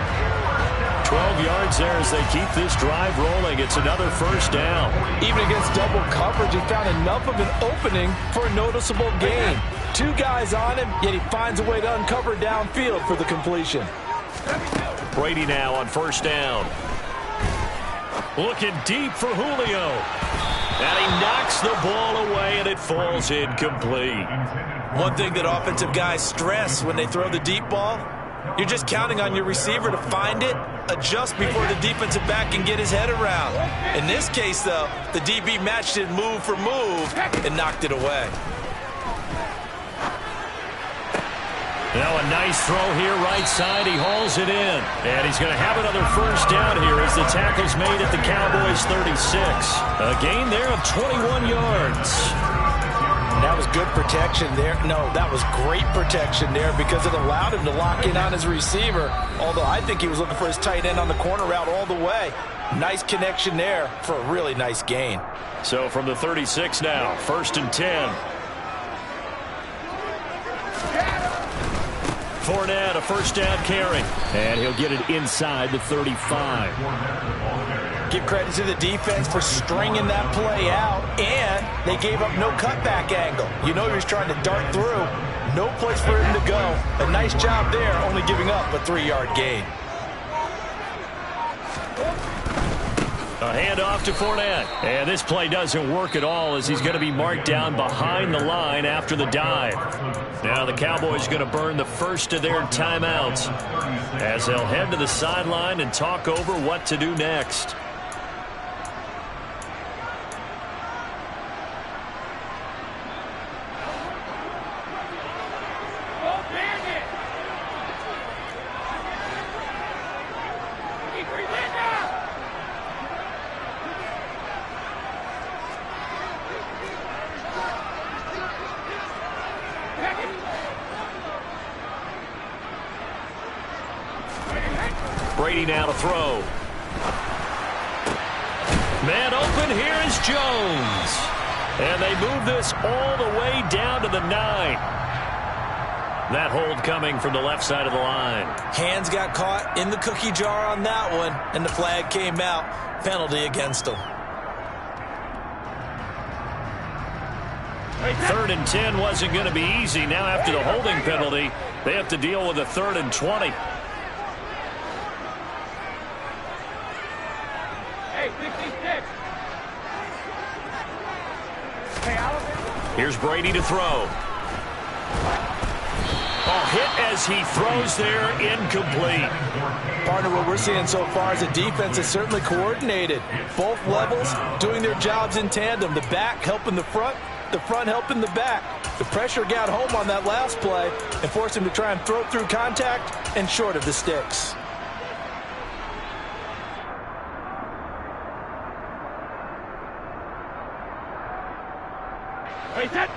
12 yards there as they keep this drive rolling. It's another 1st down. Even against double coverage, he found enough of an opening for a noticeable gain. 2 guys on him, yet he finds a way to uncover downfield for the completion. Brady now on 1st down. Looking deep for Julio. And he knocks the ball away, and it falls incomplete. One thing that offensive guys stress when they throw the deep ball, you're just counting on your receiver to find it, adjust before the defensive back can get his head around. In this case, though, the DB matched it move for move and knocked it away. Now a nice throw here right side. He hauls it in. And he's going to have another 1st down here as the tackle's made at the Cowboys' 36. A gain there of 21 yards. That was good protection there. No, that was great protection there because it allowed him to lock in on his receiver. Although I think he was looking for his tight end on the corner route all the way. Nice connection there for a really nice gain. So from the 36 now, 1st and 10. Fournette, a 1st down carry. And he'll get it inside the 35. Give credit to the defense for stringing that play out, and they gave up no cutback angle. You know he was trying to dart through. No place for him to go. A nice job there, only giving up a 3-yard gain. A handoff to Fournette. And this play doesn't work at all as he's going to be marked down behind the line after the dive. Now the Cowboys going to burn the first of their timeouts as they'll head to the sideline and talk over what to do next. Brady now to throw. Man open, here is Jones. And they move this all the way down to the 9. That hold coming from the left side of the line. Hands got caught in the cookie jar on that one, and the flag came out. Penalty against them. 3rd and 10 wasn't going to be easy. Now after the holding penalty, they have to deal with a 3rd and 20. Hey, 66. Here's Brady to throw. Oh, hit as he throws there, incomplete. Partner, what we're seeing so far is the defense is certainly coordinated. Both levels doing their jobs in tandem. The back helping the front helping the back. The pressure got home on that last play and forced him to try and throw through contact and short of the sticks. Hey, set.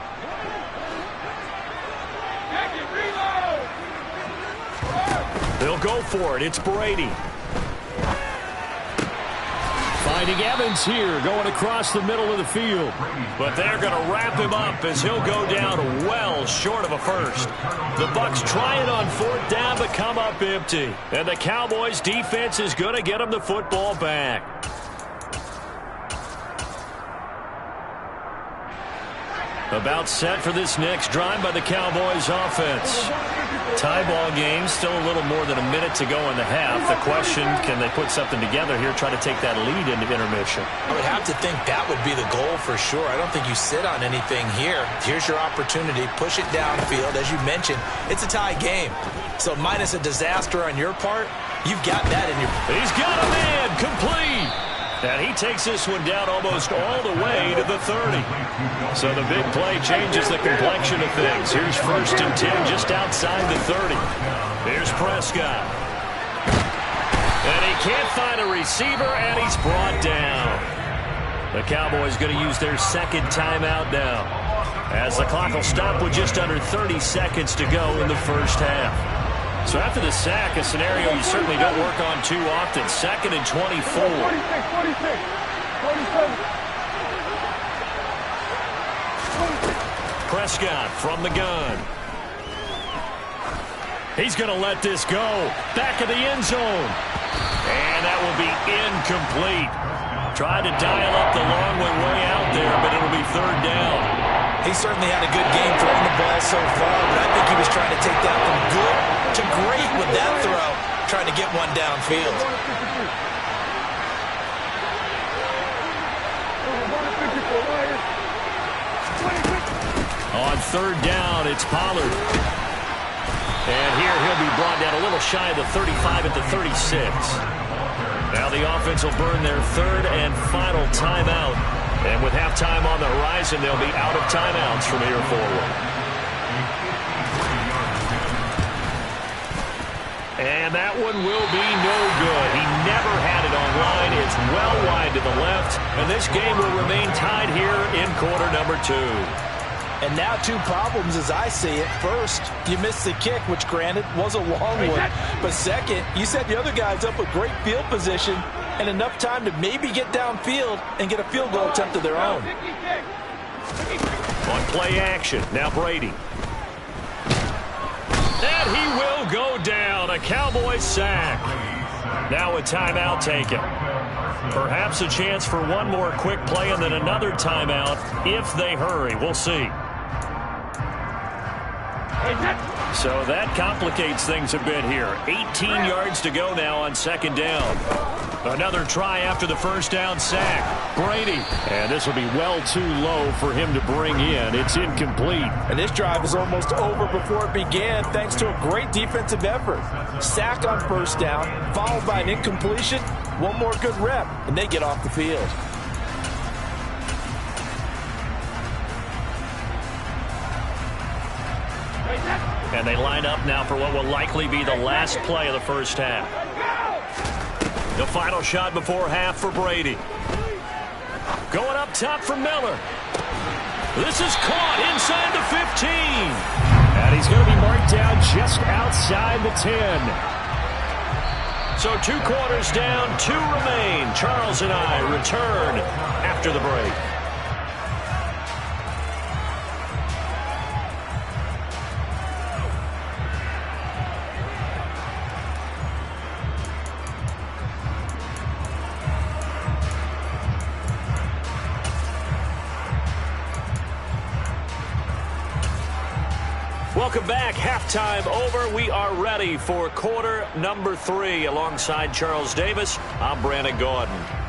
They'll go for it. It's Brady. Finding Evans here, going across the middle of the field. But they're going to wrap him up as he'll go down well short of a first. The Bucs try it on 4th down, but come up empty. And the Cowboys defense is going to get them the football back. About set for this next drive by the Cowboys offense. Tie ball game, still a little more than a minute to go in the half. The question, can they put something together here, try to take that lead into intermission? I would have to think that would be the goal for sure. I don't think you sit on anything here. Here's your opportunity. Push it downfield. As you mentioned, it's a tie game. So minus a disaster on your part, you've got that in your... He's got a man, complete. And he takes this one down almost all the way to the 30. So the big play changes the complexion of things. Here's 1st and 10 just outside the 30. Here's Prescott. And he can't find a receiver, and he's brought down. The Cowboys going to use their 2nd timeout now, as the clock will stop with just under 30 seconds to go in the first half. So after the sack, a scenario you certainly don't work on too often. 2nd and 24. 46, 47. Prescott from the gun. He's going to let this go. Back of the end zone. And that will be incomplete. Tried to dial up the long way out there, but it'll be 3rd down. He certainly had a good game throwing the ball so far, but I think he was trying to take that from good to great with that throw, trying to get one downfield. On 3rd down, it's Pollard. And here he'll be brought down a little shy of the 35 at the 36. Now the offense will burn their 3rd and final timeout. And with halftime on the horizon, they'll be out of timeouts from here forward. And that one will be no good. He never had it on line. It's well wide to the left. And this game will remain tied here in quarter number 2. And now 2 problems as I see it. First, you missed the kick, which granted was a long one. But second, you set the other guys up with great field position and enough time to maybe get downfield and get a field goal attempt of their own. On play action, now Brady. And he will go down. A Cowboys sack. Now a timeout taken. Perhaps a chance for one more quick play and then another timeout if they hurry. We'll see. So that complicates things a bit here. 18 yards to go now on 2nd down. Another try after the 1st down sack. Brady. And this will be well too low for him to bring in. It's incomplete. And this drive is almost over before it began thanks to a great defensive effort. Sack on 1st down, followed by an incompletion. One more good rep, and they get off the field. And they line up now for what will likely be the last play of the first half. The final shot before half for Brady. Going up top for Miller. This is caught inside the 15. And he's going to be marked down just outside the 10. So 2 quarters down, 2 remain. Charles and I return after the break. Welcome back. Halftime over. We are ready for quarter number 3. Alongside Charles Davis, I'm Brandon Gaudin.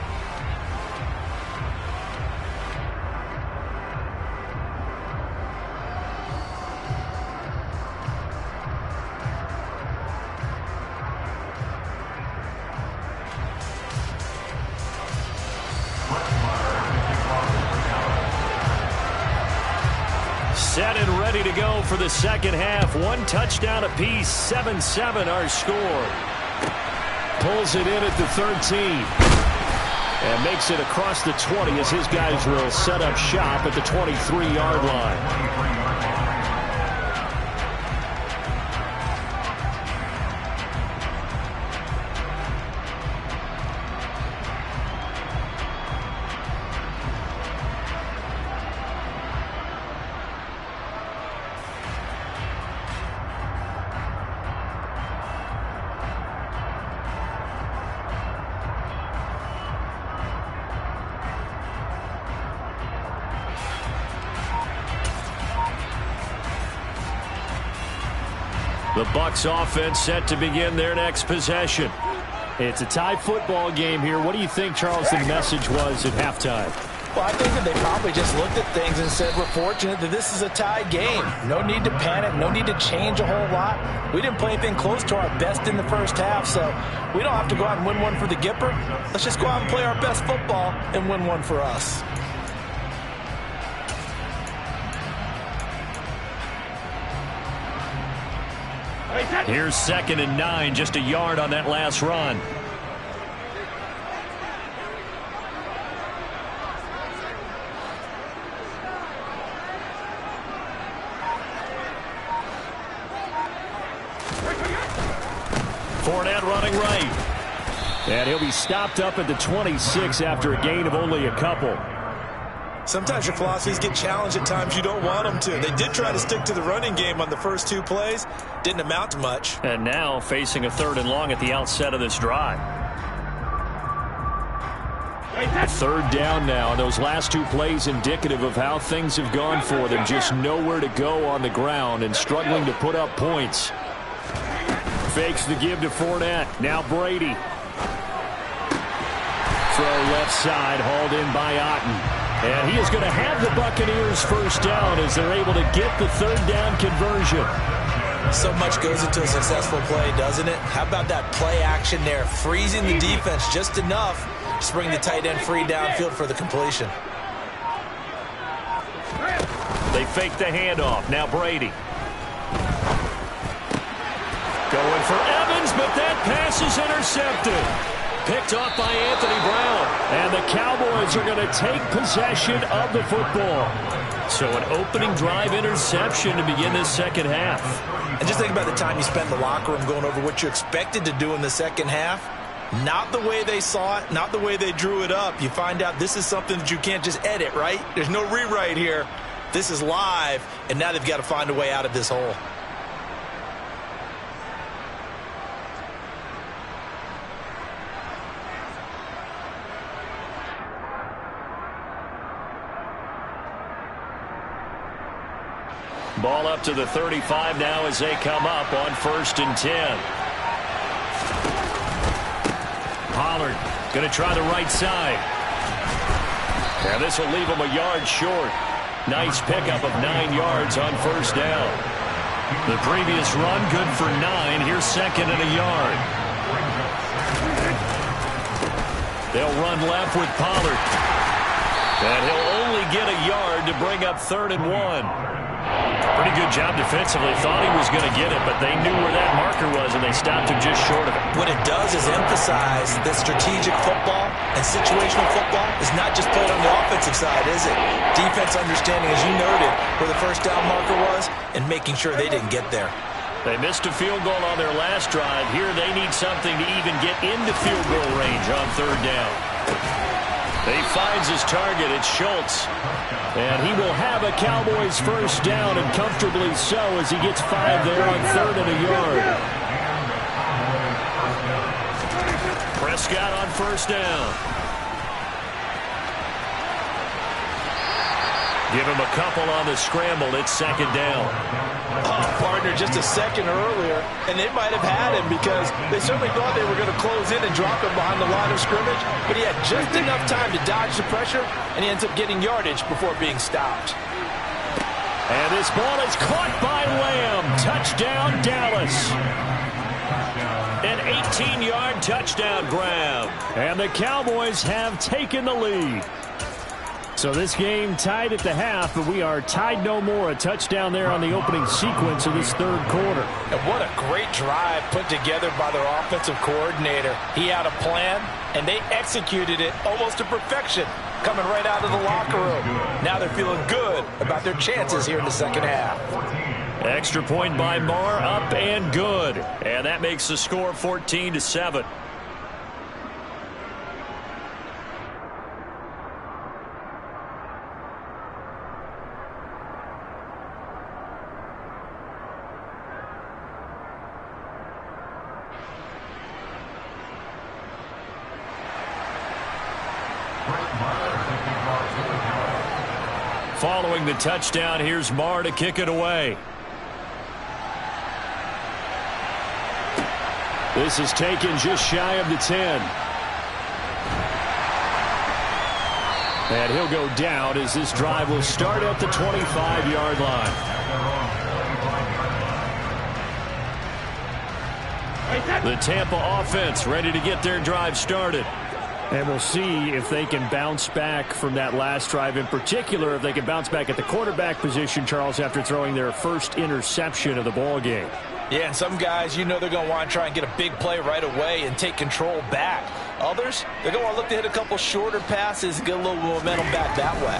Set and ready to go for the second half. 1 touchdown apiece, 7-7 our score. Pulls it in at the 13. And makes it across the 20 as his guys will set up shop at the 23-yard line. The Bucs offense set to begin their next possession. It's a tie football game here. What do you think, Charles, the message was at halftime? Well, I think that they probably just looked at things and said, we're fortunate that this is a tie game. No need to panic. No need to change a whole lot. We didn't play anything close to our best in the first half, so we don't have to go out and win one for the Gipper. Let's just go out and play our best football and win one for us. Here's 2nd and 9, just a yard on that last run. Fournette running right. And he'll be stopped up at the 26 after a gain of only a couple. Sometimes your philosophies get challenged at times you don't want them to. They did try to stick to the running game on the first 2 plays. Didn't amount to much. And now facing a 3rd and long at the outset of this drive. 3rd down now. And those last 2 plays indicative of how things have gone for them. Just nowhere to go on the ground and struggling to put up points. Fakes the give to Fournette. Now Brady. Throw left side, hauled in by Otten. And he is going to have the Buccaneers first down as they're able to get the 3rd down conversion. So much goes into a successful play, doesn't it? How about that play action there? Freezing the defense just enough to bring the tight end free downfield for the completion. They fake the handoff. Now Brady. Going for Evans, but that pass is intercepted. Picked off by Anthony Brown. And the Cowboys are going to take possession of the football. So an opening drive interception to begin this second half. And just think about the time you spent in the locker room going over what you expected to do in the second half. Not the way they saw it, not the way they drew it up. You find out this is something that you can't just edit, right? There's no rewrite here. This is live, and now they've got to find a way out of this hole. Ball up to the 35 now as they come up on 1st and 10. Pollard going to try the right side. And this will leave him a yard short. Nice pickup of 9 yards on 1st down. The previous run good for 9. Here's 2nd and a yard. They'll run left with Pollard. And he'll only get a yard to bring up 3rd and 1. Pretty good job defensively. Thought he was going to get it, but they knew where that marker was, and they stopped him just short of it. What it does is emphasize that strategic football and situational football is not just played on the offensive side, is it? Defense understanding, as you noted, where the 1st down marker was and making sure they didn't get there. They missed a field goal on their last drive. Here they need something to even get into field goal range on third down. He finds his target. It's Schultz. And he will have a Cowboys first down, and comfortably so, as he gets 5 there on 3rd and a yard. Prescott on first down. Give him a couple on the scramble. It's 2nd down. Oh, partner, just a second earlier, and they might have had him because they certainly thought they were going to close in and drop him behind the line of scrimmage, but he had just enough time to dodge the pressure, and he ends up getting yardage before being stopped. And this ball is caught by Lamb. Touchdown, Dallas. An 18-yard touchdown grab. And the Cowboys have taken the lead. So this game tied at the half, but we are tied no more. A touchdown there on the opening sequence of this 3rd quarter. And what a great drive put together by their offensive coordinator. He had a plan, and they executed it almost to perfection, coming right out of the locker room. Now they're feeling good about their chances here in the second half. Extra point by Marr, up and good. And that makes the score 14-7. Following the touchdown, here's Marr to kick it away. This is taken just shy of the 10. And he'll go down as this drive will start at the 25-yard line. The Tampa offense ready to get their drive started. And we'll see if they can bounce back from that last drive, in particular if they can bounce back at the quarterback position, Charles, after throwing their first interception of the ball game. Yeah, and some guys, you know, they're going to want to try and get a big play right away and take control back. Others, they're going to want to look to hit a couple shorter passes and get a little momentum back that way.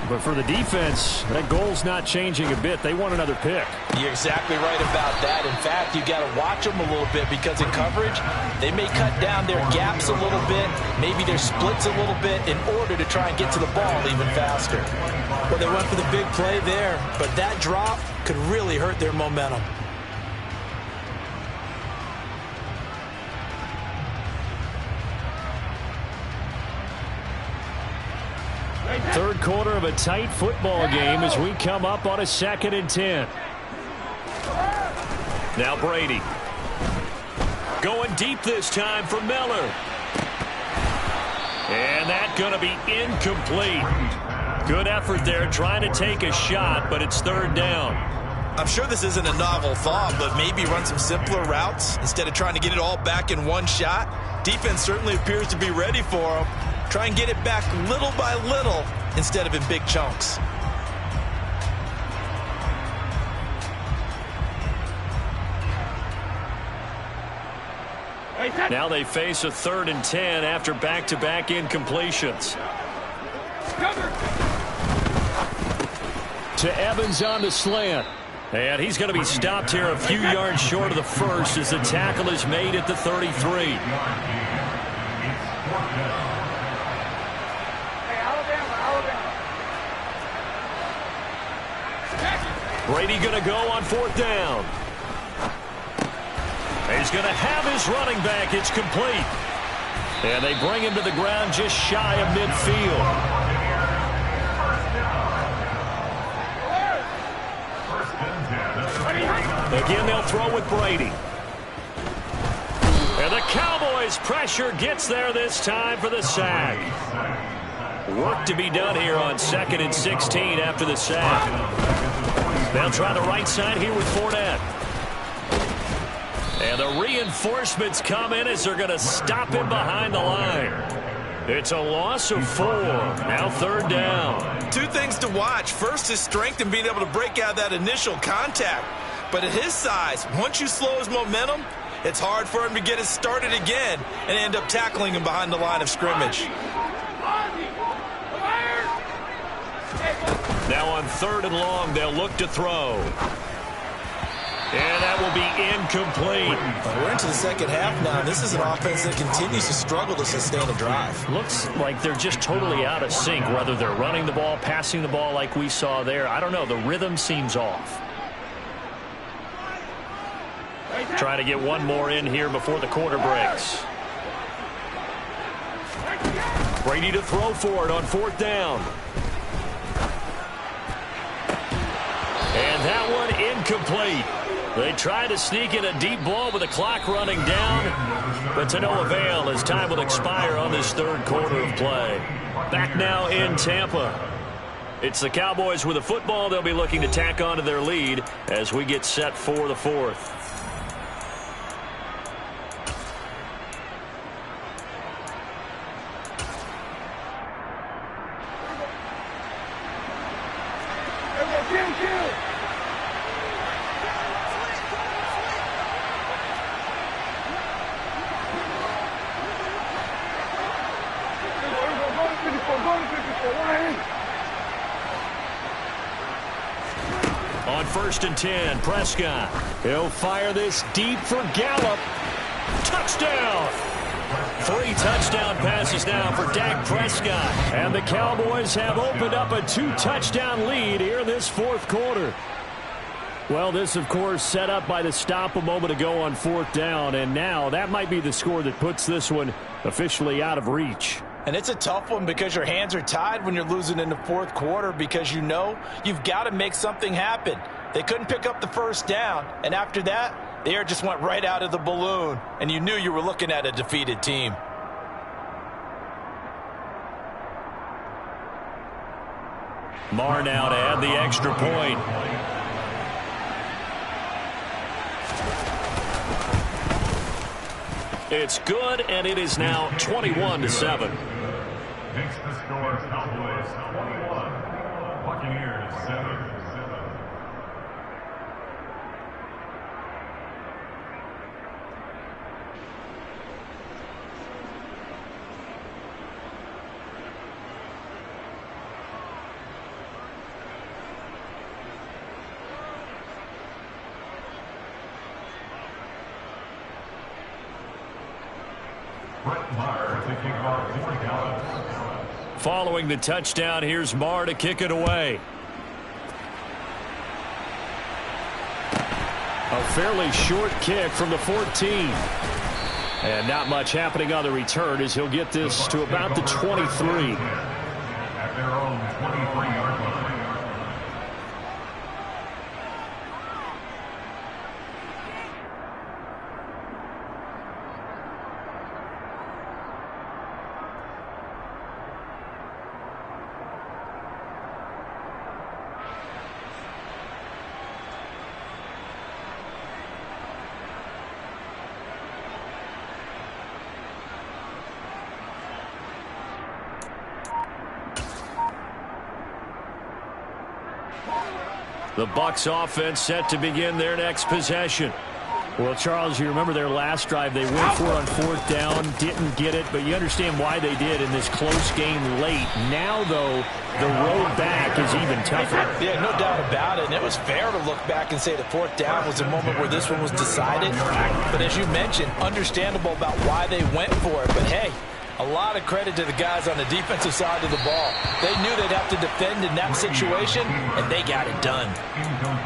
But for the defense, that goal's not changing a bit. They want another pick. You're exactly right about that. In fact, you got to watch them a little bit because in coverage, they may cut down their gaps a little bit, maybe their splits a little bit in order to try and get to the ball even faster. Well, they went for the big play there, but that drop could really hurt their momentum. Third quarter of a tight football game as we come up on a 2nd and 10. Now Brady. Going deep this time for Miller. And that's going to be incomplete. Good effort there trying to take a shot, but it's 3rd down. I'm sure this isn't a novel thought, but maybe run some simpler routes instead of trying to get it all back in one shot. Defense certainly appears to be ready for them. Try and get it back little by little instead of in big chunks. Now they face a 3rd and 10 after back-to-back incompletions. To Evans on the slant. And he's going to be stopped here a few yards short of the first as the tackle is made at the 33. Brady going to go on 4th down. He's going to have his running back. It's complete. And they bring him to the ground just shy of midfield. Again, they'll throw with Brady. And the Cowboys' pressure gets there this time for the sack. Work to be done here on 2nd and 16 after the sack. They'll try the right side here with Fournette. And the reinforcements come in as they're going to stop him behind the line. It's a loss of 4. Now 3rd down. Two things to watch. First, his strength and being able to break out that initial contact. But at his size, once you slow his momentum, it's hard for him to get it started again and end up tackling him behind the line of scrimmage. Now on 3rd and long, they'll look to throw. And that will be incomplete. We're into the second half now. This is an offense that continues to struggle to sustain a drive. Looks like they're just totally out of sync, whether they're running the ball, passing the ball like we saw there. I don't know. The rhythm seems off. Trying to get one more in here before the quarter breaks. Brady to throw for it on 4th down. And that one incomplete. They tried to sneak in a deep ball with the clock running down, but to no avail as time will expire on this 3rd quarter of play. Back now in Tampa. It's the Cowboys with the football. They'll be looking to tack on to their lead as we get set for the 4th. On 1st and 10, Prescott. He'll fire this deep for Gallup. Touchdown! 3 touchdown passes now for Dak Prescott. And the Cowboys have opened up a 2-touchdown lead here in this 4th quarter. Well, this, of course, set up by the stop a moment ago on 4th down. And now that might be the score that puts this one officially out of reach. And it's a tough one because your hands are tied when you're losing in the 4th quarter because you know you've got to make something happen. They couldn't pick up the 1st down, and after that, the air just went right out of the balloon, and you knew you were looking at a defeated team. Marr now to add the extra point. It's good, and it is now 21-7. Makes the score Cowboys 21, Buccaneers 7. Following the touchdown, here's Marr to kick it away. A fairly short kick from the 14. And not much happening on the return as he'll get this to about the 23. At their own 23-yard line. The Bucs offense set to begin their next possession. Well, Charles, you remember their last drive. They went for it on 4th down, didn't get it, but you understand why they did in this close game late. Now, though, the road back is even tougher. Yeah, no doubt about it. And it was fair to look back and say the 4th down was the moment where this one was decided. But as you mentioned, understandable about why they went for it. But, hey, a lot of credit to the guys on the defensive side of the ball. They knew they'd have to defend in that situation, and they got it done.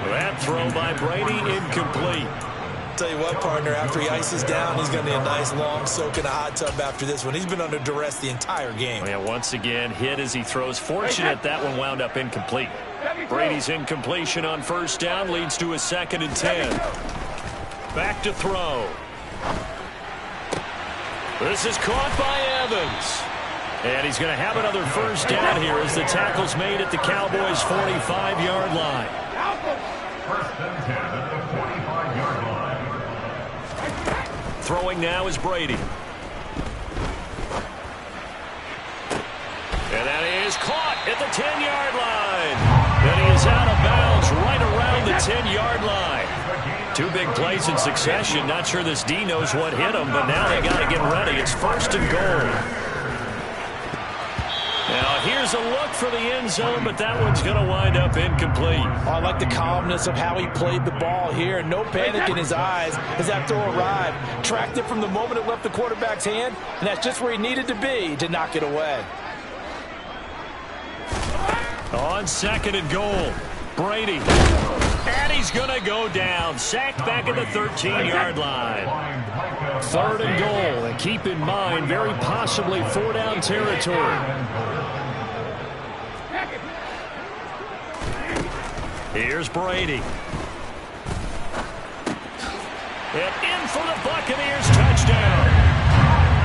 That throw by Brady incomplete. Tell you what, partner, after he ices down, he's going to be a nice long soak in a hot tub after this one. He's been under duress the entire game. Yeah, once again, hit as he throws. Fortunate that one wound up incomplete. Brady's incompletion on 1st down leads to a 2nd and 10. Back to throw. This is caught by Evans. And he's going to have another 1st down here as the tackle's made at the Cowboys' 45-yard line. 1st and 10 at the 45-yard line. Throwing now is Brady. And that is caught at the 10-yard line. And he is out of bounds right around the 10-yard line. 2 big plays in succession. Not sure this D knows what hit him, but now they got to get ready. It's 1st and goal. Now here's There's a look for the end zone, but that one's going to wind up incomplete. I like the calmness of how he played the ball here. No panic in his eyes as that throw arrived. Tracked it from the moment it left the quarterback's hand, and that's just where he needed to be to knock it away. On 2nd and goal, Brady. And he's going to go down. Sacked back at the 13-yard line. 3rd and goal, and keep in mind, very possibly 4-down territory. Here's Brady. And in for the Buccaneers touchdown.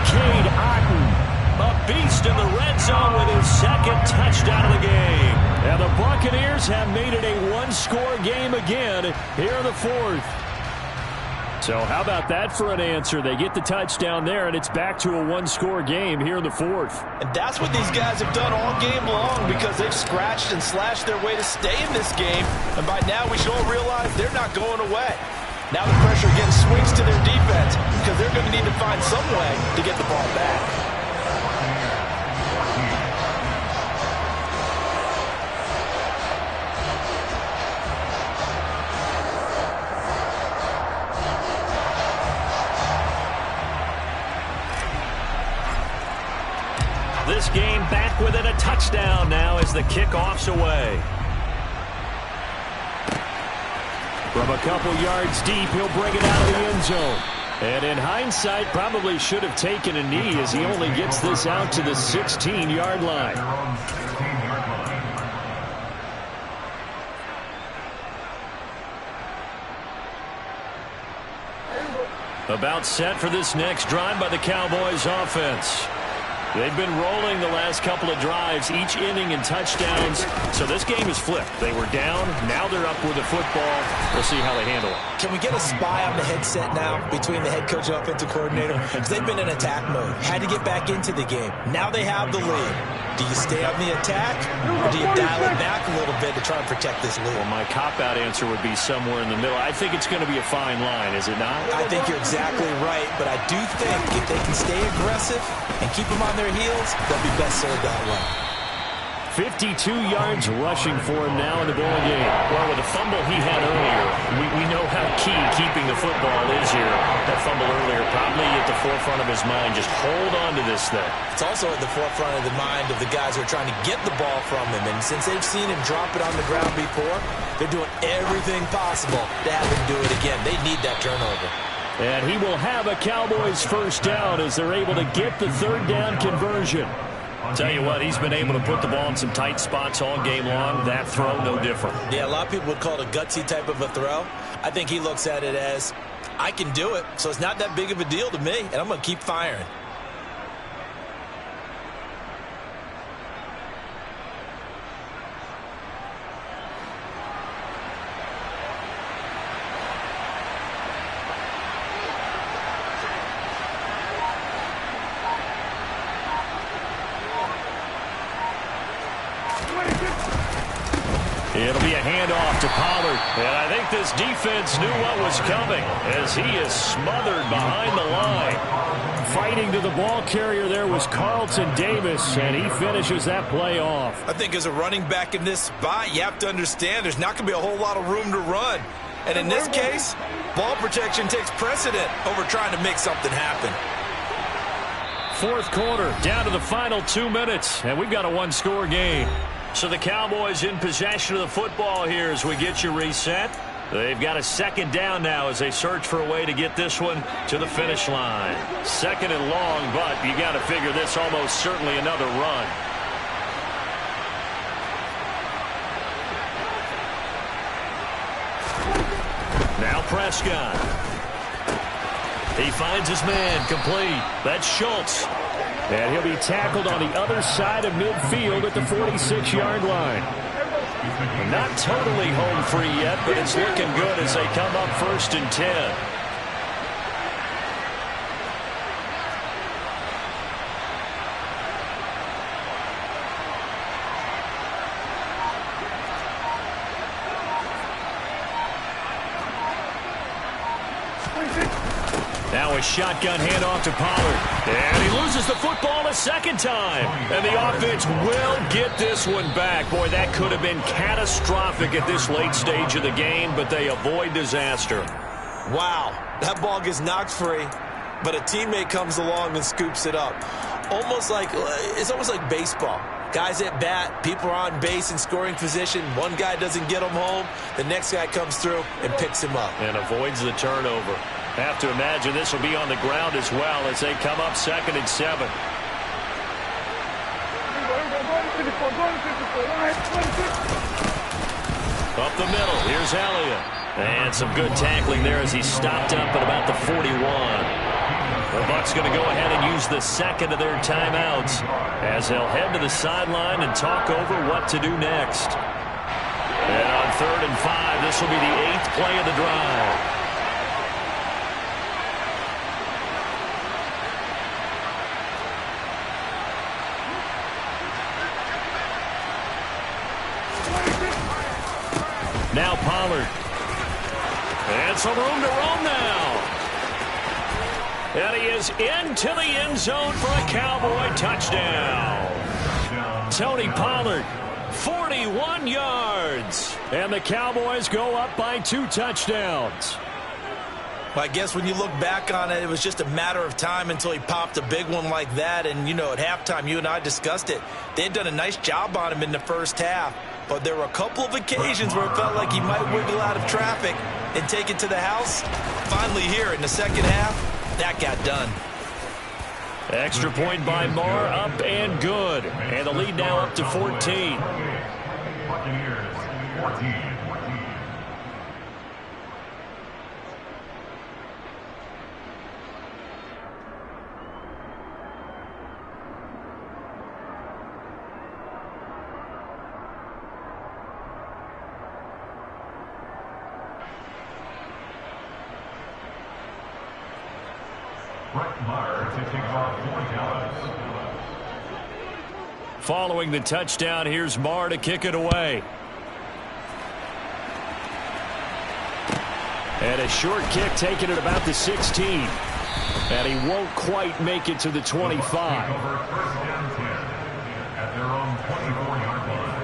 Cade Otton, a beast in the red zone with his 2nd touchdown of the game. And the Buccaneers have made it a one-score game again here in the 4th. So how about that for an answer? They get the touchdown there, and it's back to a one-score game here in the 4th. And that's what these guys have done all game long because they've scratched and slashed their way to stay in this game. And by now we should all realize they're not going away. Now the pressure again swings to their defense because they're going to need to find some way to get the ball back. This game back within a touchdown now as the kickoff's away. From a couple yards deep, he'll bring it out of the end zone. And in hindsight, probably should have taken a knee as he only gets this out to the 16-yard line. About set for this next drive by the Cowboys offense. They've been rolling the last couple of drives, each inning in touchdowns. So this game is flipped. They were down. Now they're up with the football. We'll see how they handle it. Can we get a spy on the headset now between the head coach and offensive coordinator? Because they've been in attack mode. Had to get back into the game. Now they have the lead. Do you stay on the attack, or do you dial it back a little bit to try and protect this lead? Well, my cop-out answer would be somewhere in the middle. I think it's going to be a fine line, is it not? I think you're exactly right, but I do think if they can stay aggressive and keep them on their heels, they'll be best served that way. 52 yards rushing for him now in the ball game. Well, with the fumble he had earlier, we know how key keeping the football is here. That fumble earlier probably at the forefront of his mind. Just hold on to this thing. It's also at the forefront of the mind of the guys who are trying to get the ball from him. And since they've seen him drop it on the ground before, they're doing everything possible to have him do it again. They need that turnover. And he will have a Cowboys first down as they're able to get the 3rd down conversion. Tell you what, he's been able to put the ball in some tight spots all game long. That throw, no different. Yeah, a lot of people would call it a gutsy type of a throw. I think he looks at it as, I can do it, so it's not that big of a deal to me, and I'm going to keep firing. It'll be a handoff to Pollard. And I think this defense knew what was coming as he is smothered behind the line. Fighting to the ball carrier there was Carlton Davis, and he finishes that play off. I think as a running back in this spot, you have to understand there's not going to be a whole lot of room to run. And in this case, ball protection takes precedent over trying to make something happen. 4th quarter, down to the final 2 minutes, and we've got a one-score game. So the Cowboys in possession of the football here as we get you reset. They've got a 2nd down now as they search for a way to get this one to the finish line. 2nd and long, but you got to figure this almost certainly another run. Now Prescott. He finds his man complete. That's Schultz. And he'll be tackled on the other side of midfield at the 46-yard line. Not totally home free yet, but it's looking good as they come up 1st and 10. Now a shotgun handoff to Pollard. And he loses the football a second time. And the offense will get this one back. Boy, that could have been catastrophic at this late stage of the game, but they avoid disaster. Wow, that ball gets knocked free, but a teammate comes along and scoops it up. It's almost like baseball. Guys at bat, people are on base in scoring position. One guy doesn't get him home. The next guy comes through and picks him up. And avoids the turnover. Have to imagine this will be on the ground as well as they come up 2nd and 7. Up the middle, here's Elliott. And some good tackling there as he stopped up at about the 41. The Bucs going to go ahead and use the second of their timeouts as they'll head to the sideline and talk over what to do next. And on 3rd and 5, this will be the 8th play of the drive. Now Pollard. And some room to roam now. And he is into the end zone for a Cowboy touchdown. Tony Pollard, 41 yards. And the Cowboys go up by 2 touchdowns. Well, I guess when you look back on it, it was just a matter of time until he popped a big one like that. And, at halftime, you and I discussed it. They had done a nice job on him in the first half. But there were a couple of occasions where it felt like he might wiggle out of traffic and take it to the house. Finally here in the second half, that got done. Extra point by Marr, up and good. And the lead now up to 14. Buccaneers, 14. Following the touchdown, here's Marr to kick it away. And a short kick taken at about the 16. And he won't quite make it to the 25. First down 10 at their own 24-yard line.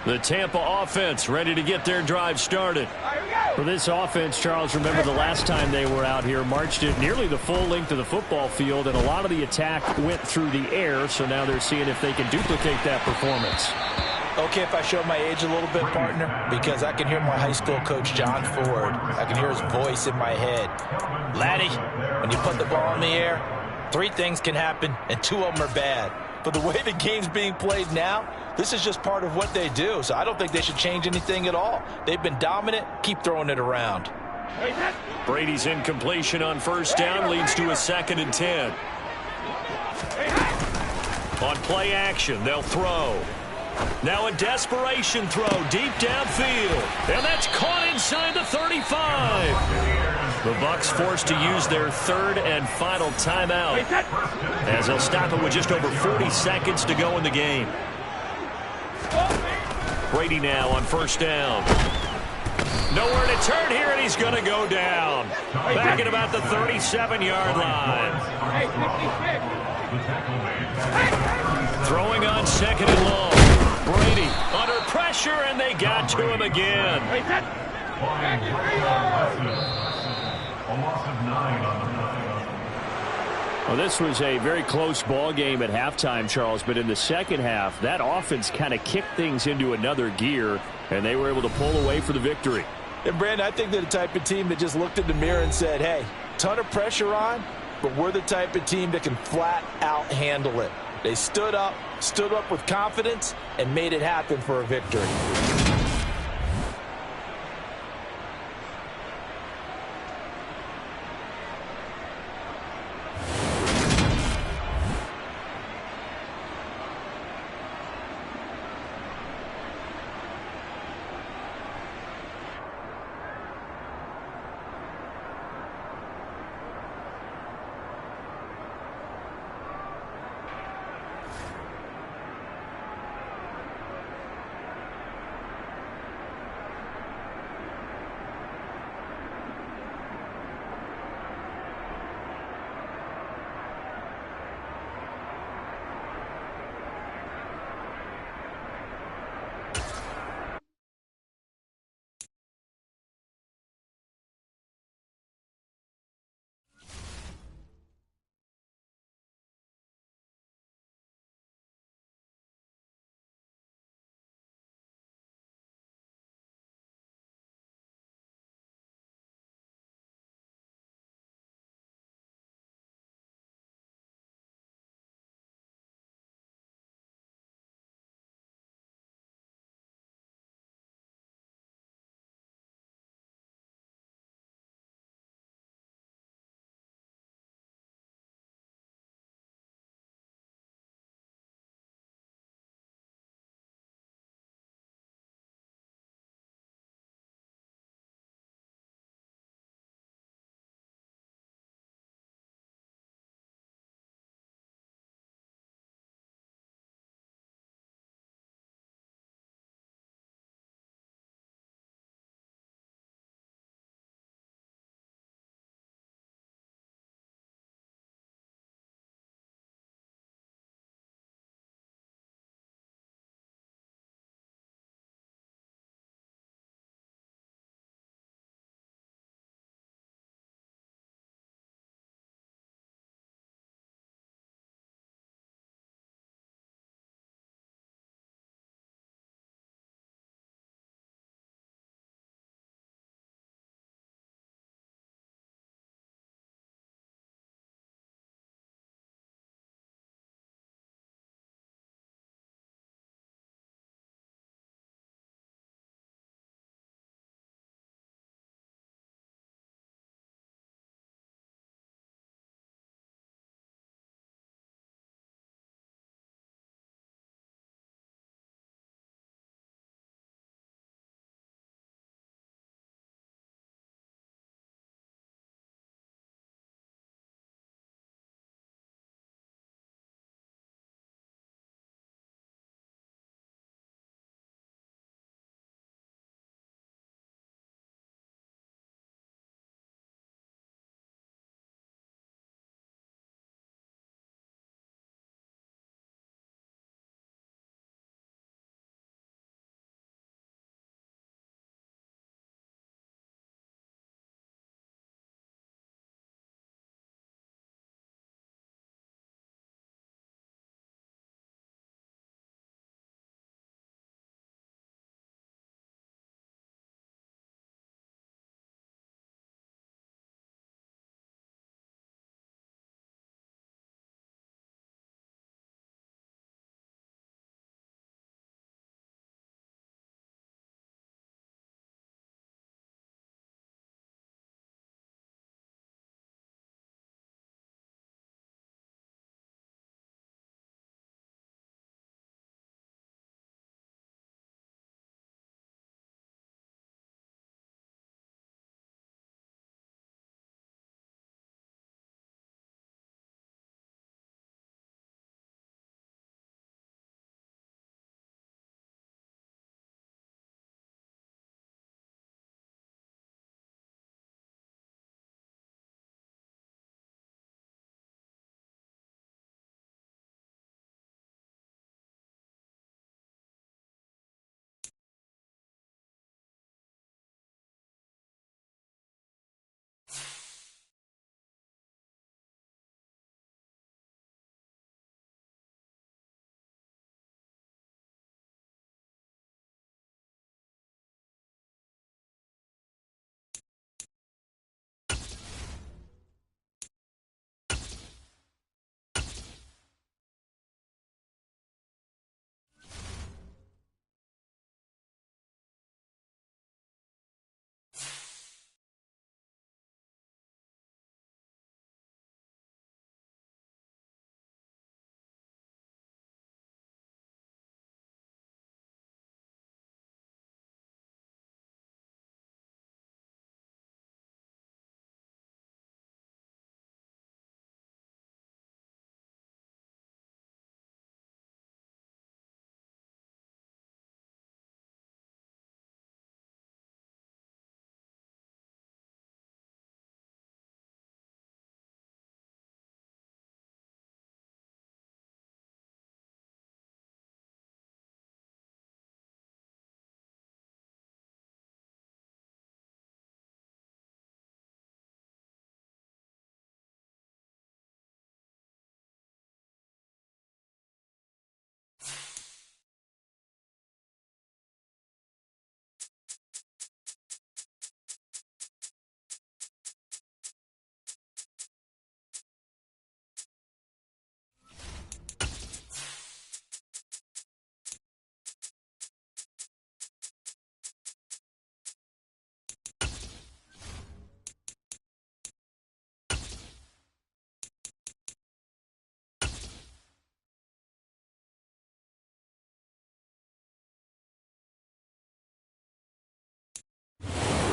The Tampa offense ready to get their drive started. For this offense, Charles, remember the last time they were out here, marched it nearly the full length of the football field, and a lot of the attack went through the air, so now they're seeing if they can duplicate that performance. Okay, if I show my age a little bit, partner, because I can hear my high school coach, John Ford. I can hear his voice in my head. Laddie, when you put the ball in the air, 3 things can happen, and 2 of them are bad. But the way the game's being played now, this is just part of what they do. So I don't think they should change anything at all. They've been dominant. Keep throwing it around. Brady's incompletion on first down leads to a 2nd and 10. On play action, they'll throw. Now a desperation throw deep downfield. And that's caught inside the 35. The Bucs forced to use their 3rd and final timeout as they'll stop it with just over 40 seconds to go in the game. Brady now on first down. Nowhere to turn here, and he's going to go down. Back at about the 37-yard line. Throwing on 2nd and long. Brady under pressure, and they got to him again. A loss of 9 on the play. Well, this was a very close ball game at halftime, Charles, but in the second half, that offense kind of kicked things into another gear, and they were able to pull away for the victory. And, Brandon, I think they're the type of team that just looked in the mirror and said, hey, ton of pressure on, but we're the type of team that can flat out handle it. They stood up with confidence, and made it happen for a victory.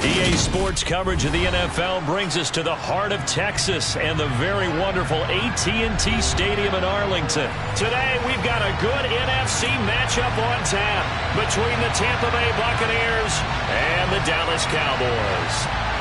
EA Sports coverage of the NFL brings us to the heart of Texas and the very wonderful AT&T Stadium in Arlington. Today, we've got a good NFC matchup on tap between the Tampa Bay Buccaneers and the Dallas Cowboys.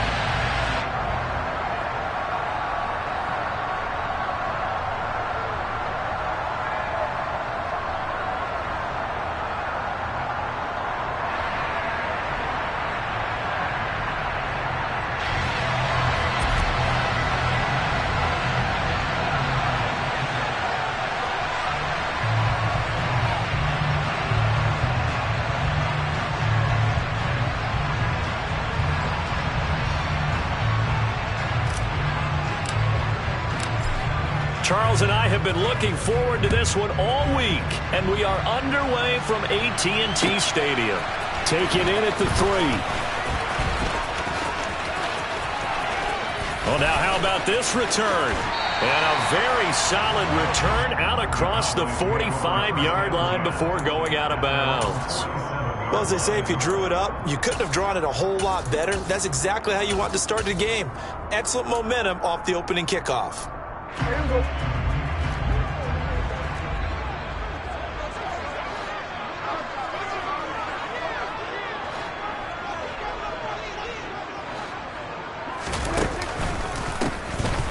Charles and I have been looking forward to this one all week, and we are underway from AT&T Stadium. Taking in at the 3. Well, now how about this return? And a very solid return out across the 45-yard line before going out of bounds. Well, as they say, if you drew it up, you couldn't have drawn it a whole lot better. That's exactly how you want to start the game. Excellent momentum off the opening kickoff.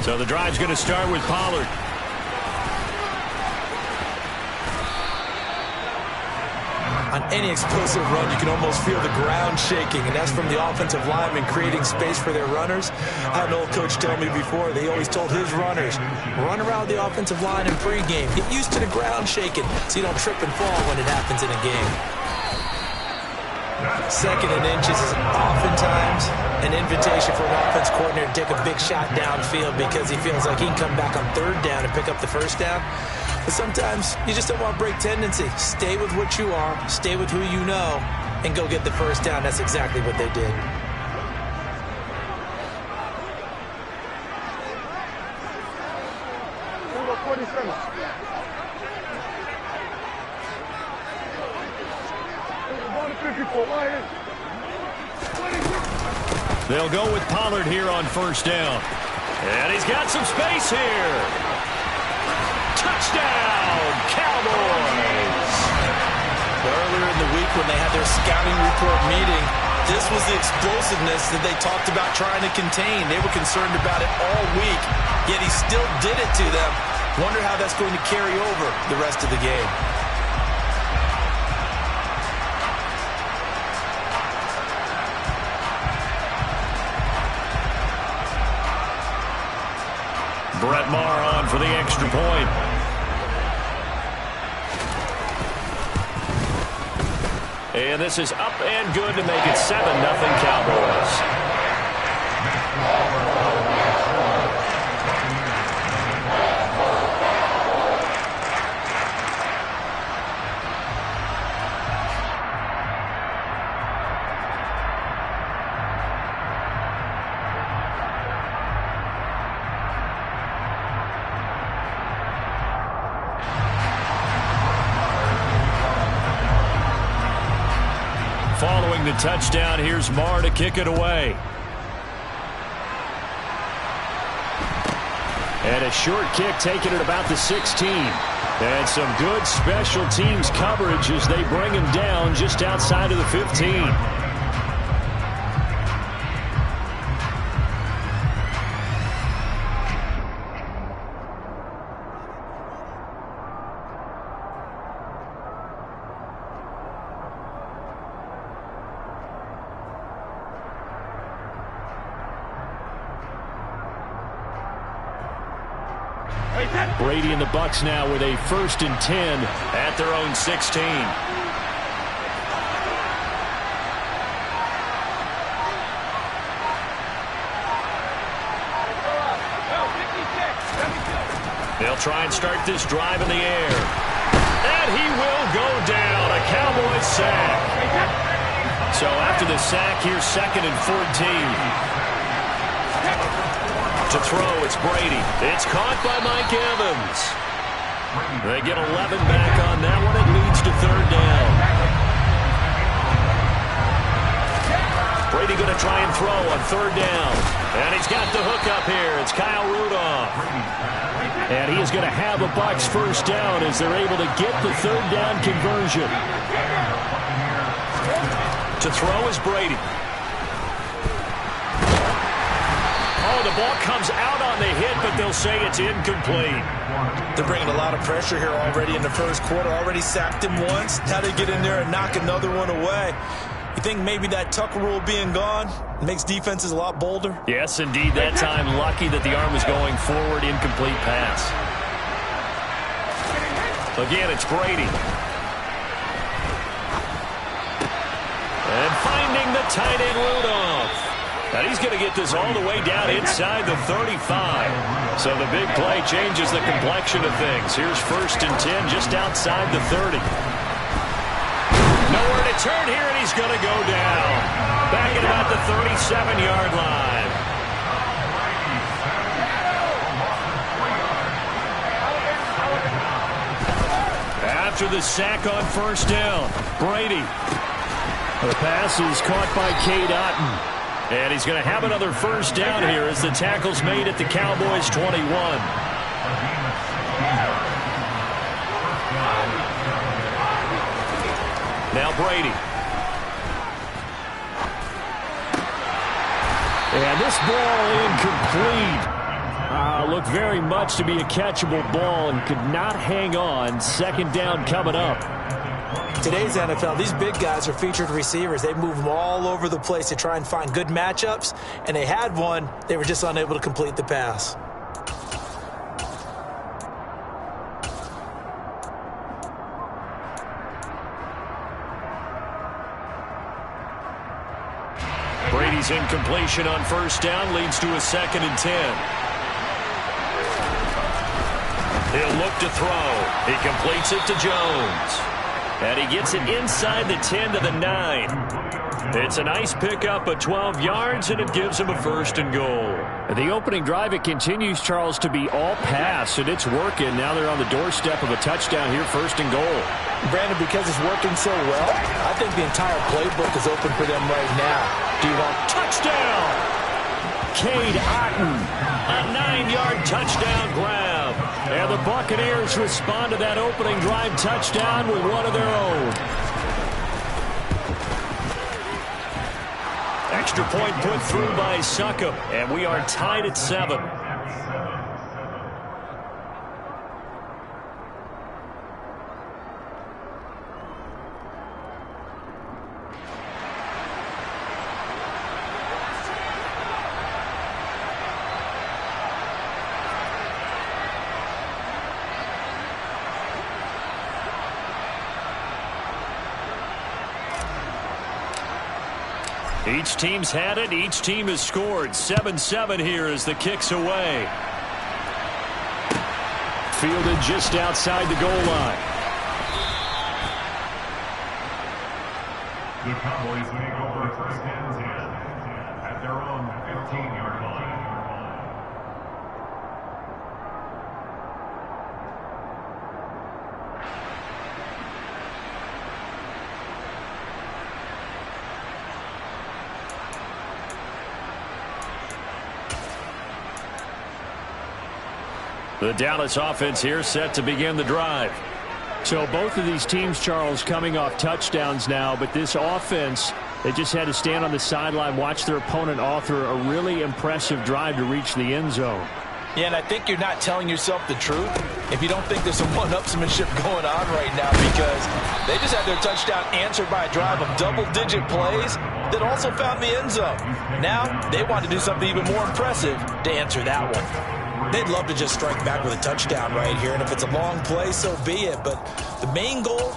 So the drive's going to start with Pollard. On any explosive run, you can almost feel the ground shaking, and that's from the offensive linemen creating space for their runners. I had an old coach tell me before, they always told his runners, run around the offensive line in pregame. Get used to the ground shaking so you don't trip and fall when it happens in a game. Second and inches is oftentimes an invitation for an offense coordinator to take a big shot downfield because he feels like he can come back on third down and pick up the first down. But sometimes you just don't want to break tendency. Stay with what you are, stay with who you know, and go get the first down. That's exactly what they did. Number 47. They'll go with Pollard here on first down. And he's got some space here. Touchdown, Cowboys! Earlier in the week when they had their scouting report meeting, this was the explosiveness that they talked about trying to contain. They were concerned about it all week, yet he still did it to them. Wonder how that's going to carry over the rest of the game. Brett Maher on for the extra point. And this is up and good to make it 7-0 Cowboys. Following the touchdown, here's Maher to kick it away. And a short kick taken at about the 16. And some good special teams coverage as they bring him down just outside of the 15. Brady and the Bucs now with a 1st and 10 at their own 16. They'll try and start this drive in the air. And he will go down. A Cowboys sack. So after the sack, here's 2nd and 14. To throw, it's Brady. It's caught by Mike Evans. They get 11 back on that one. It leads to 3rd down. Brady going to try and throw on third down. And he's got the hook up here. It's Kyle Rudolph. And he is going to have a Bucs first down as they're able to get the third down conversion. To throw is Brady. Oh, the ball comes out on the hit, but they'll say it's incomplete. They're bringing a lot of pressure here already in the first quarter. Already sacked him once. Now they get in there and knock another one away. You think maybe that Tucker rule being gone makes defenses a lot bolder? Yes, indeed. That time, lucky that the arm was going forward. Incomplete pass. Again, it's Brady. And finding the tight end, Rudolph. And he's going to get this all the way down inside the 35. So the big play changes the complexion of things. Here's 1st and 10 just outside the 30. Nowhere to turn here, and he's going to go down. Back at about the 37-yard line. After the sack on first down, Brady. The pass is caught by Cade Otton. And he's going to have another first down here as the tackle's made at the Cowboys' 21. Now Brady. And this ball incomplete. Looked very much to be a catchable ball and could not hang on. Second down coming up. Today's NFL, these big guys are featured receivers. They move them all over the place to try and find good matchups, and they had one. They were just unable to complete the pass. Brady's incompletion on first down leads to a 2nd and 10. He'll look to throw. He completes it to Jones. And he gets it inside the 10 to the 9. It's a nice pickup of 12 yards, and it gives him a 1st and goal. The opening drive, it continues, Charles, to be all pass, and it's working. Now they're on the doorstep of a touchdown here, 1st and goal. Brandon, because it's working so well, I think the entire playbook is open for them right now. Do you want touchdown? Cade Otton, a 9-yard touchdown grab. And the Buccaneers respond to that opening drive touchdown with one of their own. Extra point put through by Succop, and we are tied at 7. Each team's had it. Each team has scored. 7-7 here as the kick's away. Fielded just outside the goal line. The Cowboys take over 1st and 10 at their own 15-yard line. The Dallas offense here set to begin the drive. So both of these teams, Charles, coming off touchdowns now, but this offense, they just had to stand on the sideline, watch their opponent author a really impressive drive to reach the end zone. Yeah, and I think you're not telling yourself the truth if you don't think there's some one-upsmanship going on right now, because they just had their touchdown answered by a drive of double-digit plays that also found the end zone. Now they want to do something even more impressive to answer that one. They'd love to just strike back with a touchdown right here, and if it's a long play, so be it. But the main goal,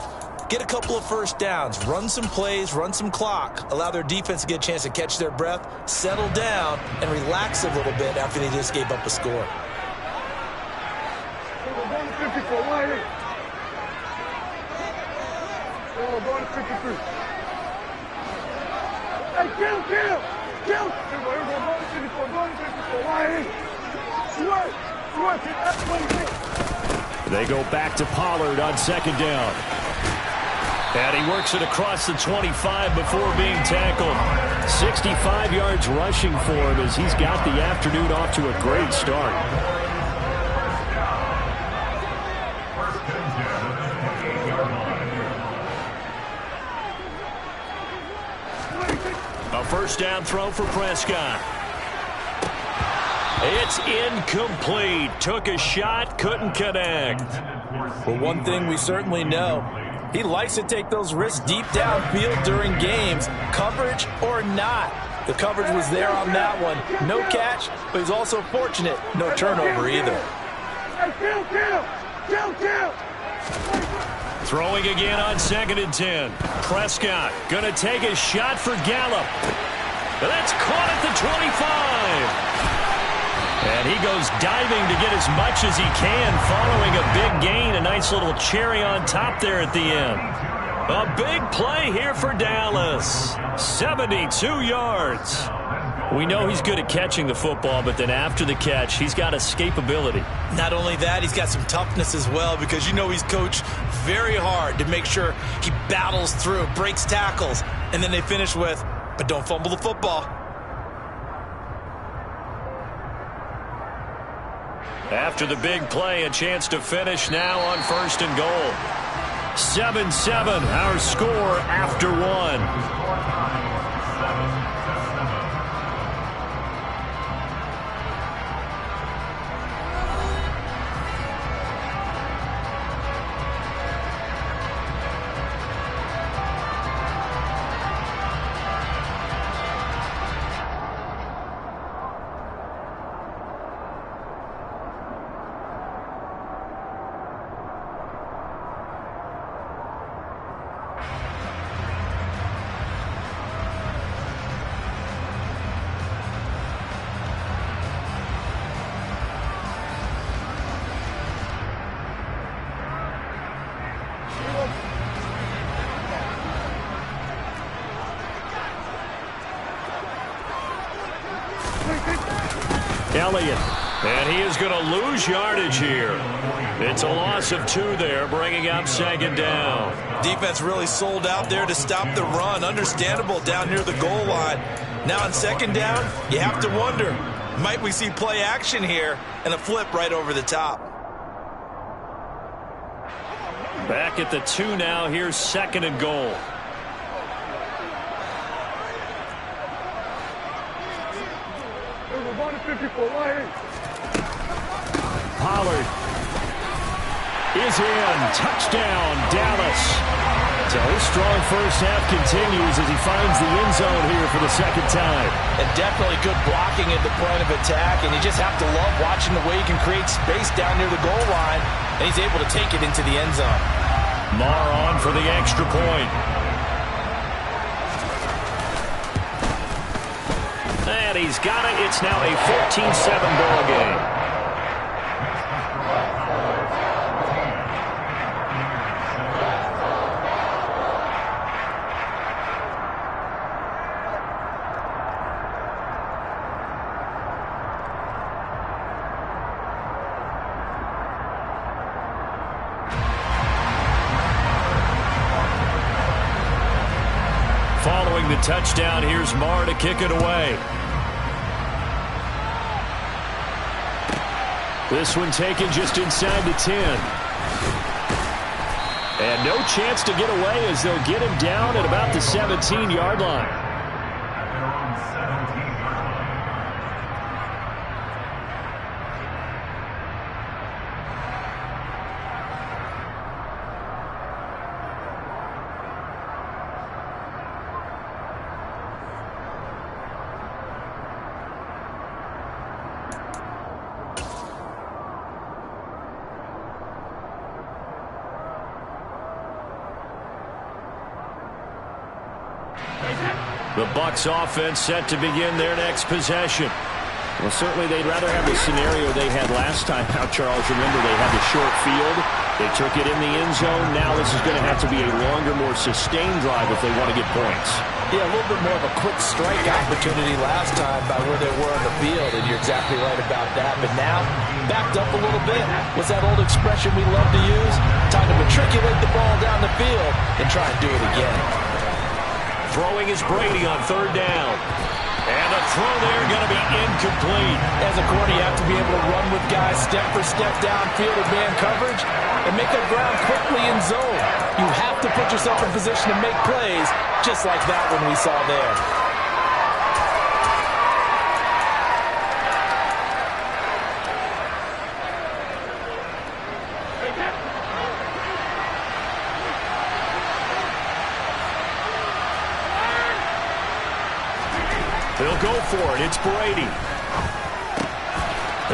get a couple of first downs, run some plays, run some clock, allow their defense to get a chance to catch their breath, settle down, and relax a little bit after they just gave up a score. They go back to Pollard on 2nd down. And he works it across the 25 before being tackled. 65 yards rushing for him as he's got the afternoon off to a great start. A first down throw for Prescott. It's incomplete. Took a shot, couldn't connect. Well, one thing we certainly know, he likes to take those risks deep downfield during games, coverage or not. The coverage was there on that one. No catch, but he's also fortunate. No turnover either. Throwing again on 2nd and 10. Prescott going to take a shot for Gallup. That's caught at the 25. And he goes diving to get as much as he can following a big gain. A nice little cherry on top there at the end. A big play here for Dallas. 72 yards. We know he's good at catching the football, but then after the catch, he's got escapability. Not only that, he's got some toughness as well, because you know he's coached very hard to make sure he battles through, breaks tackles, and then they finish with, but don't fumble the football. After the big play, a chance to finish now on 1st and goal. 7-7, our score after one. Elliott. And he is going to lose yardage here. It's a loss of 2 there, bringing up 2nd down. Defense really sold out there to stop the run. Understandable down near the goal line. Now on 2nd down, you have to wonder, might we see play action here and a flip right over the top? Back at the 2 now. Here's 2nd and goal. Pollard is in. Touchdown, Dallas. So his strong first half continues as he finds the end zone here for the 2nd time. And definitely good blocking at the point of attack, and you just have to love watching the way he can create space down near the goal line, and he's able to take it into the end zone. Marr on for the extra point. And he's got it. It's now a 14-7 ball game. Following the touchdown, here's Marr to kick it away. This one taken just inside the 10. And no chance to get away as they'll get him down at about the 17-yard line. The Bucs offense set to begin their next possession. Well, certainly they'd rather have the scenario they had last time out, Charles. Remember, they had the short field. They took it in the end zone. Now this is going to have to be a longer, more sustained drive if they want to get points. Yeah, a little bit more of a quick strike opportunity last time by where they were on the field, and you're exactly right about that. But now, backed up a little bit. What's that old expression we love to use? Time to matriculate the ball down the field and try and do it again. Throwing is Brady on third down. And the throw there going to be incomplete. As a corner, you have to be able to run with guys step for step downfield or man coverage and make up ground quickly in zone. You have to put yourself in position to make plays, just like that one we saw there. They'll go for it. It's Brady.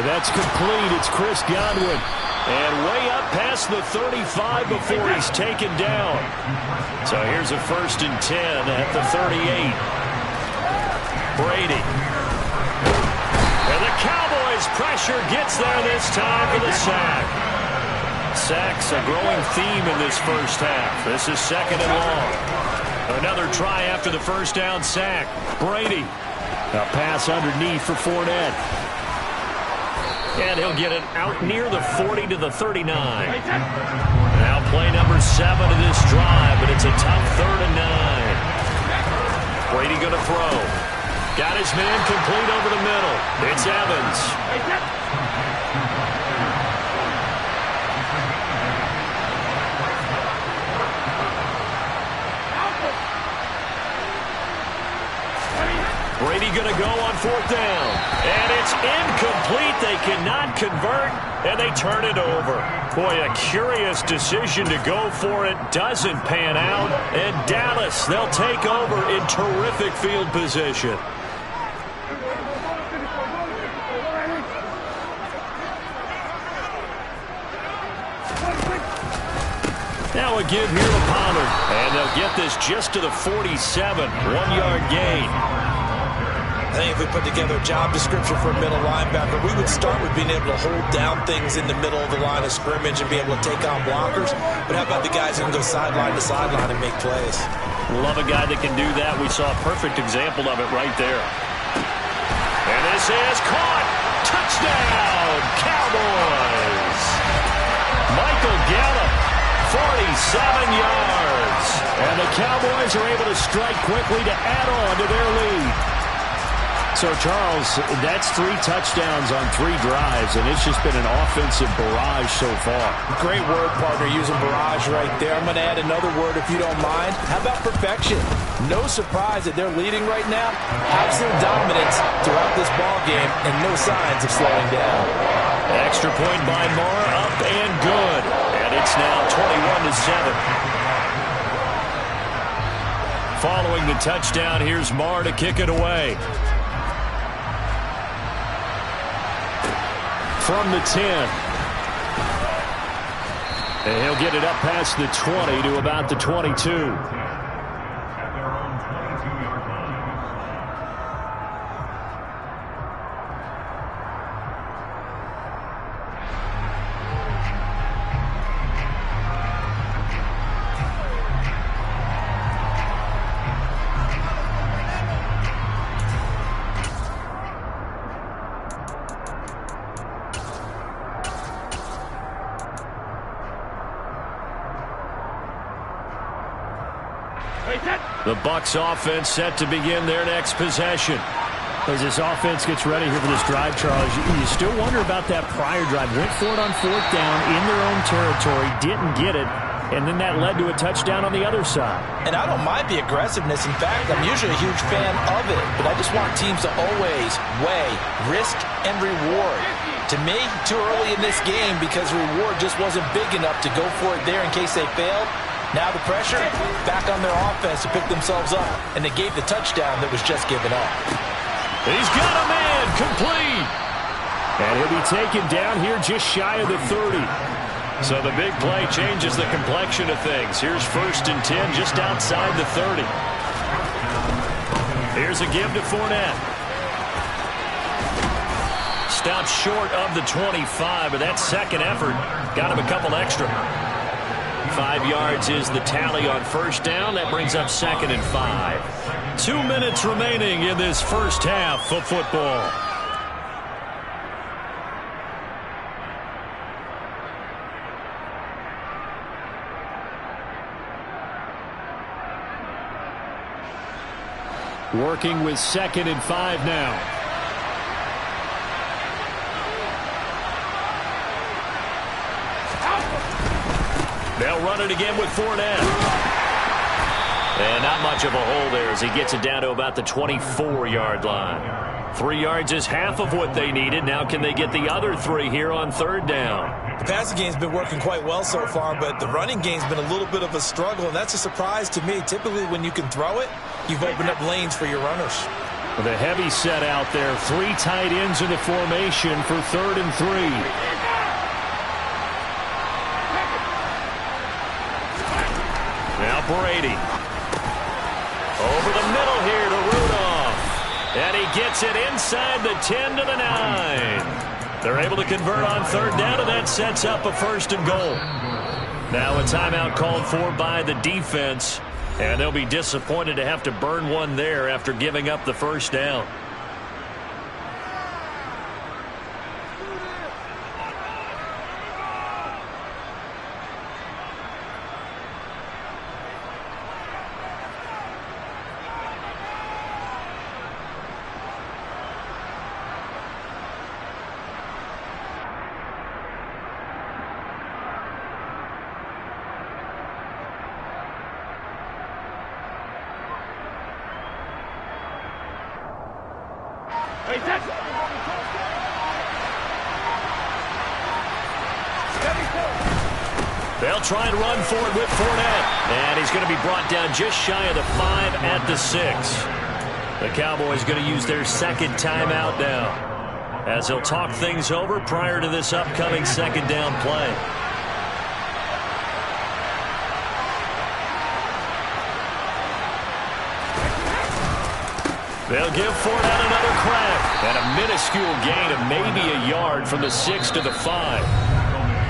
That's complete. It's Chris Godwin. And way up past the 35 before he's taken down. So here's a 1st and 10 at the 38. Brady. And the Cowboys' pressure gets there this time for the sack. Sacks a growing theme in this first half. This is 2nd and long. Another try after the first down sack. Brady. A pass underneath for Fournette. And he'll get it out near the 40 to the 39. Now play number 7 of this drive, but it's a tough 3rd and 9. Brady going to throw. Got his man complete over the middle. It's Evans. Brady going to go on 4th down. And it's incomplete. They cannot convert, and they turn it over. Boy, a curious decision to go for it. Doesn't pan out. And Dallas, they'll take over in terrific field position. Now a give here to Pollard. And they'll get this just to the 47. 1-yard gain. I think if we put together a job description for a middle linebacker, we would start with being able to hold down things in the middle of the line of scrimmage and be able to take on blockers. But how about the guys who can go sideline to sideline and make plays? Love a guy that can do that. We saw a perfect example of it right there. And this is caught. Touchdown, Cowboys. Michael Gallup, 47 yards. And the Cowboys are able to strike quickly to add on to their lead. So, Charles, that's 3 touchdowns on 3 drives, and it's just been an offensive barrage so far. Great word, partner, using barrage right there. I'm going to add another word if you don't mind. How about perfection? No surprise that they're leading right now. Absolute dominance throughout this ball game, and no signs of slowing down. Extra point by Moore, up and good. And it's now 21-7. Following the touchdown, here's Moore to kick it away. From the 10. And he'll get it up past the 20 to about the 22. The Bucs offense set to begin their next possession. As this offense gets ready here for this drive, Charles, you still wonder about that prior drive. Went for it on 4th down in their own territory, didn't get it, and then that led to a touchdown on the other side. And I don't mind the aggressiveness. In fact, I'm usually a huge fan of it, but I just want teams to always weigh risk and reward. To me, too early in this game because reward just wasn't big enough to go for it there in case they failed. Now the pressure back on their offense to pick themselves up, and they gave the touchdown that was just given up. He's got a man complete. And he'll be taken down here just shy of the 30. So the big play changes the complexion of things. Here's 1st and 10 just outside the 30. Here's a give to Fournette. stopped short of the 25, but that second effort got him a couple extra. 5 yards is the tally on first down. That brings up 2nd and 5. 2 minutes remaining in this first half of football. Working with 2nd and 5 now. They'll run it again with Fournette. And not much of a hole there as he gets it down to about the 24-yard line. 3 yards is half of what they needed. Now can they get the other 3 here on third down? The passing game's been working quite well so far, but the running game's been a little bit of a struggle, and that's a surprise to me. Typically, when you can throw it, you've opened up lanes for your runners. With a heavy set out there, 3 tight ends in the formation for 3rd and 3. Now Brady. Over the middle here to Rudolph. And he gets it inside the 10 to the 9. They're able to convert on third down, and that sets up a 1st and goal. Now a timeout called for by the defense, and they'll be disappointed to have to burn one there after giving up the first down. They'll try and run for it with Fournette. And he's going to be brought down just shy of the 5 at the 6. The Cowboys going to use their 2nd timeout now, as they'll talk things over prior to this upcoming 2nd down play. They'll give Fournette another crack. And a minuscule gain of maybe a yard from the 6 to the 5.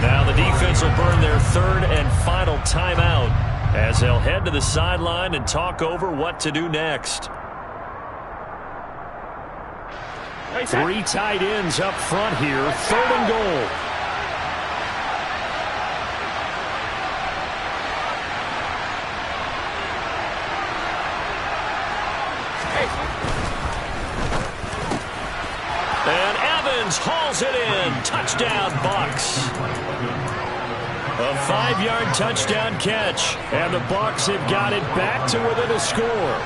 Now the defense will burn their 3rd and final timeout as they'll head to the sideline and talk over what to do next. 3 tight ends up front here, 3rd and goal. And Evans hauls it in. Touchdown, Bucs. A 5-yard touchdown catch. And the Bucs have got it back to within a score.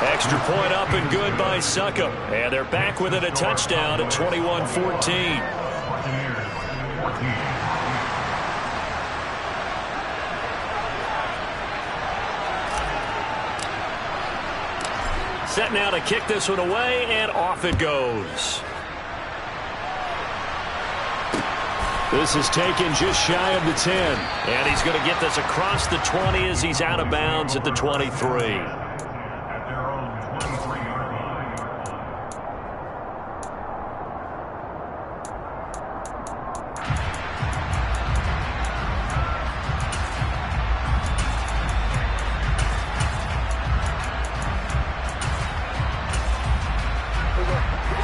Extra point up and good by Succop. And they're back within a touchdown at 21-14. Set now to kick this one away, and off it goes. This is taken just shy of the 10. And he's going to get this across the 20 as he's out of bounds at the 23.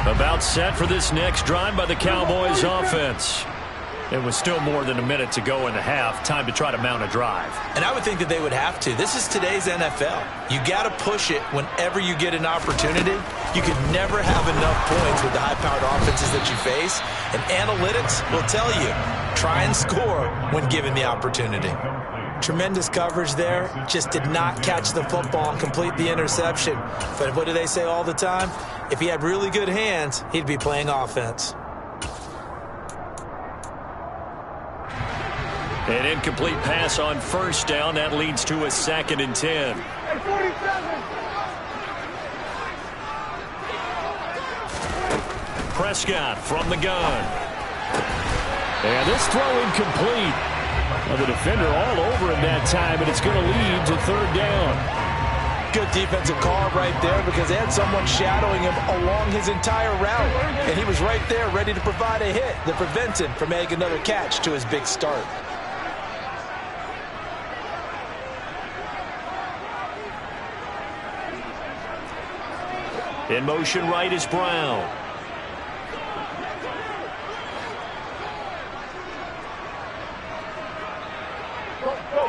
About set for this next drive by the Cowboys offense. It was still more than a minute to go in the half. Time to try to mount a drive. And I would think that they would have to. This is today's NFL. You got to push it whenever you get an opportunity. You could never have enough points with the high-powered offenses that you face. And analytics will tell you, try and score when given the opportunity. Tremendous coverage there. Just did not catch the football and complete the interception. But what do they say all the time? If he had really good hands, he'd be playing offense. An incomplete pass on first down. That leads to a 2nd and 10. Prescott from the gun. And this throw incomplete. Well, the defender all over him that time, and it's going to lead to third down. Good defensive call right there because they had someone shadowing him along his entire route. And he was right there ready to provide a hit that prevents him from making another catch to his big start. In motion right is Brown.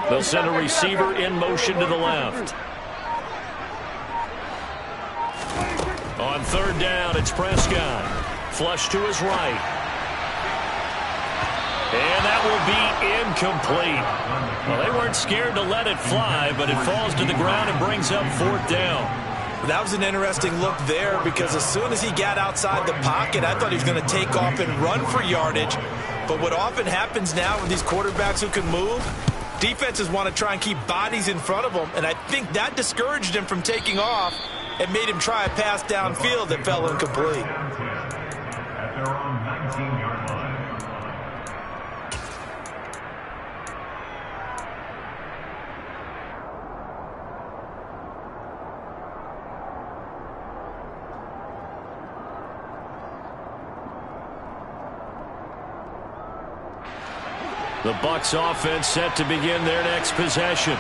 They'll send a receiver in motion to the left. On third down, it's Prescott. Flush to his right. And that will be incomplete. Well, they weren't scared to let it fly, but it falls to the ground and brings up fourth down. That was an interesting look there because as soon as he got outside the pocket, I thought he was going to take off and run for yardage. But what often happens now with these quarterbacks who can move, defenses want to try and keep bodies in front of them, and I think that discouraged him from taking off and made him try a pass downfield that fell incomplete. At their own 19-yard line. The Bucs offense set to begin their next possession.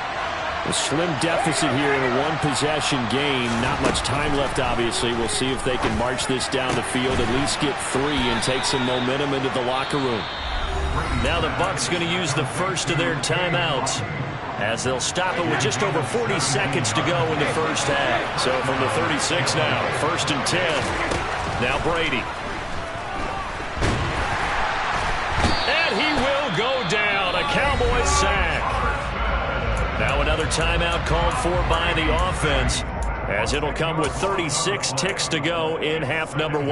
A slim deficit here in a one-possession game. Not much time left, obviously. We'll see if they can march this down the field, at least get 3, and take some momentum into the locker room. Now the Bucs going to use the first of their timeouts as they'll stop it with just over 40 seconds to go in the first half. So from the 36 now, 1st and 10. Now Brady. And he will go down. A Cowboys sack. Now another timeout called for by the offense, as it'll come with 36 ticks to go in half number 1.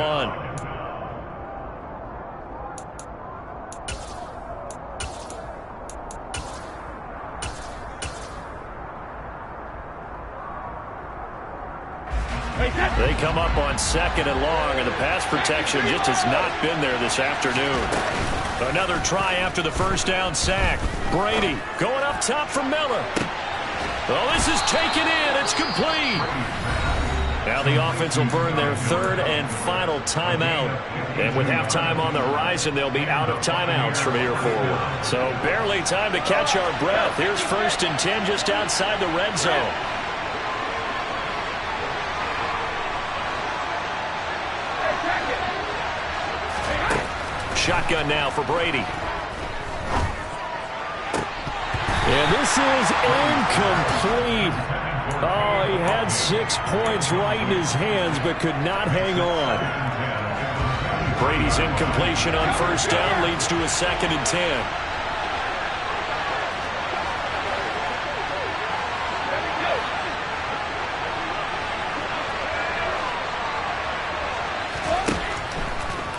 They come up on 2nd and long, and the pass protection just has not been there this afternoon. Another try after the first down sack. Brady going up top for Miller. Oh, this is taken in. It's complete. Now the offense will burn their 3rd and final timeout. And with halftime on the horizon, they'll be out of timeouts from here forward. So barely time to catch our breath. Here's 1st and 10 just outside the red zone. Shotgun now for Brady. And this is incomplete. Oh, he had 6 points right in his hands, but could not hang on. Brady's incompletion on 1st down leads to a 2nd and 10.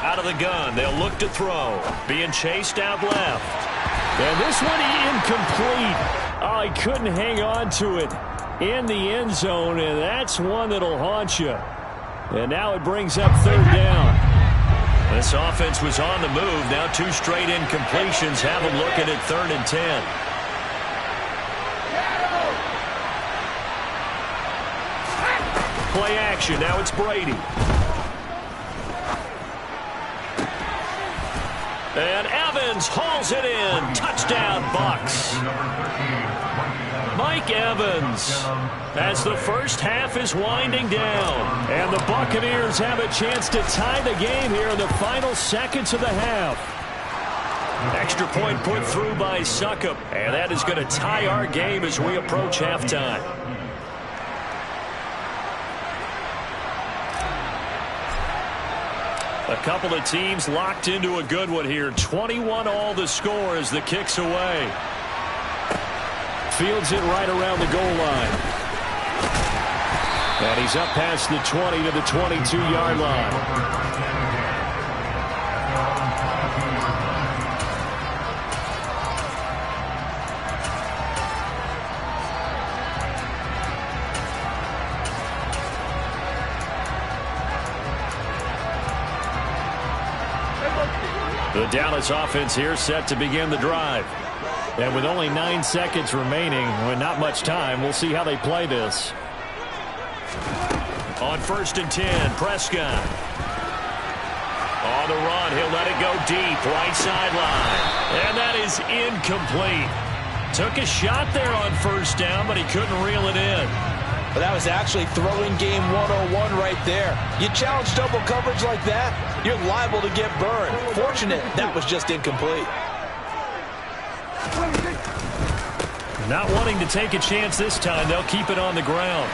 Out of the gun, they'll look to throw. Being chased out left. And this one incomplete. Oh, he couldn't hang on to it in the end zone, and that's one that'll haunt you. And now it brings up 3rd down. This offense was on the move. Now 2 straight incompletions have them looking at 3rd and 10. Play action. Now it's Brady. And Evans hauls it in. Touchdown, Bucs. Mike Evans, as the first half is winding down. And the Buccaneers have a chance to tie the game here in the final seconds of the half. Extra point put through by Succop. And that is going to tie our game as we approach halftime. A couple of teams locked into a good one here. 21 all the score as the kick's away. Fields it right around the goal line. And he's up past the 20 to the 22-yard line. The Dallas offense here set to begin the drive. And with only 9 seconds remaining, well, not much time, we'll see how they play this. On 1st and 10, Prescott. On the run, he'll let it go deep, right sideline. And that is incomplete. Took a shot there on 1st down, but he couldn't reel it in. But that was actually throwing game 101 right there. You challenge double coverage like that, you're liable to get burned. Fortunate that was just incomplete. Not wanting to take a chance this time, they'll keep it on the ground.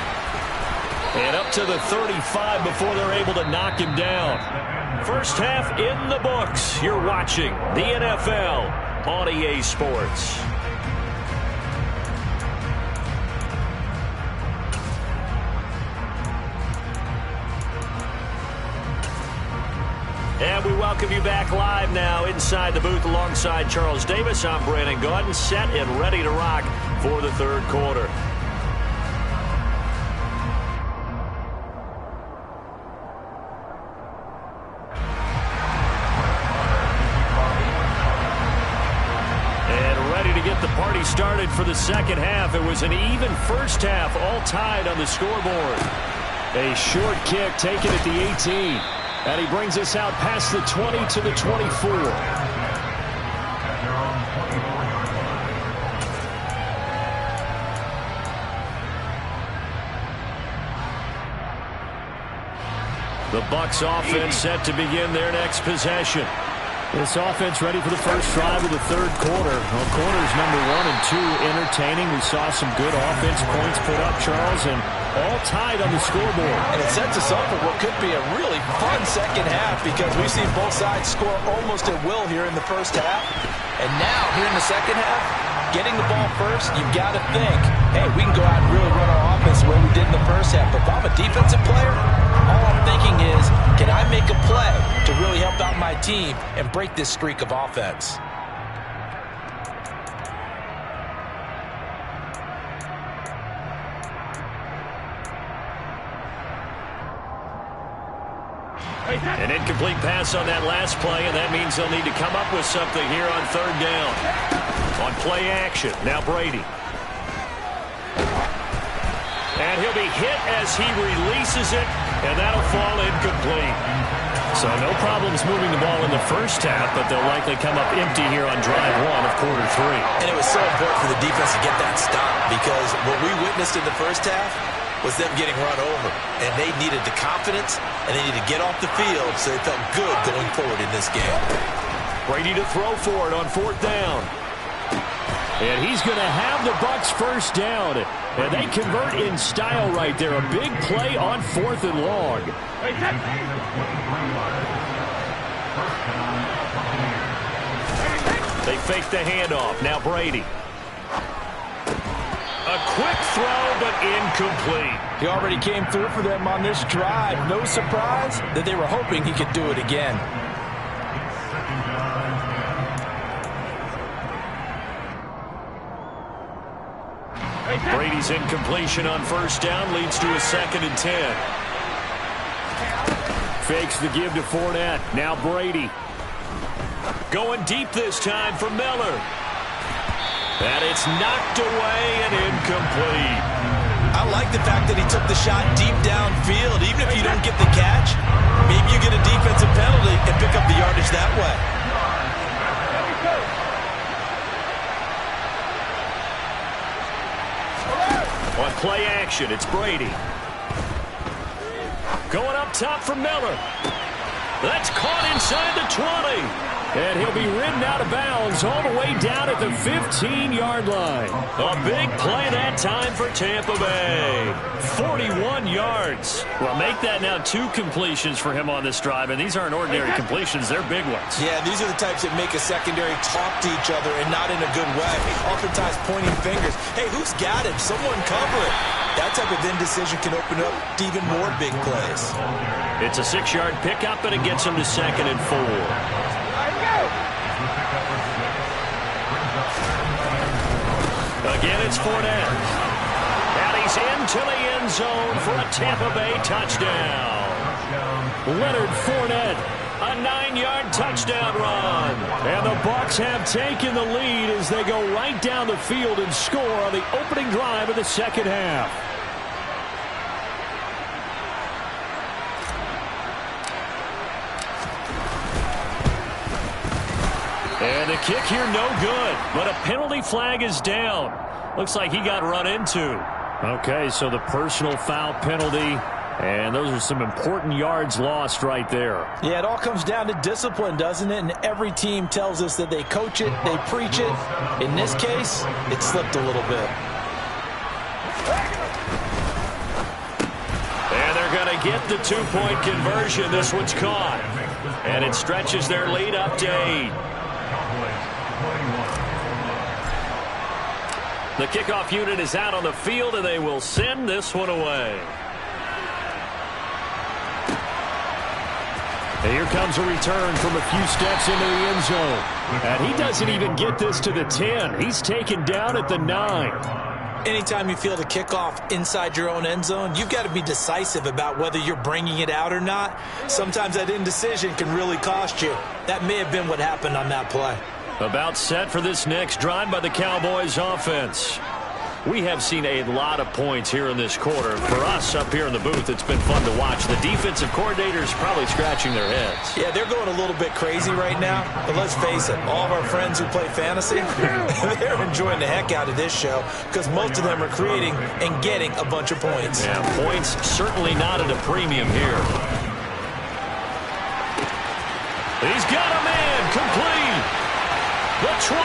And up to the 35 before they're able to knock him down. First half in the books. You're watching the NFL on EA Sports. And we welcome you back live now inside the booth alongside Charles Davis. I'm Brandon Gaudin, set and ready to rock for the third quarter. And ready to get the party started for the second half. It was an even first half, all tied on the scoreboard. A short kick taken at the 18. And he brings us out past the 20 to the 24. The Bucs offense set to begin their next possession. This offense ready for the first drive of the third quarter. Well, quarters number 1 and 2 entertaining. We saw some good offense points put up, Charles, and all tied on the scoreboard. And it sets us up for what could be a really fun second half because we've seen both sides score almost at will here in the first half. And now, here in the second half, getting the ball first, you've got to think, hey, we can go out and really run our offense the way we did in the first half. But if I'm a defensive player, all I'm thinking is, can I make a play to really help out my team and break this streak of offense? An incomplete pass on that last play, and that means they'll need to come up with something here on third down. On play action, now Brady. And he'll be hit as he releases it, and that'll fall incomplete. So no problems moving the ball in the first half, but they'll likely come up empty here on drive 1 of quarter 3. And it was so important for the defense to get that stop because what we witnessed in the first half was them getting run over. And they needed the confidence, and they needed to get off the field so they felt good going forward in this game. Brady to throw for it on 4th down. And he's going to have the Bucs first down. And they convert in style right there. A big play on 4th and long. They fake the handoff. Now Brady. A quick throw, but incomplete. He already came through for them on this drive. No surprise that they were hoping he could do it again. Brady's incompletion on 1st down leads to a 2nd and 10. Fakes the give to Fournette. Now Brady. Going deep this time for Miller. And it's knocked away and incomplete. I like the fact that he took the shot deep downfield. Even if you don't get the catch, maybe you get a defensive penalty and pick up the yardage that way. On play action, it's Brady. Going up top for Miller. That's caught inside the 20. And he'll be ridden out of bounds all the way down at the 15-yard line. A big play that time for Tampa Bay. 41 yards. Well, make that now 2 completions for him on this drive, and these aren't ordinary completions. They're big ones. Yeah, these are the types that make a secondary talk to each other and not in a good way. Oftentimes pointing fingers. Hey, who's got him? Someone cover it. That type of indecision can open up to even more big plays. It's a 6-yard pickup, and it gets him to 2nd and 4. Again, it's Fournette. And he's into the end zone for a Tampa Bay touchdown. Leonard Fournette A 9-yard touchdown run. And the Bucs have taken the lead as they go right down the field and score on the opening drive of the second half. And the kick here no good, but a penalty flag is down. Looks like he got run into. Okay, so the personal foul penalty, and those are some important yards lost right there. Yeah, it all comes down to discipline, doesn't it? And every team tells us that they coach it, they preach it. In this case, it slipped a little bit. And they're going to get the two-point conversion. This one's caught. And it stretches their lead up to 8. The kickoff unit is out on the field, and they will send this one away. And here comes a return from a few steps into the end zone. And he doesn't even get this to the 10. He's taken down at the 9. Anytime you feel the kickoff inside your own end zone, you've got to be decisive about whether you're bringing it out or not. Sometimes that indecision can really cost you. That may have been what happened on that play. About set for this next drive by the Cowboys offense. We have seen a lot of points here in this quarter. For us up here in the booth, it's been fun to watch. The defensive coordinators probably scratching their heads. Yeah, they're going a little bit crazy right now. But let's face it, all of our friends who play fantasy, they're enjoying the heck out of this show because most of them are creating and getting a bunch of points. Yeah, points certainly not at a premium here. He's got a man complete. The 20.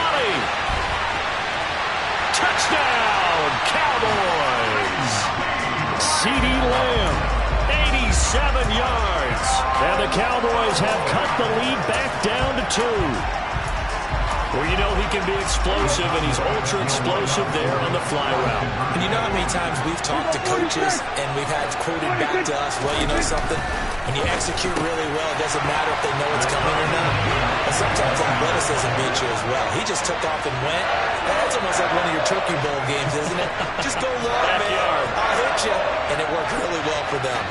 Touchdown, Cowboys. CeeDee Lamb, 87 yards. And the Cowboys have cut the lead back down to 2. Well, you know he can be explosive, and he's ultra-explosive there on the fly route. And you know how many times we've talked to coaches and we've had quoted back to us, well, you know something? When you execute really well, it doesn't matter if they know it's coming or not. And sometimes athleticism beats you as well. He just took off and went. That's almost like one of your Turkey Bowl games, isn't it? Just go long, man. I'll hit you. And it worked really well for them.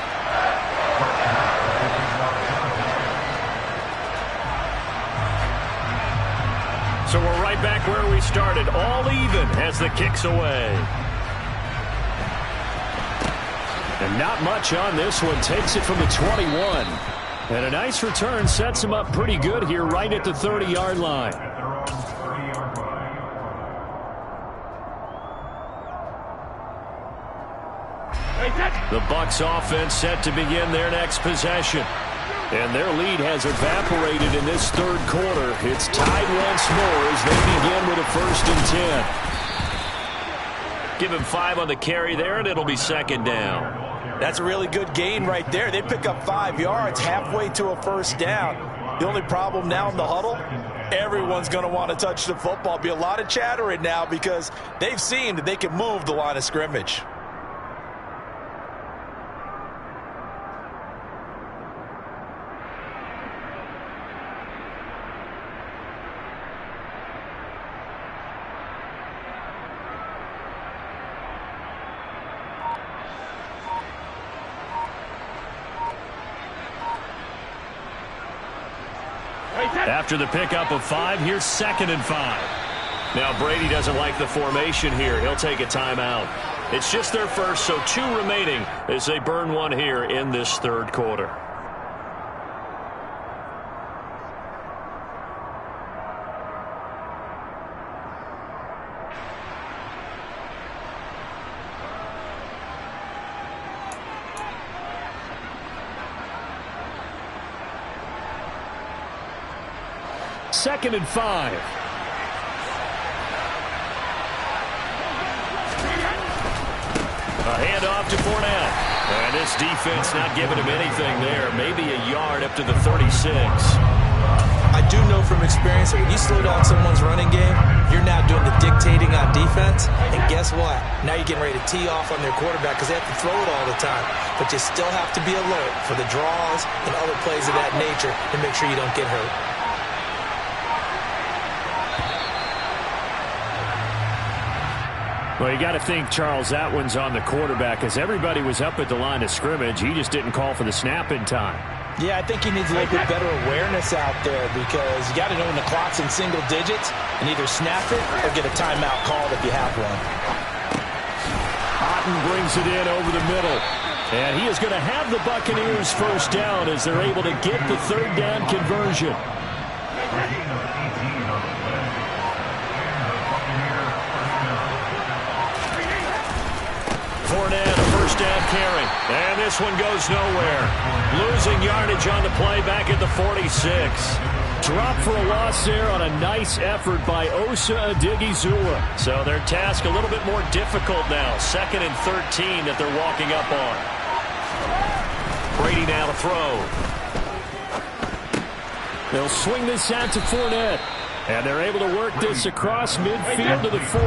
So we're right back where we started, all even as the kick's away. And not much on this one. Takes it from the 21. And a nice return sets him up pretty good here right at the 30-yard line. The Bucs offense set to begin their next possession. And their lead has evaporated in this third quarter. It's tied once more as they begin with a 1st and 10. Give him 5 on the carry there, and it'll be 2nd down. That's a really good gain right there. They pick up 5 yards halfway to a 1st down. The only problem now in the huddle, everyone's going to want to touch the football. Be a lot of chattering now because they've seen that they can move the line of scrimmage. After the pickup of 5, here's 2nd and 5. Now Brady doesn't like the formation here. He'll take a timeout. It's just their first, so 2 remaining as they burn one here in this third quarter. Second and 5. A handoff to Fournette. And this defense not giving him anything there. Maybe a yard up to the 36. I do know from experience that when you slow down someone's running game, you're now doing the dictating on defense. And guess what? Now you're getting ready to tee off on their quarterback because they have to throw it all the time. But you still have to be alert for the draws and other plays of that nature to make sure you don't get hurt. Well, you got to think, Charles, that one's on the quarterback as everybody was up at the line of scrimmage. He just didn't call for the snap in time. Yeah, I think he needs a little bit better awareness out there because you got to know when the clock's in single digits and either snap it or get a timeout called if you have one. Otten brings it in over the middle. And he is going to have the Buccaneers first down as they're able to get the third down conversion. Fournette, a first down carry. And this one goes nowhere. Losing yardage on the play back at the 46. Drop for a loss there on a nice effort by Osa Odighizuwa. So their task a little bit more difficult now. 2nd and 13 that they're walking up on. Brady now to throw. They'll swing this out to Fournette. And they're able to work this across midfield to the 48.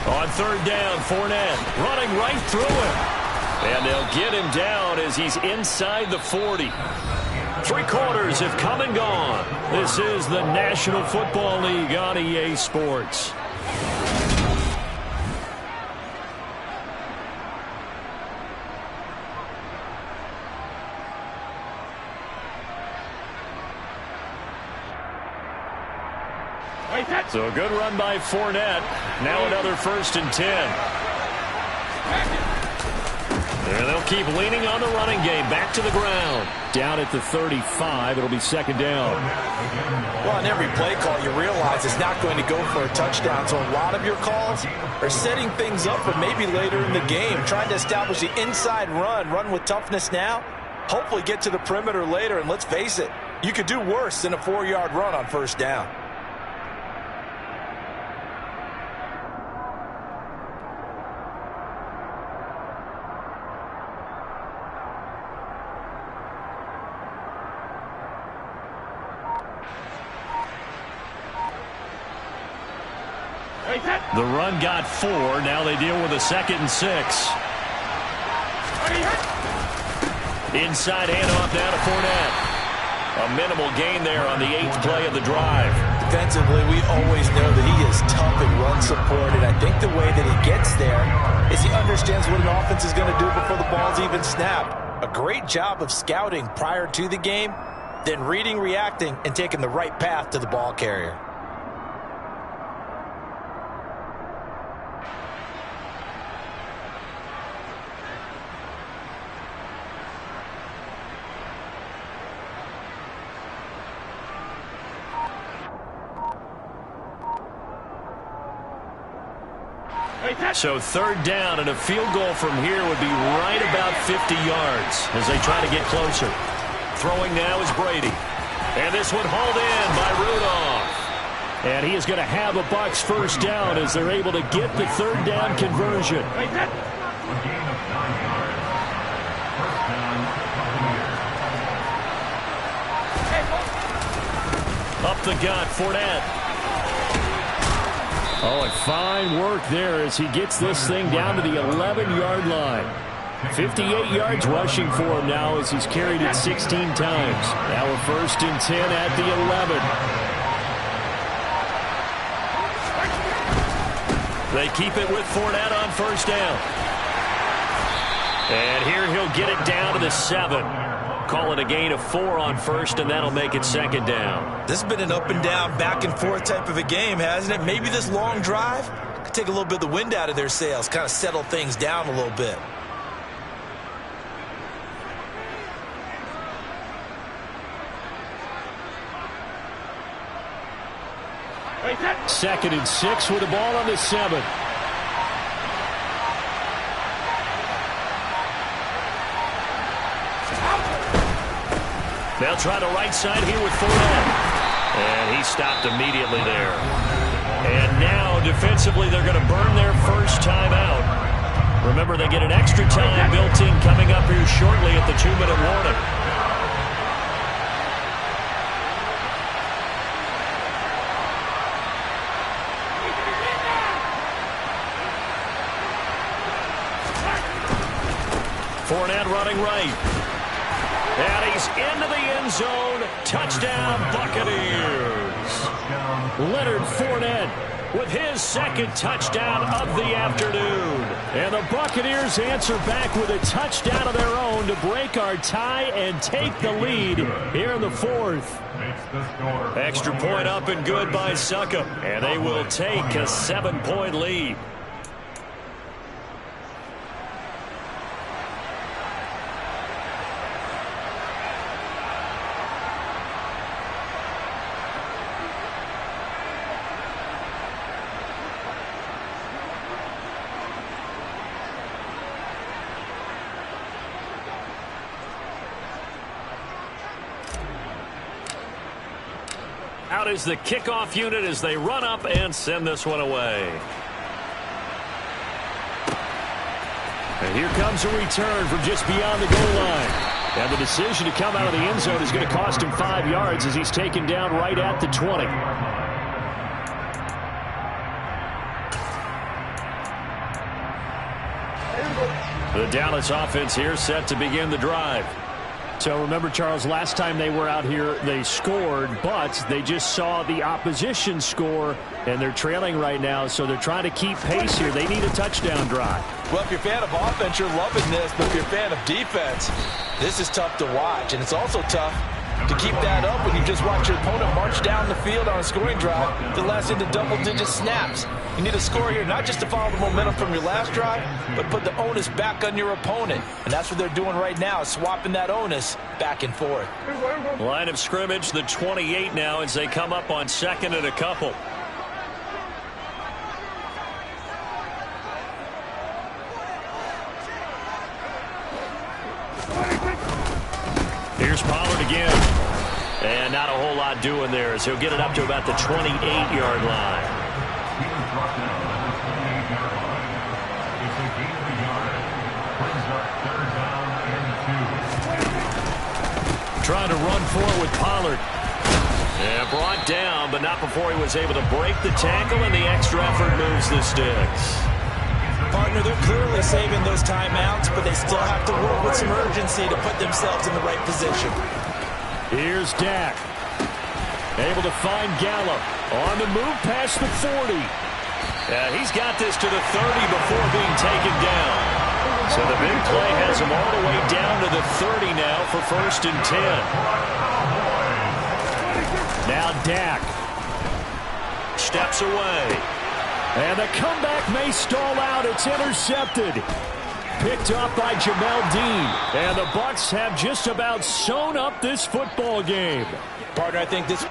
On third down, Fournette running right through him. And they'll get him down as he's inside the 40. 3 quarters have come and gone. This is the National Football League on EA Sports. So a good run by Fournette. Now another 1st and 10. And they'll keep leaning on the running game. Back to the ground. Down at the 35. It'll be 2nd down. Well, on every play call, you realize it's not going to go for a touchdown. So a lot of your calls are setting things up for maybe later in the game. Trying to establish the inside run with toughness now. Hopefully get to the perimeter later. And let's face it, you could do worse than a 4-yard run on 1st down. The run got 4. Now they deal with a 2nd and 6. Inside handoff now to Fournette. A minimal gain there on the 8th play of the drive. Defensively, we always know that he is tough and run support, and I think the way that he gets there is he understands what an offense is going to do before the ball's even snapped. A great job of scouting prior to the game, then reading, reacting, and taking the right path to the ball carrier. So 3rd down, and a field goal from here would be right about 50 yards as they try to get closer. Throwing now is Brady. And this one hauled in by Rudolph. And he is going to have a Bucs first down as they're able to get the 3rd down conversion. Up the gut, Fournette. Oh, and fine work there as he gets this thing down to the 11-yard line. 58 yards rushing for him now as he's carried it 16 times. Now a 1st and 10 at the 11. They keep it with Fournette on 1st down. And here he'll get it down to the 7. Call it a gain of 4 on 1st, and that'll make it 2nd down. This has been an up and down, back and forth type of a game, hasn't it? Maybe this long drive could take a little bit of the wind out of their sails, kind of settle things down a little bit. Second and 6 with the ball on the 7. They'll try the right side here with Fournette. And he stopped immediately there. And now, defensively, they're going to burn their first time out. Remember, they get an extra time built in coming up here shortly at the 2-minute warning. Fournette running right. And he's into the end zone. Touchdown, Buccaneers. touchdown. Leonard Fournette with his second touchdown of the afternoon. And the Buccaneers answer back with a touchdown of their own to break our tie and take the lead here in the fourth. Makes the score. Extra point up and good by Succop. And they will take a 7-point lead. Out is the kickoff unit as they run up and send this one away. And here comes a return from just beyond the goal line. And the decision to come out of the end zone is going to cost him 5 yards as he's taken down right at the 20. The Dallas offense here set to begin the drive. So remember, Charles, last time they were out here, they scored, but they just saw the opposition score, and they're trailing right now, so they're trying to keep pace here. They need a touchdown drive. Well, if you're a fan of offense, you're loving this, but if you're a fan of defense, this is tough to watch, and it's also tough to keep that up when you just watch your opponent march down the field on a scoring drive that lasts into double-digit snaps. You need a score here, not just to follow the momentum from your last drive, but put the onus back on your opponent. And that's what they're doing right now, swapping that onus back and forth. Line of scrimmage, the 28 now as they come up on second and a couple. Here's Pollard again. And not a whole lot doing there as he'll get it up to about the 28-yard line. He was brought down at the 28-yard line. It's a gain of a yard. Brings up third down and 2. Trying to run for it with Pollard. And brought down, but not before he was able to break the tackle, and the extra effort moves the sticks. Partner, they're clearly saving those timeouts, but they still have to work with some urgency to put themselves in the right position. Here's Dak. Able to find Gallup. On the move past the 40. He's got this to the 30 before being taken down. So the big play has him all the way down to the 30 now for 1st and 10. Now Dak. Steps away. And the comeback may stall out. It's intercepted. Picked up by Jamel Dean. And the Bucs have just about sewn up this football game. Partner, I think this